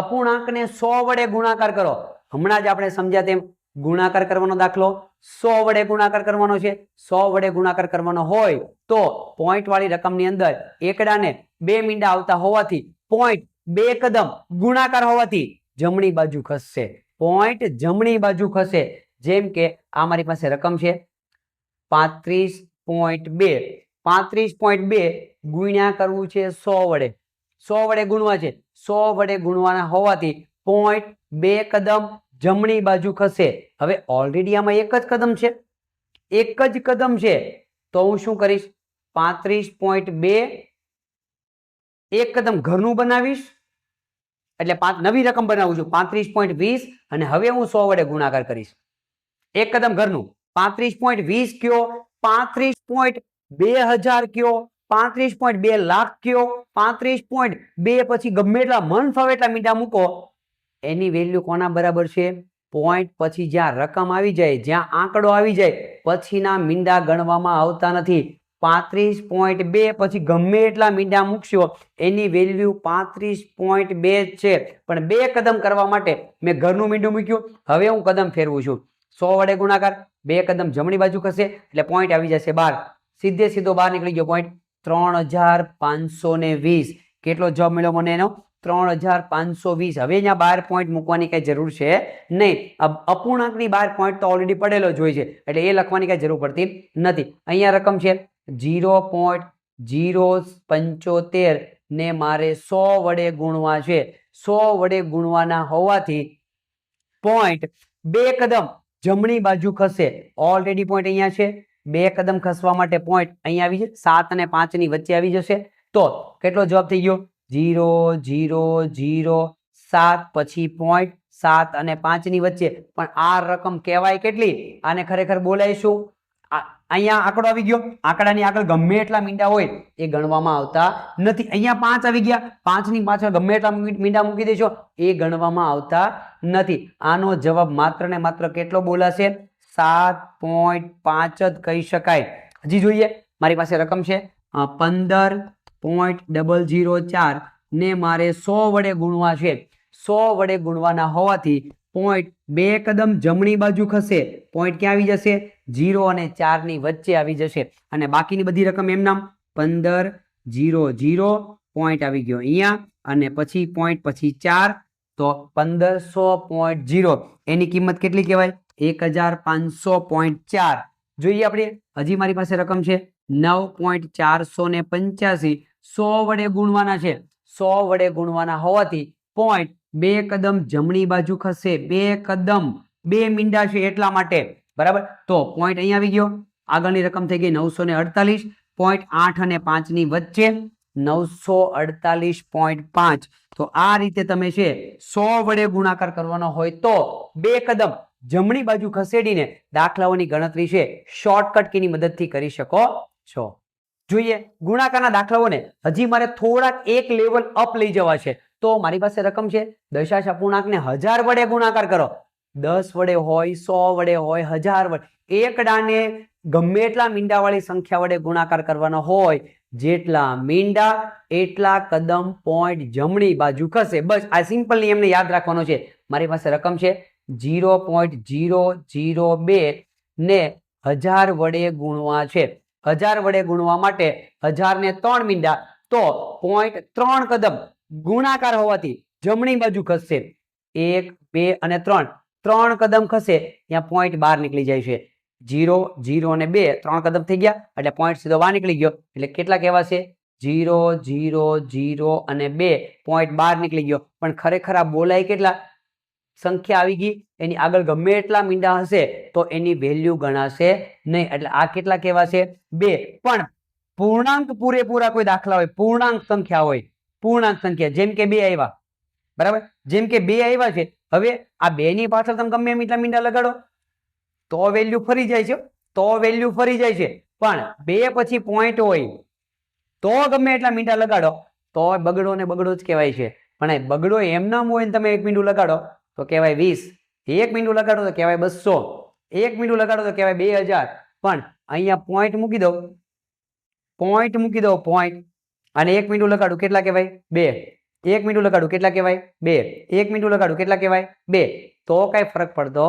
[SPEAKER 1] અપૂર્ણાંકને 100 વડે ગુણાકાર કરો. હમણાં જ આપણે સમજ્યા તેમ ગુણાકાર કરવાનો દાખલો 100 વડે ગુણાકાર કરવાનો છે. 100 વડે ગુણાકાર કરવાનો હોય તો પોઈન્ટ વાળી રકમની અંદર એકડાને 2 મીંડા આવતા હોવાથી પોઈન્ટ 2 કદમ ગુણાકાર હોવાથી જમણી બાજુ ખસશે, પોઈન્ટ જમણી બાજુ ખસે. જેમ કે આ મારી પાસે રકમ છે 35.2. 35.2 ગુણ્યા કરવું છે 100 વડે, 100 વડે ગુણવા છે, 100 વડે ગુણવાના હોવાથી પોઈન્ટ 2 કદમ જમણી બાજુ ખસે. હવે ઓલરેડી આમાં એક જ કદમ છે, એક જ કદમ છે, તો હું શું કરીશ? 35.2 એક કદમ ઘરનું બનાવીશ, એટલે નવી રકમ બનાવું છું 35.20, અને હવે હું 100 વડે ગુણાકાર કરીશ. એક કદમ ઘરનું 35.20 કયો, 35.2000 કયો, 35.2 લાખ કયો, 35.2 પછી ગમે એટલા મન ફાવે એટલા મીંડા મૂકો, એની વેલ્યુ કોના બરાબર છે? પોઈન્ટ પછી જ્યાં રકમ આવી જાય, જ્યાં આંકડો આવી જાય, પછીના મીંડા ગણવામાં આવતા નથી. 35.2 પછી ગમે એટલા મીંડા મૂકશો એની વેલ્યુ 35.2 છે, પણ 2 કદમ કરવા માટે મેં ઘરનું મીંડું મૂક્યું. હવે હું કદમ ફેરવું છું, 100 વડે ગુણાકાર, 2 કદમ જમણી બાજુ ખસે એટલે પોઈન્ટ આવી જશે 12, સીધે સીધો બહાર નીકળી ગયો પોઈન્ટ 3520. કેટલો જવાબ મળ્યો મને એનો? 3520. હવે અહીંયા 12 પોઈન્ટ મૂકવાની કઈ જરૂર છે નહીં. અપૂર્ણાંકની 12 પોઈન્ટ તો ઓલરેડી પડેલો જ હોય છે, એટલે એ લખવાની કઈ જરૂર પડતી નથી. અહીંયા રકમ છે 0.075 ને મારે 100 વડે ગુણવા છે. 100 વડે ગુણવાના હોવાથી પોઈન્ટ 2 કદમ જમણી બાજુ ખસે. ઓલરેડી પોઈન્ટ અહીંયા છે, 2 કદમ ખસવા માટે પોઈન્ટ અહીંયા આવી જશે, 7 અને 5 ની વચ્ચે આવી જશે. તો કેટલો જવાબ થઈ ગયો? 0.007 પછી પોઈન્ટ 7 અને 5 ની વચ્ચે. પણ આ રકમ કહેવાય કેટલી? આને ખરેખર બોલાય શું? અહીંયા આંકડો આવી ગયો, આંકડાની આગળ ગમે એટલા મીંડા હોય એ ગણવામાં આવતા નથી. અહીંયા 5 આવી ગયા, 5 ની પાછળ ગમે એટલા મીંડા મૂકી દેશો એ ગણવામાં આવતા નથી. આનો જવાબ માત્ર ને માત્ર કેટલો બોલાશે? 7.5 જ કહી શકાય. હજી જોઈએ, મારી પાસે રકમ છે 15.004 ને મારે 100 વડે ગુણવા છે. 100 વડે ગુણવાના હોવાથી પોઈન્ટ 2 કદમ જમણી બાજુ ખસે, પોઈન્ટ ક્યાં આવી જશે? 0 અને 4 ની વચ્ચે આવી જશે, અને બાકીની બધી રકમ એમ નામ 1500 પોઈન્ટ આવી ગયો અહીંયા, અને પછી પોઈન્ટ પછી 4, તો 1500.0 એની કિંમત કેટલી કહેવાય? 1500.4. જોઈએ આપણે, હજી મારી પાસે રકમ છે 9.485. 100 વડે ગુણવાના છે, 100 વડે ગુણવાના હોવાથી પોઈન્ટ 2 કદમ જમણી બાજુ ખસે, 2 કદમ, 2 મીંડા છે એટલા માટે, બરાબર. તો પોઈન્ટ અહીંયા આવી ગયો, આગળની રકમ થઈ ગઈ 948, પોઈન્ટ 8 અને 5 ની વચ્ચે 948.5. તો આ રીતે તમે છે 100 વડે ગુણાકાર કરવાનો હોય તો 2 કદમ જમણી બાજુ ખસેડીને દાખલાઓની ગણતરી છે શોર્ટકટ કીની મદદથી કરી શકો છો. જોઈએ ગુણાકારના દાખલાઓને હજી મારે થોડાક એક લેવલ અપ લઈ જવા છે, તો મારી પાસે રકમ છે દશાંશ અપૂર્ણાંકને 1000 વડે ગુણાકાર કરો. 10 વડે હોય, 100 વડે હોય, 1000 વડે, એકડાને ગમે એટલા મીંડાવાળી સંખ્યા વડે ગુણાકાર કરવાનો હોય, જેટલા મીંડા એટલા કદમ પોઈન્ટ જમણી બાજુ ખસે. બસ આ સિમ્પલ નિયમને યાદ રાખવાનો છે. મારી પાસે રકમ છે 0.002 ને 1000 વડે ગુણવા છે. 1000 વડે ગુણવા માટે 1000 ને 3 મીંડા, તો 0.3 કદમ ગુણાકાર હોવાથી જમણી બાજુ ખસશે. 1, 2 અને 3 3 કદમ ખસે, ત્યાં પોઈન્ટ બહાર નીકળી જાય છે. 0, 0 અને 2 3 કદમ થઈ ગયા એટલે પોઈન્ટ સીધો બહાર નીકળી ગયો. એટલે કેટલા કહેવાશે? 0, 0, 0 અને 2 પોઈન્ટ બહાર નીકળી ગયો. પણ ખરેખર આ બોલાય કેટલા? સંખ્યા આવી ગઈ, એની આગળ ગમે એટલા મીંડા હશે તો એની વેલ્યુ ગણાશે નહીં. એટલે આ કેટલા કહેવાશે? 2. પણ પૂર્ણાંક પૂરેપૂરા કોઈ દાખલા હોય, પૂર્ણાંક સંખ્યા હોય, પૂર્ણાંક સંખ્યા જેમ કે 2 આવ્યા, બરાબર, જેમ કે 2 આવ્યા છે. હવે આ 2 ની પાછળ તમે ગમે એટલા મીંડા લગાડો તો વેલ્યુ ફરી જાય છે, તો વેલ્યુ ફરી જાય છે. પણ 2 પછી પોઈન્ટ હોય તો ગમે એટલા મીંડા લગાડો તો બગડો ને બગડો જ કહેવાય છે. પણ બગડો એમ નામ હોય ને તમે 1 મીંડું લગાડો તો કહેવાય 20, 1 મીંડું લગાડો તો કહેવાય 200, 1 મીંડું લગાડો તો કહેવાય 2000. પણ અહીંયા પોઈન્ટ મૂકી દો, પોઈન્ટ મૂકી દો, પોઈન્ટ, અને 1 મીંડું લગાડું કેટલા કહેવાય? 2. 1 મીંડું લગાડું કેટલા કહેવાય? 2. 1 મીંડું લગાડું કેટલા કહેવાય? 2. તો કઈ ફરક પડતો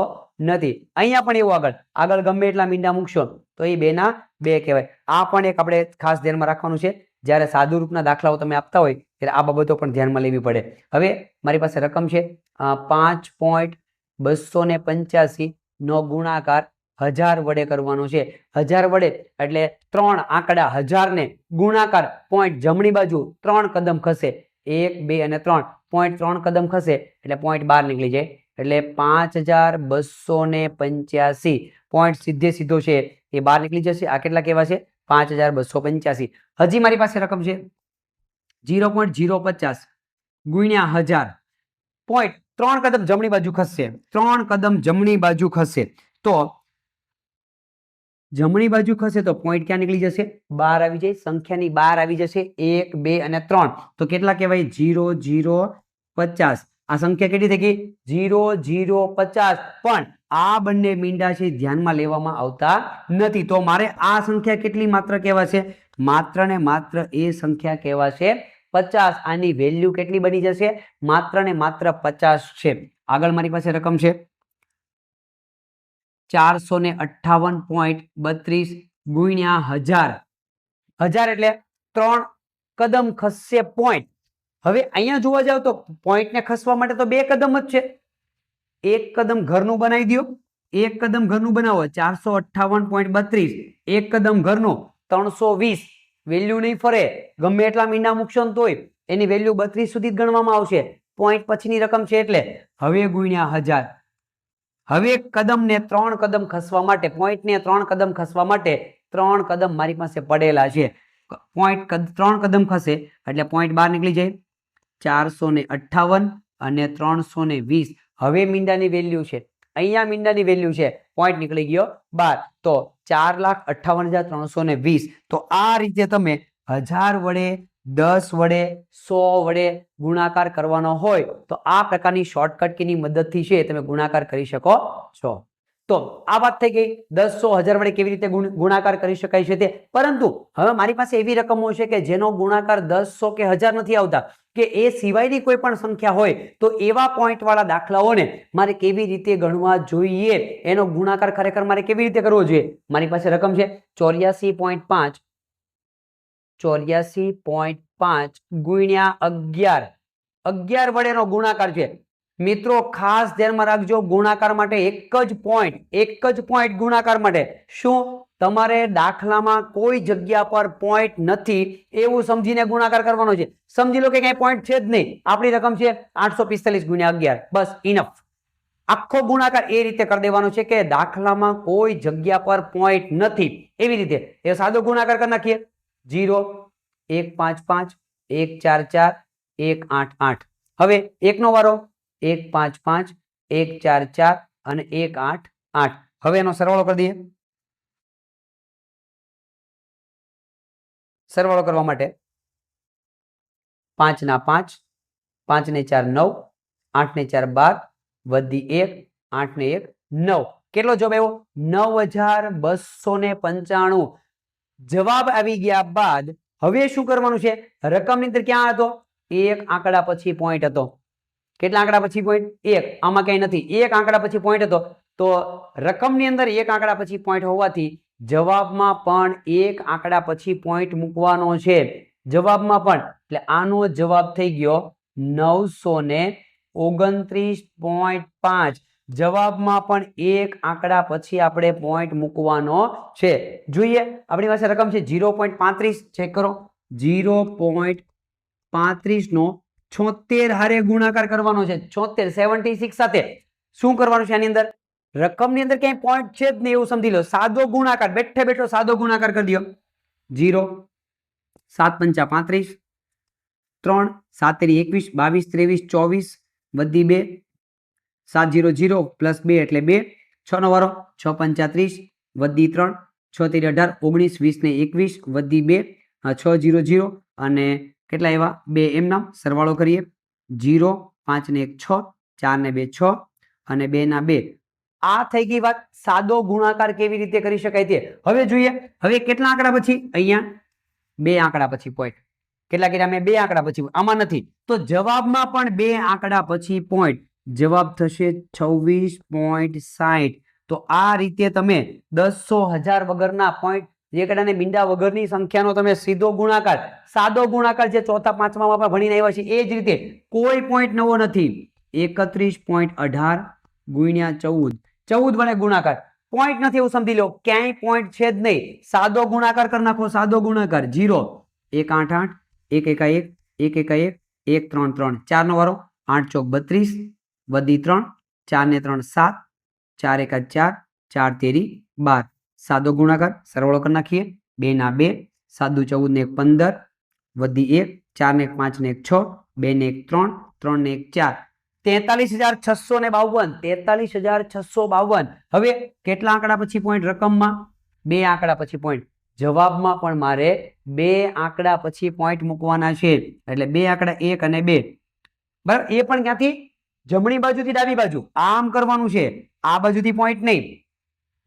[SPEAKER 1] નથી. અહીંયા પણ એવું આગળ ગમે એટલા મીંડા મૂકશો તો એ 2 ના 2 કહેવાય. આ પણ એક આપણે ખાસ ધ્યાનમાં રાખવાનું છે. જ્યારે સાદુ રૂપના દાખલાઓ તમે આપતા હોય ત્યારે આ બાબતો પણ ધ્યાનમાં લેવી પડે. હવે મારી પાસે રકમ છે 5.285 નો ગુણાકાર 1000 વડે કરવાનો છે. 1000 વડે એટલે 3 આંકડા 1000 ને ગુણાકાર પોઈન્ટ જમણી બાજુ 3 કદમ ખસે. 1, 2 અને 3 પોઈન્ટ 3 કદમ ખસે એટલે પોઈન્ટ બહાર નીકળી જાય. એટલે 5285 પોઈન્ટ સીધે સીધો છે એ બહાર નીકળી જશે. આ કેટલા કહેવા છે? 5285. હજી મારી પાસે રકમ છે 0.050 ગુણ્યા 1000, પોઈન્ટ 3 કદમ જમણી બાજુ ખસશે. 3 કદમ જમણી બાજુ ખસશે તો જમણી બાજુ ખસે તો પોઈન્ટ ક્યાં નીકળી જશે? બહાર આવી જાય, સંખ્યાની બહાર આવી જશે. 1, 2 અને 3 તો કેટલા કહેવાય? 0, 0, 50. આ સંખ્યા કેટલી થઈ ગઈ? 0, 0, 50. પણ આ બંને મીંડા છે ધ્યાનમાં લેવામાં આવતા નથી. તો મારે આ સંખ્યા કેટલી માત્ર કહેવાશે? માત્ર ને માત્ર એ સંખ્યા કહેવાશે 50. આની વેલ્યુ કેટલી બની જશે? માત્ર ને માત્ર 50 છે. આગળ મારી પાસે રકમ છે 458.32 ગુણ્યા 1000. 1000 એટલે 3 કદમ ખસશે પોઈન્ટ. હવે અહીંયા જોવા જાવ તો પોઈન્ટ ને ખસવા માટે તો 2 કદમ જ છે. એક કદમ ઘરનું બનાવી દો, એક કદમ ઘરનું બનાવો 458.32, એક કદમ ઘરનું 320. વેલ્યુ નહીં ફરે, ગમે એટલા મીંડા મૂકશો ને તોય એની વેલ્યુ 32 સુધી જ ગણવામાં આવશે. પોઈન્ટ પછીની રકમ છે એટલે. હવે ગુણ્યા 1000. હવે કદમ ને 3 કદમ ખસવા માટે, પોઈન્ટ ને 3 કદમ ખસવા માટે 3 કદમ મારી પાસે પડેલા છે. પોઈન્ટ 3 કદમ ખસે એટલે પોઈન્ટ બહાર નીકળી જાય. 458 અને 320. હવે મીંડાની વેલ્યુ છે, અહીંયા મીંડાની વેલ્યુ છે, પોઈન્ટ નીકળી ગયો બહાર. તો 4,58,320. તો આ રીતે તમે 1000 વડે, 10 વડે, 100 વડે ગુણાકાર કરવાનો હોય તો આ પ્રકારની શોર્ટકટ કીની મદદથી છે તમે ગુણાકાર કરી શકો છો. તો આ વાત થઈ ગઈ 10, 100, 1000 વડે કેવી રીતે ગુણાકાર કરી શકાય છે તે. પરંતુ હવે મારી પાસે એવી રકમો છે કે જેનો ગુણાકાર 10, 100 કે 1000 નથી આવતા, કે એ સિવાયની કોઈ પણ સંખ્યા હોય તો એવા પોઈન્ટ વાળા દાખલાઓને મારે કેવી રીતે ગણવા જોઈએ, એનો ગુણાકાર ખરેખર મારે કેવી રીતે કરવો જોઈએ. મારી પાસે રકમ છે 84.5 ગુણ્યા 11. 11 વડેનો ગુણાકાર છે. મિત્રો ખાસ ધ્યાનમાં રાખજો, ગુણાકાર માટે એક જ પોઈન્ટ ગુણાકાર માટે. શું તમારે દાખલામાં કોઈ જગ્યા પર પોઈન્ટ નથી એવું સમજીને ગુણાકાર કરવાનો છે. સમજી લો કે કઈ પોઈન્ટ છે જ નહીં, આપણી રકમ છે 845 ગુણ્યા 11, બસ ઇનફ. આખો ગુણાકાર એ રીતે કરી દેવાનો છે કે દાખલામાં કોઈ જગ્યા પર પોઈન્ટ નથી, એવી રીતે એ સાદો ગુણાકાર કરી નાખીએ. 0, 155, 144, 188. હવે એકનો વારો 155, 144 અને 188. હવે એનો સરવાળો કરી દઈએ. સરવાળો કરવા માટે 5 ના 5, 5 ને 4 9, 8 ને 4 12, વધી 1, 8 ને 1 9. કેટલો જવાબ આવ્યો? 9295. જવાબ આવી ગયા બાદ હવે શું કરવાનું છે? રકમની અંદર ક્યાં હતો? એક આંકડા પછી પોઈન્ટ હતો. કેટલા આંકડા પછી પોઈન્ટ? એક. આમાં કઈ નથી. એક આંકડા પછી પોઈન્ટ હતો. તો રકમની અંદર એક આંકડા પછી પોઈન્ટ હોવાથી જવાબમાં પણ એક આંકડા પછી પોઈન્ટ મૂકવાનો છે. જવાબમાં પણ, એટલે આનો જવાબ થઈ ગયો 929.5. જવાબમાં પણ એક આંકડા પછી આપણે પોઈન્ટ મૂકવાનો છે. જોઈએ, આપણી પાસે રકમ છે 0.35. ચેક કરો. 0.35 નો 76 હારે ગુણાકાર કરવાનો છે. 76 સાથે શું કરવાનું છે? આની અંદર રકમની અંદર ક્યાંય પોઈન્ટ છે જ નહીં એવું સમજી લો. સાદો ગુણાકાર, બેઠે બેઠો સાદો ગુણાકાર કરી દો. 0 7 પંચા 35, 3 7 તેરી 21, 22 23 24 વધી 2, 7 0 0 પ્લસ 2 એટલે 2, 6 નો વારો, 6 પંચા 30 વધી 3, 6 તેરી 18 19 20 ને 21 વધી 2, 6 0 0 અને કેટલા આવ્યા? 2 એમ નામ. સરવાળો કરીએ. 0 5 ને 1 6, 4 ને 2 6 અને 2 ના 2. આ થઈ ગઈ વાત સાદો ગુણાકાર કેવી રીતે કરી શકાય તે. હવે જોઈએ, હવે કેટલા આંકડા પછી? અહીંયા 2 આંકડા પછી પોઈન્ટ. કેટલા કર્યા મેં? 2 આંકડા પછી. આમાં નથી તો જવાબમાં પણ 2 આંકડા પછી પોઈન્ટ. જવાબ થશે 26.60. તો આ રીતે તમે 10 1000 વગરના પોઈન્ટ, જે કડાને મીંડા વગરની સંખ્યાનો તમે સીધો ગુણાકાર, સાદો ગુણાકાર જે ચોથા પાંચમામાં આપણે ભણીને આવ્યા છે એ જ રીતે, કોઈ પોઈન્ટ નવો નથી. 31.18 ગુણ્યા 14, 14 વડે ગુણાકાર. પોઈન્ટ નથી એવું સમજી લો, ક્યાંય પોઈન્ટ છે જ નહીં. સાદો ગુણાકાર કરી નાખો. સાદો ગુણાકાર 0 1 8 8 1 1 1 1 1 1 3 3, 4 નો વારો, 8 ચોક 32 વધી 3, 4 ને 3 7, 4 1 4, 4 તેરી 12. સાદો ગુણાકાર સરવાળો કરી નાખીએ. 2 ના 2, 7 14 ને 1 15 વધી 1, 4 ને 1 5 ને 1 6, 2 ને 1 3, 3 ને 1 4, 43,652. 43,652. હવે કેટલા આંકડા પછી પોઈન્ટ રકમમાં? 2 આંકડા પછી પોઈન્ટ. જવાબમાં પણ મારે 2 આંકડા પછી પોઈન્ટ મૂકવાના છે. એટલે 2 આંકડા 1 અને 2. બરાબર. એ પણ ક્યાંથી? જમણી બાજુથી ડાબી બાજુ. આમ કરવાનું છે. આ બાજુથી પોઈન્ટ નહીં,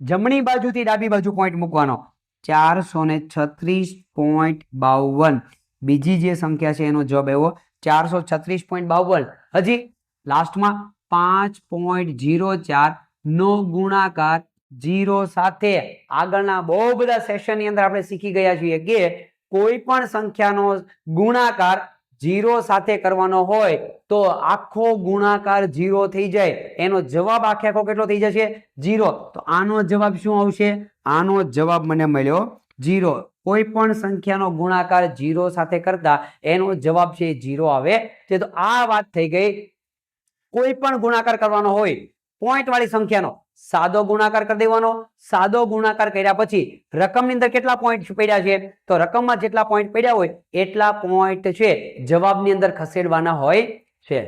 [SPEAKER 1] જમણી બાજુથી ડાબી બાજુ પોઈન્ટ મૂકવાનો. 436.52. બીજી જે સંખ્યા છે એનો જવાબ આવ્યો 436.52. હજી લાસ્ટમાં 5.04 નો ગુણાકાર 0 સાથે. આગળના બહુ બધા સેશનની અંદર આપણે શીખી ગયા છીએ કે કોઈ પણ સંખ્યાનો ગુણાકાર 0 સાથે કરવાનો હોય તો આખો ગુણાકાર 0 થઈ જાય. એનો જવાબ આખે આખો કેટલો થઈ જશે? 0. તો આનો જવાબ શું આવશે? આનો જવાબ મને મળ્યો 0. કોઈ પણ સંખ્યાનો ગુણાકાર 0 સાથે કરતા એનો જવાબ છે 0 આવે છે. તો આ વાત થઈ ગઈ. કોઈ પણ ગુણાકાર કરવાનો હોય પોઈન્ટ વાળી સંખ્યાનો, સાદો ગુણાકાર કરી દેવાનો. સાદો ગુણાકાર કર્યા પછી રકમની અંદર કેટલા પોઈન્ટ પડ્યા છે? તો રકમમાં જેટલા પોઈન્ટ પડ્યા હોય એટલા પોઈન્ટ છે જવાબની અંદર ખસેડવાના હોય છે.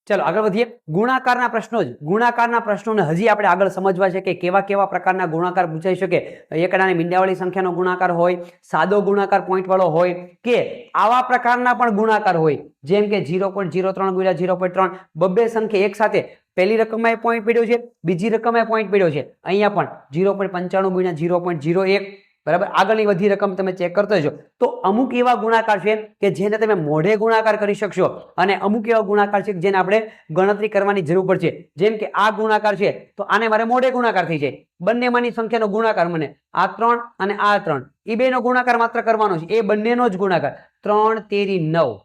[SPEAKER 1] ચલો આગળ વધીએ. ગુણાકારના પ્રશ્નો જ ગુણાકારના પ્રશ્નોને હજી આપણે આગળ સમજવા છે કે કેવા કેવા પ્રકારના ગુણાકાર પૂછાઈ શકે. એકડાની મીંડાવાળી સંખ્યાનો ગુણાકાર હોય, સાદો ગુણાકાર પોઈન્ટ વાળો હોય, કે આવા પ્રકારના પણ ગુણાકાર હોય જેમ કે 0.03 ગુણ્યા 0.3. બબ્બે સંખ્યા એક સાથે, પહેલી રકમમાં પોઈન્ટ પડ્યો છે, બીજી રકમમાં પોઈન્ટ પડ્યો છે. અહીંયા પણ 0.95 ગુણ્યા 0.01. બરાબર. આગળની બધી રકમ તમે ચેક કરતો જજો. તો અમુક એવા ગુણાકાર છે કે જેને તમે મોઢે ગુણાકાર કરી શકશો અને અમુક એવા ગુણાકાર છે જેને આપણે ગણતરી કરવાની જરૂર પડશે. જેમ કે આ ગુણાકાર છે તો આને મારે મોઢે ગુણાકાર થઈ જાય. બંનેમાંની સંખ્યાનો ગુણાકાર મને આ 3 અને આ 3 એ બેનો ગુણાકાર માત્ર કરવાનો છે. એ બંનેનો જ ગુણાકાર. 3 તેરી 9.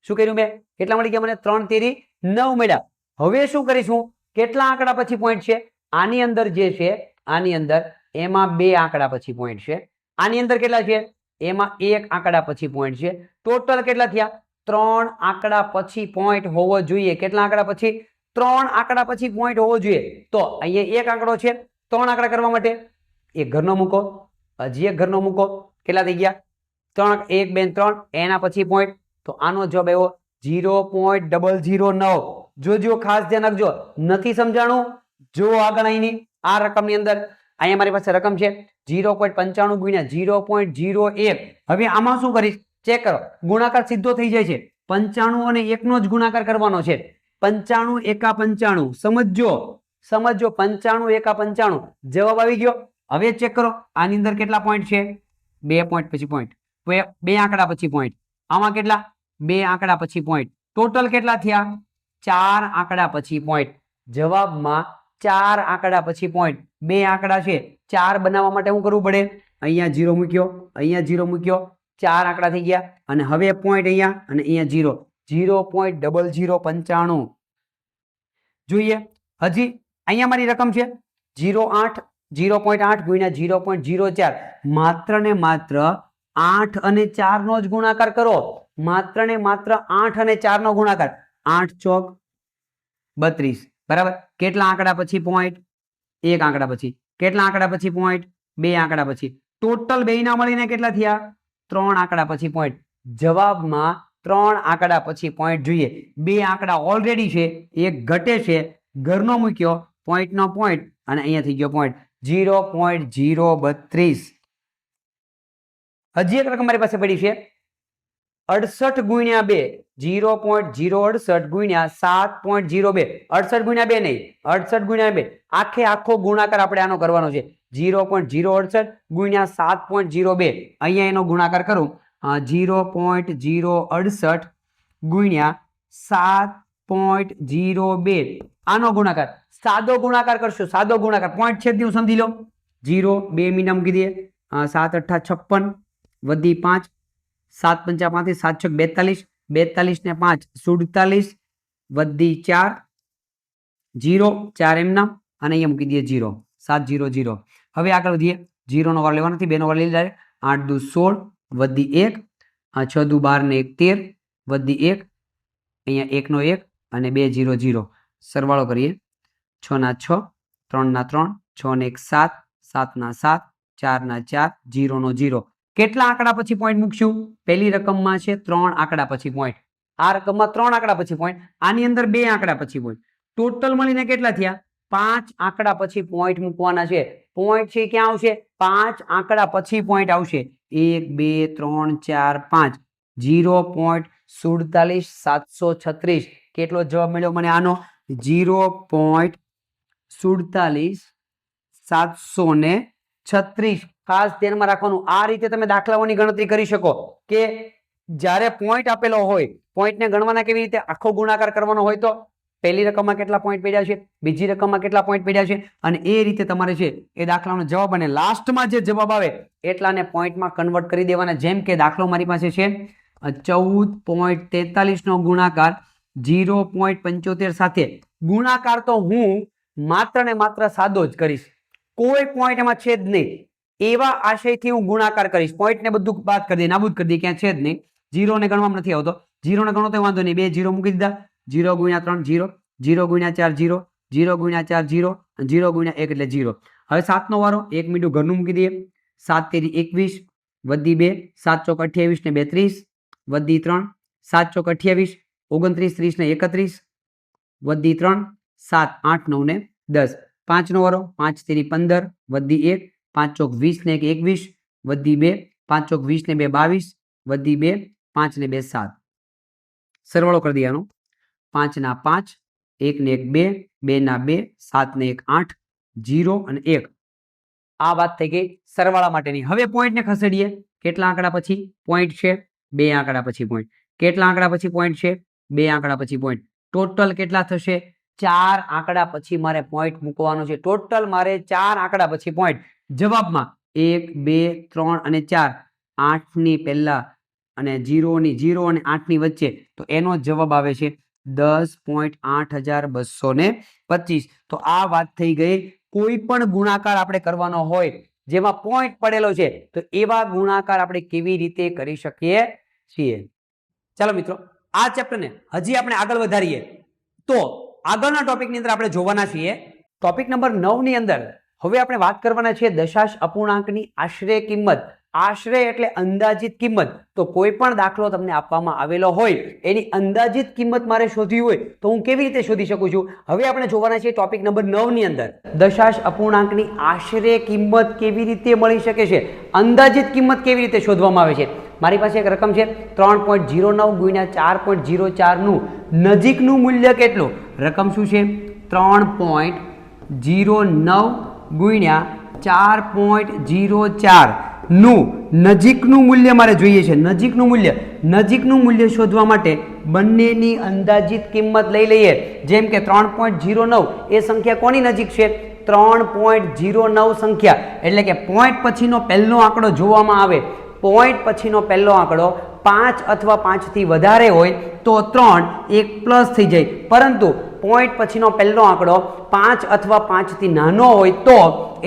[SPEAKER 1] શું કર્યું મેં? કેટલા મળી ગયા મને? 3 તેરી 9 મળ્યા. હવે શું કરીશું? કેટલા આંકડા પછી પોઈન્ટ છે? આની અંદર જે છે, આની અંદર એમાં 2 આંકડા પછી પોઈન્ટ છે. આની અંદર કેટલા છે? એમાં 1 આંકડા પછી પોઈન્ટ છે. ટોટલ કેટલા થયા? 3 આંકડા પછી પોઈન્ટ હોવો જોઈએ. કેટલા આંકડા પછી? 3 આંકડા પછી પોઈન્ટ હોવો જોઈએ. તો અહીંયા 1 આંકડો છે. 3 આંકડા કરવા માટે એક ઘરનો મૂકો, હજી એક ઘરનો મૂકો. કેટલા થઈ ગયા? 3 1 2 3. એના પછી પોઈન્ટ. તો આનો જવાબ આવ્યો 0.009. જોજો, ખાસ ધ્યાન રાખજો. નથી સમજાણું? જો આગળ અહીંની આ રકમની અંદર અહીંયા મારી પાસે રકમ છે 0.95 ગુણ્યા 0.01. હવે આમાં શું કરીશ ચેક કરો, ગુણાકાર સીધો થઈ જાય છે. 95 અને 1 નો જ ગુણાકાર કરવાનો છે. 95 એકા 95, સમજો 95 એકા 95, જવાબ આવી ગયો. હવે ચેક કરો આની અંદર કેટલા પોઈન્ટ છે, 2 પોઈન્ટ પછી પોઈન્ટ, 2 આંકડા પછી પોઈન્ટ, આમાં કેટલા 2 આંકડા પછી પોઈન્ટ, ટોટલ કેટલા થયા 4 આંકડા પછી પોઈન્ટ. જવાબમાં 4 આંકડા પછી પોઈન્ટ, 2 આંકડા છે, 4 બનાવવા માટે શું કરવું પડે, અહીંયા 0 મૂક્યો, અહીંયા 0 મૂક્યો, 4 આંકડા થઈ ગયા. અને હવે પોઈન્ટ અહીંયા અને અહીંયા 0, 0.0095. જોઈએ હજી અહીંયા મારી રકમ છે 0.8 ગુણ્યા 0.04. માત્ર ને માત્ર 8 અને 4 નો જ ગુણાકાર કરો, માત્ર ને માત્ર 8 અને 4 નો ગુણાકાર. 8 ચોક 32, બરાબર. કેટલા આંકડા પછી પોઈન્ટ, 1 આંકડા પછી. કેટલા આંકડા પછી પોઈન્ટ, 2 આંકડા પછી. ટોટલ બેયના મળીને કેટલા થયા 3 આંકડા પછી પોઈન્ટ. જવાબમાં 3 આંકડા પછી પોઈન્ટ જોઈએ. 2 આંકડા ઓલરેડી છે, 1 ઘટે છે, ઘરનો મૂક્યો, પોઈન્ટનો પોઈન્ટ અને અહીંયા થઈ ગયો પોઈન્ટ 0.032. હજી એક રકમ મારી પાસે પડી છે 68 ગુણ્યા 2, 0.068 ગુણ્યા 7.02. 68 ગુણ્યા 2 નહીં, 68 ગુણ્યા 2 આખો ગુણાકાર આપણે આનો કરવાનો છે. 0.068 ગુણ્યા 7.02. અહીંયા એનો ગુણાકાર કરું 0.068 ગુણ્યા 7.02. આનો ગુણાકાર સાદો ગુણાકાર કરશો, સાદો ગુણાકાર પોઈન્ટ છે હું સમજી લો. 0 2 મીંડા મૂકી દઈએ, 7 8 56 વધી 5, 7 5 35, 7 6 42, 42 ને 5 47 વધી 4, 0 4 એમના અને અહીંયા મૂકી દઈએ 0, 7 0 0. હવે આગળ વધીએ, 0 નો વાર લેવાનો નથી, 2 નો વાર લઈ લે. 8 2 16 વધી 1, 6 2 12 ને 1 13 વધી 1, અહીંયા 1 નો 1 અને 2 0 0. સરવાળો કરીએ, 6 ના 6, 3 ના 3, 6 ને 1 7, 7 ના 7, 4 ના 4, 0 નો 0. કેટલા આંકડા પછી પોઈન્ટ મૂકશું, પહેલી રકમમાં છે 3 આંકડા પછી પોઈન્ટ, આ રકમમાં 3 આંકડા પછી પોઈન્ટ, આની અંદર 2 આંકડા પછી પોઈન્ટ. ટોટલ મળીને કેટલા થયા 5 આંકડા પછી પોઈન્ટ મૂકવાના છે. પોઈન્ટ છે ક્યાં આવશે, 5 આંકડા પછી પોઈન્ટ આવશે. 1 2 3 4 5, 0.47736. કેટલો જવાબ મળ્યો મને આનો, 0.47736. ખાસ ધ્યાનમાં રાખવાનું, આ રીતે તમે દાખલાઓની ગણતરી કરી શકો કે જ્યારે પોઈન્ટ આપેલો હોય, પોઈન્ટને ગણવાના કેવી રીતે, આખો ગુણાકાર કરવાનો હોય તો પહેલી રકમમાં કેટલા પોઈન્ટ પડ્યા છે, બીજી રકમમાં કેટલા પોઈન્ટ પડ્યા છે, અને એ રીતે તમારે છે એ દાખલાનો જવાબ અને લાસ્ટમાં જે જવાબ આવે એટલાને પોઈન્ટમાં કન્વર્ટ કરી દેવાના. જેમ કે દાખલો મારી પાસે છે 14.43 નો ગુણાકાર 0.75 સાથે. ગુણાકાર તો હું માત્ર ને માત્ર સાદો જ કરીશ, કોઈ પોઈન્ટ એમાં છે જ નહીં, એવા આશયથી હું ગુણાકાર કરીશ. પોઈન્ટ ને બધું બાદ કરી દે, નાબૂદ કરી દે, ક્યાં છે જ નહીં. 0 ને ગણવામાં નથી આવતો, 0 ને ગણો તો વાંધો નહીં, 2 0 મૂકી દીધા, 0 ગુણ્યા 3 0, 0 ગુણ્યા 4 0, 0 ગુણ્યા 4 0, 0 ગુણ્યા 1 એટલે 0. હવે 7 નો વારો, 1 મીંડું ઘરનું મૂકી દઈએ, 7 તેરી 21 વધી 2, 7 ચોક 28 ને 2 30 વધી 3, 7 ચોક 28 29 30 ને 31 વધી 3, 7 8 9 ને 10, 5 નો વારો, 5 તેરી 15 વધી 1, 5 ચોક 20 ને 21 વધી 2, 5 ચોક 20 ને 2 22 વધી 2, 5 ને 2 7. સરવાળો કરી દેવાનો, 5 ના 5, 1 ને 1 2, 2 ના 2, 7 ને 1 8, 0 અને 1. આ વાત થઈ ગઈ સરવાળા માટેની. હવે પોઈન્ટ ને ખસેડીએ, કેટલા આંકડા પછી પોઈન્ટ છે, 2 આંકડા પછી પોઈન્ટ. કેટલા આંકડા પછી પોઈન્ટ છે, 2 આંકડા પછી પોઈન્ટ. ટોટલ કેટલા થશે, 4 આંકડા પછી મારે પોઈન્ટ મૂકવાનો છે. ટોટલ મારે 4 આંકડા પછી પોઈન્ટ. જવાબમાં 1 2 3 અને 4, 8 ની પહેલા અને 0 અને 8 ની વચ્ચે, તો એનો જવાબ આવે છે 10.8225. તો આ વાત થઈ ગઈ. કોઈ પણ ગુણાકાર આપણે કરવાનો હોય જેમાં પોઈન્ટ પડેલો છે તો એવા ગુણાકાર આપણે કેવી રીતે કરી શકીએ છીએ. ચાલો મિત્રો, આ ચેપ્ટરને હજી આપણે આગળ વધારીએ તો આગળના ટોપિકની અંદર આપણે જોવાના છીએ ટોપિક નંબર 9 ની અંદર. હવે આપણે વાત કરવાના છીએ દશાંશ અપૂર્ણાંકની આશરે કિંમત આશરે એટલે અંદાજિત કિંમત. તો કોઈ પણ દાખલો તમને આપવામાં આવેલો હોય એની અંદાજિત કિંમત મારે શોધવી હોય તો હું કેવી રીતે શોધી શકું છું? હવે આપણે જોવાના છે ટોપિક નંબર 9 ની અંદર દશાંશ અપૂર્ણાંકની આશરે કિંમત કેવી રીતે મળી શકે છે, અંદાજિત કિંમત કેવી રીતે શોધવામાં આવે છે. મારી પાસે એક રકમ છે 3.09 ગુણ્યા 4.04 નું નજીકનું મૂલ્ય કેટલું? રકમ શું છે? 3.09 ગુણ્યા 4.04 નું નજીકનું મૂલ્ય મારે જોઈએ છે. નજીકનું મૂલ્ય શોધવા માટે બંનેની અંદાજિત કિંમત લઈ લઈએ. જેમ કે 3.09 એ સંખ્યા કોની નજીક છે? 3.09 સંખ્યા એટલે કે પોઈન્ટ પછીનો પહેલો આંકડો જોવામાં આવે, પોઈન્ટ પછીનો પહેલો આંકડો 5 અથવા 5 થી વધારે હોય તો 3 એક પ્લસ થઈ જાય, પરંતુ પોઈન્ટ પછીનો પહેલો આંકડો 5 અથવા 5 થી નાનો હોય તો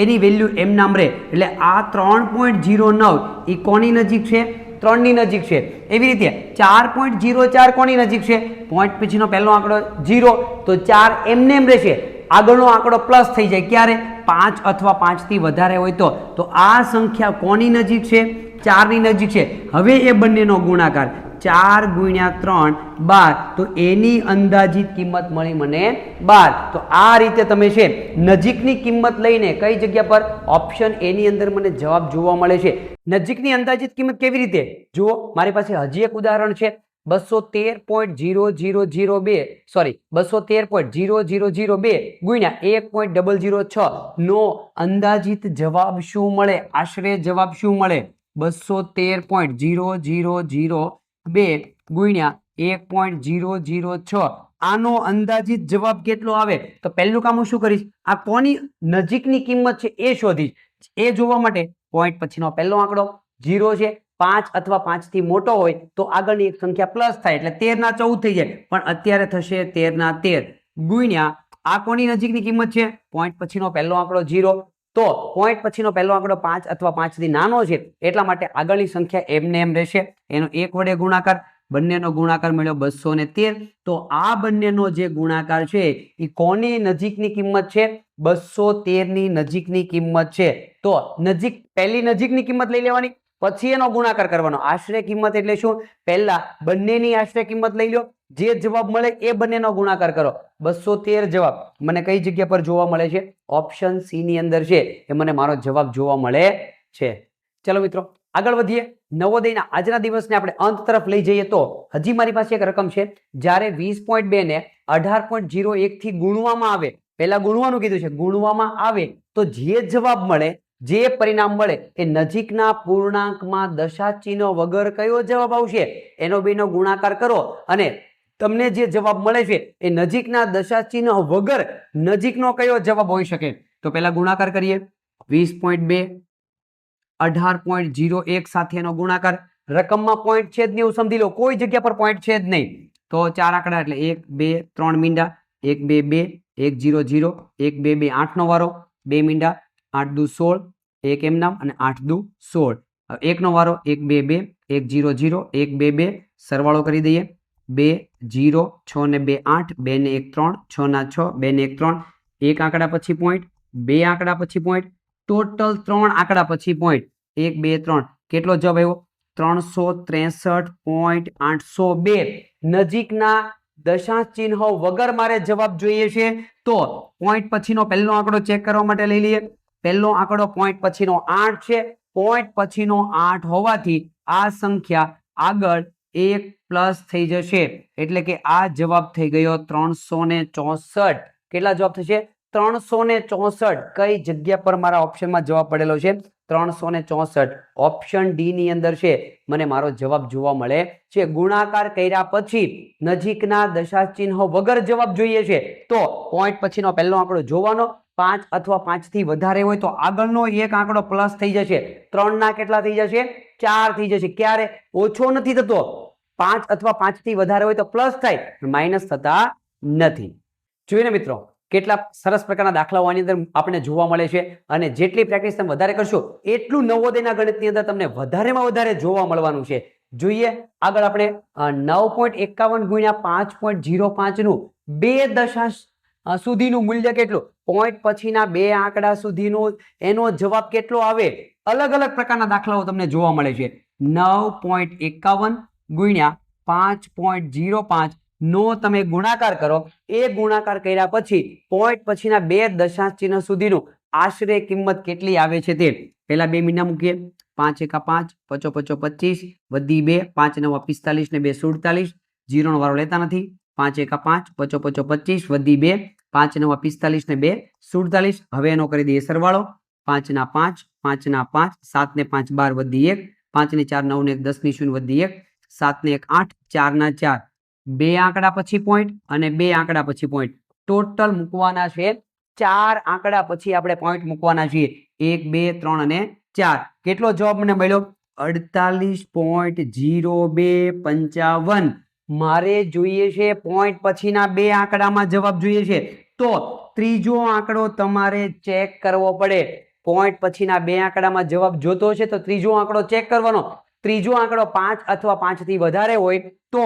[SPEAKER 1] એની વેલ્યુ એમ નામ રહે. એટલે આ 3.09 એ કોની નજીક છે? 3 ની નજીક છે. એવી રીતે 4.04 કોની નજીક છે? પોઈન્ટ પછીનો પહેલો આંકડો 0 તો 4 એમને એમ રહેશે, આગળનો આંકડો પ્લસ થઈ જાય ક્યારે? 5 અથવા 5 થી વધારે હોય તો આ સંખ્યા કોની નજીક છે? 4 ની નજીક છે. હવે એ બંનેનો ગુણાકાર 4 ગુણ્યા 3 12 તો એની અંદાજિત કિંમત મળી મને 12. તો આ રીતે તમે છે નજીકની કિંમત લઈને કઈ જગ્યા પર? ઓપ્શન એ ની અંદર મને જવાબ જોવા મળે છે. નજીકની અંદાજિત કિંમત કેવી રીતે? જુઓ, મારી પાસે હજી એક ઉદાહરણ છે 213.0002 સોરી 213.0002 ગુણ્યા 1.006 નો અંદાજિત જવાબ શું મળે? આશરે જવાબ શું મળે? 213.0002 ગુણ્યા 1.006 આનો અંદાજિત જવાબ કેટલો આવે? તો પહેલું કામ હું શું કરીશ? આ કોની નજીકની કિંમત છે એ શોધીશ. એ જોવા માટે પોઈન્ટ પછીનો પહેલો આંકડો 0 છે, 5 અથવા 5 થી મોટો હોય તો આગળની એક સંખ્યા પ્લસ થાય એટલે 13 ના 14 થઈ જાય, પણ અત્યારે થશે 13 ના 13 ગુણ્યા આ કોની નજીકની કિંમત છે? પોઈન્ટ પછીનો પહેલો આંકડો 0 તો પોઈન્ટ પછીનો પહેલો આંકડો 5 અથવા 5 થી નાનો છે એટલા માટે આગળની સંખ્યા એમને એમ રહેશે. એનો 1 વડે ગુણાકાર, બંનેનો ગુણાકાર મળ્યો 213. તો આ બંનેનો જે ગુણાકાર છે એ કોની નજીકની કિંમત છે? 213 ની નજીકની કિંમત છે. તો પહેલી નજીકની કિંમત લઈ લેવાની, પછી એનો ગુણાકાર કરવાનો. આશરે કિંમત એટલે શું? પહેલા બંનેની આશરે કિંમત લઈ લો, જે જવાબ મળે એ બંનેનો ગુણાકાર કરો. 213 જવાબ મને કઈ જગ્યા પર જોવા મળે છે? ઓપ્શન સી ની અંદર છે એ મને મારો જવાબ જોવા મળે છે. ચલો મિત્રો આગળ વધીએ. નવોદયના આજના દિવસને આપણે અંત તરફ લઈ જઈએ તો હજી મારી પાસે એક રકમ છે. જ્યારે 20.2 ને 18.01 થી ગુણવામાં આવે, પહેલા ગુણવાનું કીધું છે, ગુણવામાં આવે તો જે જવાબ મળે, જે પરિણામ મળે એ નજીકના પૂર્ણાંકમાં દશાચિહ્ન વગર કયો જવાબ આવશે? એનો બેનો ગુણાકાર કરો અને તમને જે જવાબ મળે છે એ નજીકના દશાચિહ્ન વગર નજીકનો કયો જવાબ હોઈ શકે? તો પહેલા ગુણાકાર કરીએ. 20.2 18.01 સાથેનો ગુણાકાર. રકમમાં પોઈન્ટ છે જ નહીં, એવું સમજી લો, કોઈ જગ્યા પર પોઈન્ટ છે જ નહીં. તો 4 આંકડા એટલે 1 2 3 મીંડા, 1 2 2 1 0 0 1 2 2 8 નો વારો, 2 મીંડા, 8 દુ 16, 1 એમ નામ અને 8 દુ 16. 1 નો વારો 1 2 2 1 0 0 1 2 2 સરવાળો કરી દઈએ. 2 0 6 ને 2 8 2 ને 1 3 6 ના 6 2 ને 1 3 1 આંકડા પછી પોઈન્ટ, 2 આંકડા પછી પોઈન્ટ, ટોટલ 3 આંકડા પછી પોઈન્ટ. 1 2 3 કેટલો જવાબ આવ્યો? 363.802. નજીકના દશાંશ ચિહ્ન વગર મારે જવાબ જોઈએ છે તો પોઈન્ટ પછીનો પહેલો આંકડો ચેક કરવા માટે લઈ લઈએ. પહેલો આંકડો પોઈન્ટ પછીનો 8 છે. પોઈન્ટ પછીનો 8 હોવાથી આ સંખ્યા આગળ 1 પ્લસ થઈ જશે એટલે કે આ જવાબ થઈ ગયો 364. કેટલા જવાબ થશે? 364. કઈ જગ્યા પર મારા ઓપ્શનમાં જવાબ પડેલો છે? 364. ઓપ્શન ડી ની અંદર છે મને મારો જવાબ જોવા મળે છે. ગુણાકાર કર્યા પછી નજીકના દશાંશ ચિહ્ન વગર જવાબ જોઈએ છે તો પોઈન્ટ પછીનો પહેલો આંકડો જોવાનો, 5 અથવા 5 થી વધારે હોય તો આગળનો એક આંકડો પ્લસ થઈ જશે. 3 ના કેટલા થઈ જશે? 4 થઈ જશે. ક્યારે? ઓછો નથી થતો. 5 અથવા 5 થી વધારે હોય તો પ્લસ થાય, માઇનસ થતા નથી. જોઈને મિત્રો કેટલા સરસ પ્રકારના દાખલાઓ આની અંદર આપણે જોવા મળે છે અને જેટલી પ્રેક્ટિસ તમે વધારે કરશો એટલું નવોદયના ગણિતની અંદર તમને વધારેમાં વધારે જોવા મળવાનું છે. જોઈએ આગળ આપણે 9.51 ગુણ્યા 5.05 નું 2 દશાંશ સુધીનું મૂલ્ય કેટલું, પોઈન્ટ પછીના બે આંકડા સુધીનું એનો જવાબ કેટલો આવે. અલગ અલગ પ્રકારના દાખલાઓ તમને જોવા મળે છે. 9.51 ગુણ્યા 5.05 નો તમે ગુણાકાર કરો. એ ગુણાકાર કર્યા પછી પોઈન્ટ પછીના બે દશાંશ ચિહ્ન સુધીનું આશરે કિંમત કેટલી આવે છે તે પહેલા બે મીંડા મૂકીએ. 5 એકા 5, 5 5 25 વધી 2, 5 9 45 ને 2 47, 0 નો વારો લેતા નથી. 5 એકા 5, 5 5 25 વધી 2, 5 9 45 ને 2 47. હવે એનો કરી દઈએ સરવાળો. 5 ના 5, 5 ના 5, 7 ને 5 12 વધી 1, 5 ને 4 9 ને 1 10 ની 0 વધી 1, 7 ને 1 8, 4 ના 4, બે આંકડા પછી પોઈન્ટ અને બે આંકડા પછી પોઈન્ટ ટોટલ મૂકવાના છે. 4 આંકડા પછી આપણે પોઈન્ટ મૂકવાના છીએ. 1 2 3 અને 4. કેટલો જવાબ મને મળ્યો? 48.0255. મારે જોઈએ છે પોઈન્ટ પછીના બે આંકડામાં જવાબ જોઈએ છે, તો ત્રીજો આંકડો તમારે ચેક કરવો પડે. પોઈન્ટ પછીના બે આંકડામાં જવાબ જોતો છે તો ત્રીજો આંકડો ચેક કરવાનો. ત્રીજો આંકડો 5 અથવા 5 થી વધારે હોય તો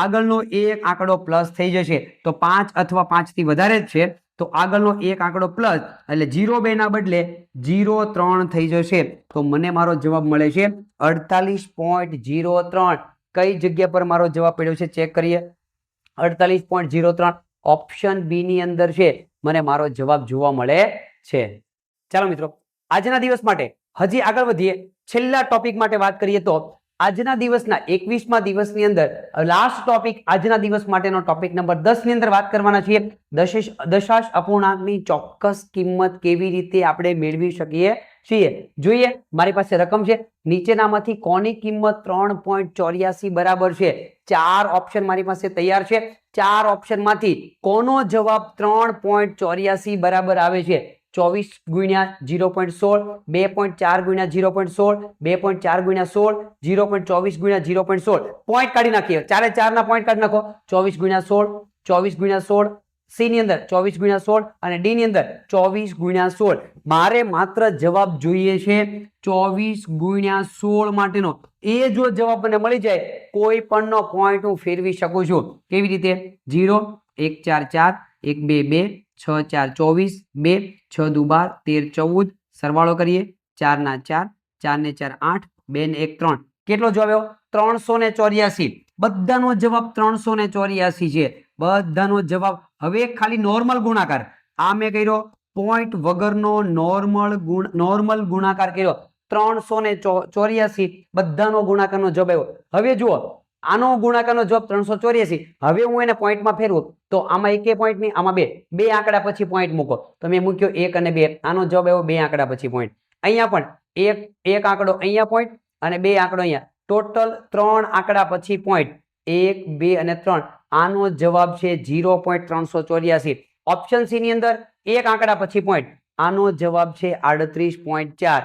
[SPEAKER 1] આગળનો એક આંકડો પ્લસ થઈ જશે. તો 5 અથવા 5 થી વધારે જ છે તો આગળનો એક આંકડો પ્લસ એટલે 0.2 ના બદલે 0.3 થઈ જશે. તો મને મારો જવાબ મળે છે 48.03. કઈ જગ્યા પર મારો જવાબ પડ્યો છે ચેક કરીએ. 48.03 ઓપ્શન બી ની અંદર છે મને મારો જવાબ જોવા મળે છે. ચાલો મિત્રો, આજના દિવસ માટે હજી આગળ વધીએ. છેલ્લા ટોપિક માટે વાત કરીએ તો આજના દિવસના 21મા દિવસની અંદર લાસ્ટ ટોપિક આજના દિવસ માટેનો ટોપિક નંબર 10 ની અંદર વાત કરવાના છીએ. દશાંશ અપૂર્ણાંકની ચોક્કસ કિંમત કેવી રીતે આપણે મેળવી શકીએ છીએ. જોઈએ, મારી પાસે રકમ છે. નીચેનામાંથી કોની કિંમત 3.84 બરાબર છે? 4 ઓપ્શન મારી પાસે તૈયાર છે. 4 ઓપ્શનમાંથી કોનો જવાબ 3.84 બરાબર આવે છે? 24 ગુણ્યા 0.16, 2.4 ગુણ્યા 0.16, 2.4 ગુણ્યા 16, 0.24 ગુણ્યા 0.16. પોઈન્ટ કાઢી નાખીએ. 4 4 ના પોઈન્ટ કાઢી નાખો. 24 ગુણ્યા 16, 24 ગુણ્યા 16, સી ની અંદર 24 ગુણ્યા 16 અને ડી ની અંદર 24 ગુણ્યા 16. મારે માત્ર જવાબ જોઈએ છે 24 ગુણ્યા 16 માટેનો. એ જો જવાબ મને મળી જાય કોઈ પણનો પોઈન્ટ હું ફેરવી શકું છું. કેવી રીતે? 0 1 4 4 1 2 2 6 4 24 2 6 દુ 12 13 14. સરવાળો કરીએ. 4 ના 4, 4 ને 4 8, 2 ને 1 3. કેટલો જવાબ આવ્યો? 384. બધાનો જવાબ 384 છે. બધાનો જવાબ. હવે ખાલી નોર્મલ ગુણાકાર આ મેં કર્યો, પોઈન્ટ વગરનો નોર્મલ ગુણાકાર કર્યો. 384 બધાનો ગુણાકારનો જવાબ આવ્યો. હવે જુઓ, આનો ગુણાકારનો જવાબ 384. હવે હું એને પોઈન્ટમાં ફેરવું તો આમાં એકે પોઈન્ટ નહીં, આમાં બે આંકડા પછી પોઈન્ટ મૂકો. તો મેં મૂક્યો 1 અને 2. આનો જવાબ આવ્યો 2 આંકડા પછી પોઈન્ટ. અહીંયા પણ એક આંકડો અહીંયા પોઈન્ટ અને 2 આંકડો અહીંયા. ટોટલ 3 આંકડા પછી પોઈન્ટ 1 2 અને 3. આનો જવાબ છે 0.384. ઓપ્શન સી ની અંદર એક આંકડા પછી પોઈન્ટ. આનો જવાબ છે 38.4.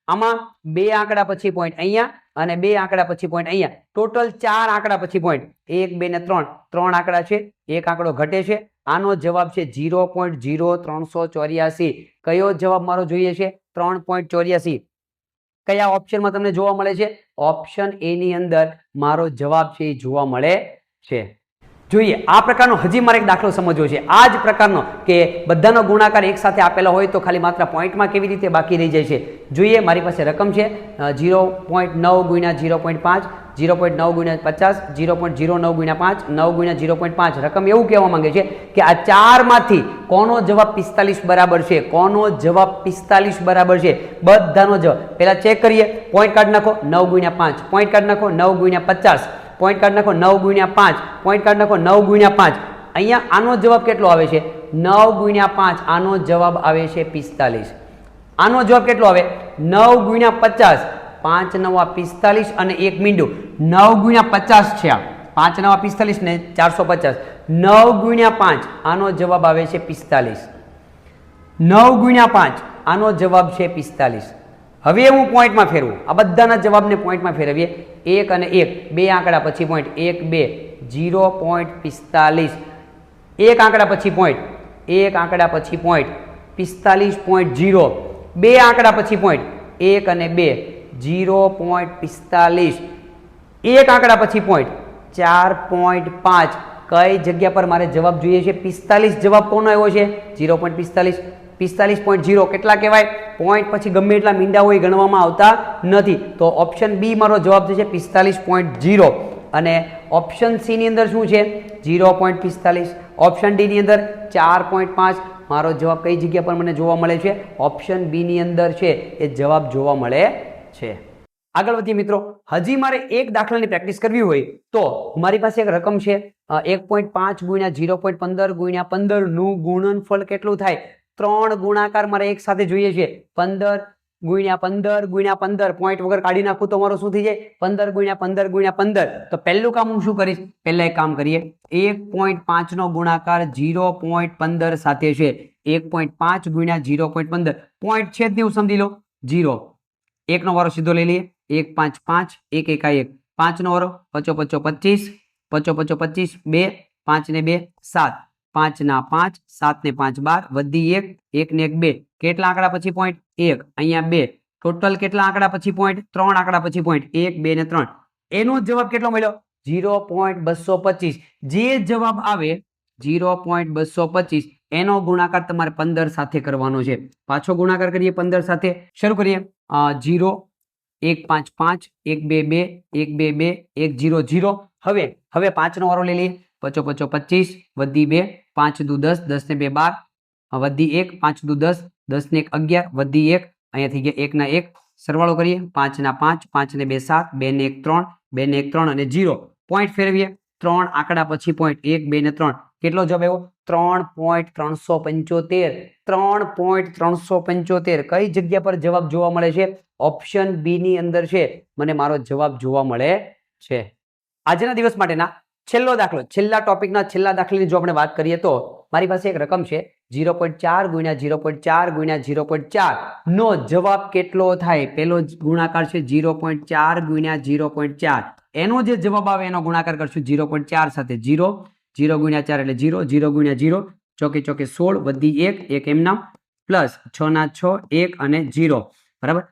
[SPEAKER 1] આમાં બે આંકડા પછી પોઈન્ટ અહીંયા અને બે આંકડા પછી પોઈન્ટ અહીંયા. ટોટલ 4 આંકડા પછી પોઈન્ટ 1 2 ને 3. 3 આંકડા છે, એક આંકડો ઘટે છે. આનો જવાબ છે 0.0384. કયો જવાબ મારો જોઈએ છે? 3.84. કયા ઓપ્શનમાં તમને જોવા મળે છે? ઓપ્શન એ ની અંદર મારો જવાબ છે એ જોવા મળે છે. જોઈએ, આ પ્રકારનો હજી મારે એક દાખલો સમજવો છે. આ જ પ્રકારનો કે બધાનો ગુણાકાર એક સાથે આપેલા હોય તો ખાલી માત્ર પોઈન્ટમાં કેવી રીતે બાકી રહી જાય છે. જોઈએ, મારી પાસે રકમ છે 0.9 ગુણ્યા 0.5, 0.9 ગુણ્યા 50, 0.09 ગુણ્યા 5, 9 ગુણ્યા 0.5. રકમ એવું કહેવા માંગે છે કે આ 4 માંથી કોનો જવાબ 45 બરાબર છે? કોનો જવાબ 45 બરાબર છે? બધાનો જવાબ પહેલા ચેક કરીએ. પોઈન્ટ કાઢી નાખો. 9 ગુણ્યા 5 પોઈન્ટ કાઢી નાખો. 9 ગુણ્યા 50 પોઈન્ટ કાઢી નાખો. 9 ગુણ્યા 5 પોઈન્ટ કાઢી નાખો. 9 ગુણ્યા 5. અહીંયા આનો જવાબ કેટલો આવે છે? 9 ગુણ્યા 5. આનો જવાબ આવે છે 45. આનો જવાબ કેટલો આવે? 9 ગુણ્યા 50. 5 9 45 અને 1 મીંડું. 9 ગુણ્યા 50 છે આ. 5 9 45 ને 450. 9 ગુણ્યા 5 આનો જવાબ આવે છે 45. 9 ગુણ્યા 5 આનો જવાબ છે 45. હવે હું પોઈન્ટમાં ફેરવું. આ બધાના જવાબને પોઈન્ટમાં ફેરવીએ. 1 અને 1 બે આંકડા પછી પોઈન્ટ 1 2 0.45. એક આંકડા પછી પોઈન્ટ, એક આંકડા પછી પોઈન્ટ 45.0. બે આંકડા પછી પોઈન્ટ 1 અને 2 0.45. એક આંકડા પછી પોઈન્ટ 4.5. કઈ જગ્યા પર મારે જવાબ જોઈએ છે? 45 જવાબ કોનો આવ્યો છે? 0.45. 45.0 કેટલા કહેવાય? પોઈન્ટ પછી ગમે એટલા મીંડા હોય ગણવામાં આવતા નથી. તો ઓપ્શન બી મારો જવાબ છે 45.0. અને ઓપ્શન સી ની અંદર શું છે? 0.45. ઓપ્શન ડી ની અંદર 4.5. મારો જવાબ કઈ જગ્યા પર મને જોવા મળે છે? ઓપ્શન બી ની અંદર છે એ જવાબ જોવા મળે છે. આગળ વધીએ મિત્રો. હજી મારે એક દાખલાની પ્રેક્ટિસ કરવી હોય તો મારી પાસે એક રકમ છે 1.5 ગુણ્યા 0.15 ગુણ્યા 15 નું ગુણનફળ કેટલું થાય? 3 ગુણાકાર મારે એક સાથે જોઈએ છે. 15 ગુણ્યા 15 ગુણ્યા 15 પોઈન્ટ વગર કાઢી નાખું તો મારો શું થઈ જાય? 15 ગુણ્યા 15 ગુણ્યા 15. તો પહેલું કામ હું શું કરીશ? પહેલા એક કામ કરીએ. 1.5 નો ગુણાકાર 0.15 સાથે છે. 1.5 ગુણ્યા 0.15 પોઈન્ટ છે જ નહીં, સમજી લો 0. 1 નો વારો સીધો લઈ લઈએ. 1 5 5 1 1 1 5 નો વારો 5 5 25 5 5 25 2 5 ને 2 7 5 ના 5 7 ને 5 12 વધી 1 1 ને 1 2 કેટલા આંકડા પછી પોઈન્ટ? 1 અહીંયા 2 ટોટલ કેટલા આંકડા પછી પોઈન્ટ? 3 આંકડા પછી પોઈન્ટ 1 2 ને 3. એનો જવાબ કેટલો મળ્યો? 0.225. જે જવાબ આવે 0.225 એનો ગુણાકાર તમારે 15 સાથે કરવાનો છે. પાછો ગુણાકાર કરીએ 15 સાથે. શરૂ કરીએ. 0 1 5 5 1 2 2 1 2 2 1 0 0. હવે 5 નો વારો લઈ લઈએ. 5 5 25 વધી 2 5 દુ 10 10 ને 2 12 વધી 1 5 દુ 10 10 ને 1 11 વધી 1 અહીંયા થઈ ગયા 1 ના 1 સરવાળો કરીએ. 5 ના 5 5 ને 2 7 2 ને 1 3 2 ને 1 3 અને 0 પોઈન્ટ ફેરવીએ. 3 આંકડા પછી પોઈન્ટ 1 2 ને 3 કેટલો જવાબ આવ્યો? 3.375. 3.375 કઈ જગ્યા પર જવાબ જોવા મળે છે? ઓપ્શન બી ની અંદર છે મને મારો જવાબ જોવા મળે છે. આજના દિવસ માટેના છેલ્લો દાખલો, છેલ્લા ટોપિકના છેલ્લા દાખલાની જો આપણે વાત કરીએ તો મારી પાસે એક રકમ છે 0.4 ગુણ્યા 0.4 ગુણ્યા 0.4 નો જવાબ કેટલો થાય? પેલો ગુણાકાર છે 0.4 ગુણ્યા 0.4. એનો જે જવાબ આવે એનો ગુણાકાર કરશું 0.4 સાથે. 0 0 ગુણ્યા 4 એટલે 0 0 ગુણ્યા 0 ચોકે ચોકે 16 વધી 1 1 એમના પ્લસ 6 ના 6 1 અને 0 બરાબર.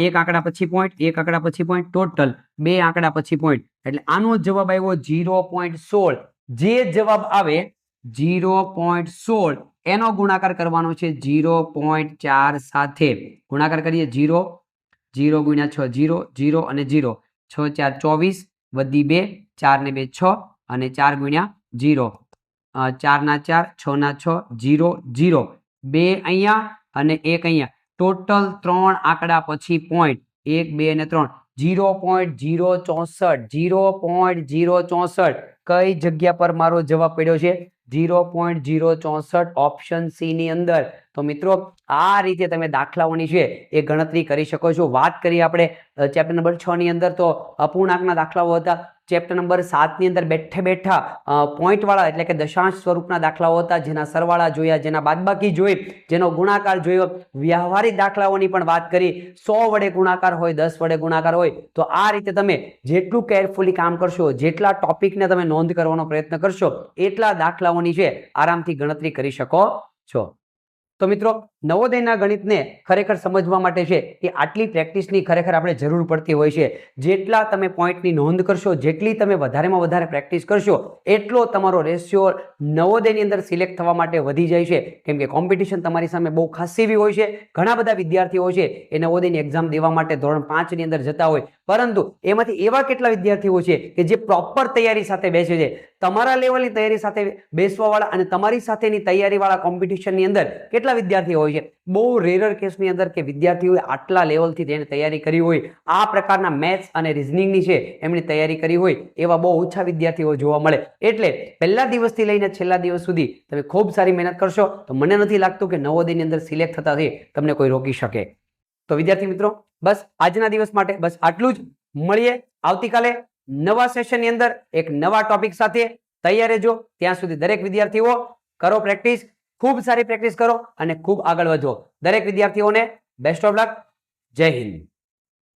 [SPEAKER 1] એક આંકડા પછી પોઈન્ટ, એક આંકડા પછી પોઈન્ટ, ટોટલ 2 આંકડા પછી પોઈન્ટ. એટલે આનો જવાબ આવ્યો 0.16. જે જવાબ આવે 0.16 એનો ગુણાકાર કરવાનો છે 0.4 સાથે. ગુણાકાર કરીએ. 0 0 ગુણ્યા 6 0 0 અને 0 6 4 24 વધી 2 4 ને 2 6 અને 4 ગુણ્યા 0 4 ના 4 6 ના 6 0 0 2 અહીંયા અને 1 અહીંયા ટોટલ 3 આંકડા પછી પોઈન્ટ 1 2 અને 3 0.064. 0.064 કઈ જગ્યા પર મારો જવાબ પડ્યો છે? 0.064 ઓપ્શન સી ની અંદર. તો મિત્રો આ રીતે તમે દાખલાઓની છે એ ગણતરી કરી શકો છો. વાત કરીએ આપણે ચેપ્ટર નંબર 6 ની અંદર તો અપૂર્ણાંકના દાખલાઓ હતા. ચેપ્ટર નંબર 7 ની અંદર બેઠે બેઠા પોઈન્ટ વાળા એટલે કે દશાંશ સ્વરૂપના દાખલાઓ હતા, જેના સરવાળા જોયા, જેના બાદબાકી જોઈ, જેનો ગુણાકાર જોયો. વ્યવહારિક દાખલાઓની પણ વાત કરી. 100 વડે ગુણાકાર હોય, 10 વડે ગુણાકાર હોય. તો આ રીતે તમે જેટલું કેરફુલી કામ કરશો, જેટલા ટોપિકને તમે નોંધ કરવાનો પ્રયત્ન કરશો, એટલા દાખલાઓની છે આરામથી ગણતરી કરી શકો છો. તો મિત્રો નવોદયના ગણિતને ખરેખર સમજવા માટે છે કે આટલી પ્રેક્ટિસની ખરેખર આપણે જરૂર પડતી હોય છે. જેટલા તમે પોઈન્ટની નોંધ કરશો, જેટલી તમે વધારેમાં વધારે પ્રેક્ટિસ કરશો, એટલો તમારો રેશિયો નવોદયની અંદર સિલેક્ટ થવા માટે વધી જાય છે. કેમ કે કોમ્પિટિશન તમારી સામે બહુ ખાસી એવી હોય છે. ઘણા બધા વિદ્યાર્થીઓ છે એ નવોદયની એક્ઝામ દેવા માટે ધોરણ 5 ની અંદર જતા હોય, પરંતુ એમાંથી એવા કેટલા વિદ્યાર્થીઓ છે કે જે પ્રોપર તૈયારી સાથે બેસે છે. તમારા લેવલની તૈયારી સાથે બેસવા વાળા અને તમારી સાથેની તૈયારી વાળા કોમ્પિટિશનની અંદર કેટલા વિદ્યાર્થીઓ હોય છે? બહુ રેરર કેસની અંદર કે વિદ્યાર્થીઓએ આટલા લેવલથી તેને તૈયારી કરી હોય, આ પ્રકારના મેથ્સ અને રિઝનિંગની છે એમની તૈયારી કરી હોય, એવા બહુ ઓછા વિદ્યાર્થીઓ જોવા મળે. એટલે પહેલા દિવસથી લઈને છેલ્લા દિવસ સુધી તમે ખૂબ સારી મહેનત કરશો તો મને નથી લાગતું કે નવોદયની અંદર સિલેક્ટ થતાથી તમને કોઈ રોકી શકે. તો વિદ્યાર્થી મિત્રો બસ આજના દિવસ માટે બસ આટલું જ. મળીએ આવતીકાલે નવા સેશનની અંદર એક નવા ટોપિક સાથે. તૈયાર રહેજો. ત્યાં સુધી દરેક વિદ્યાર્થીઓ કરો પ્રેક્ટિસ, ખૂબ સારી પ્રેક્ટિસ કરો અને ખૂબ આગળ વધો. દરેક વિદ્યાર્થીઓને બેસ્ટ ઓફ લક. જય હિન્દ.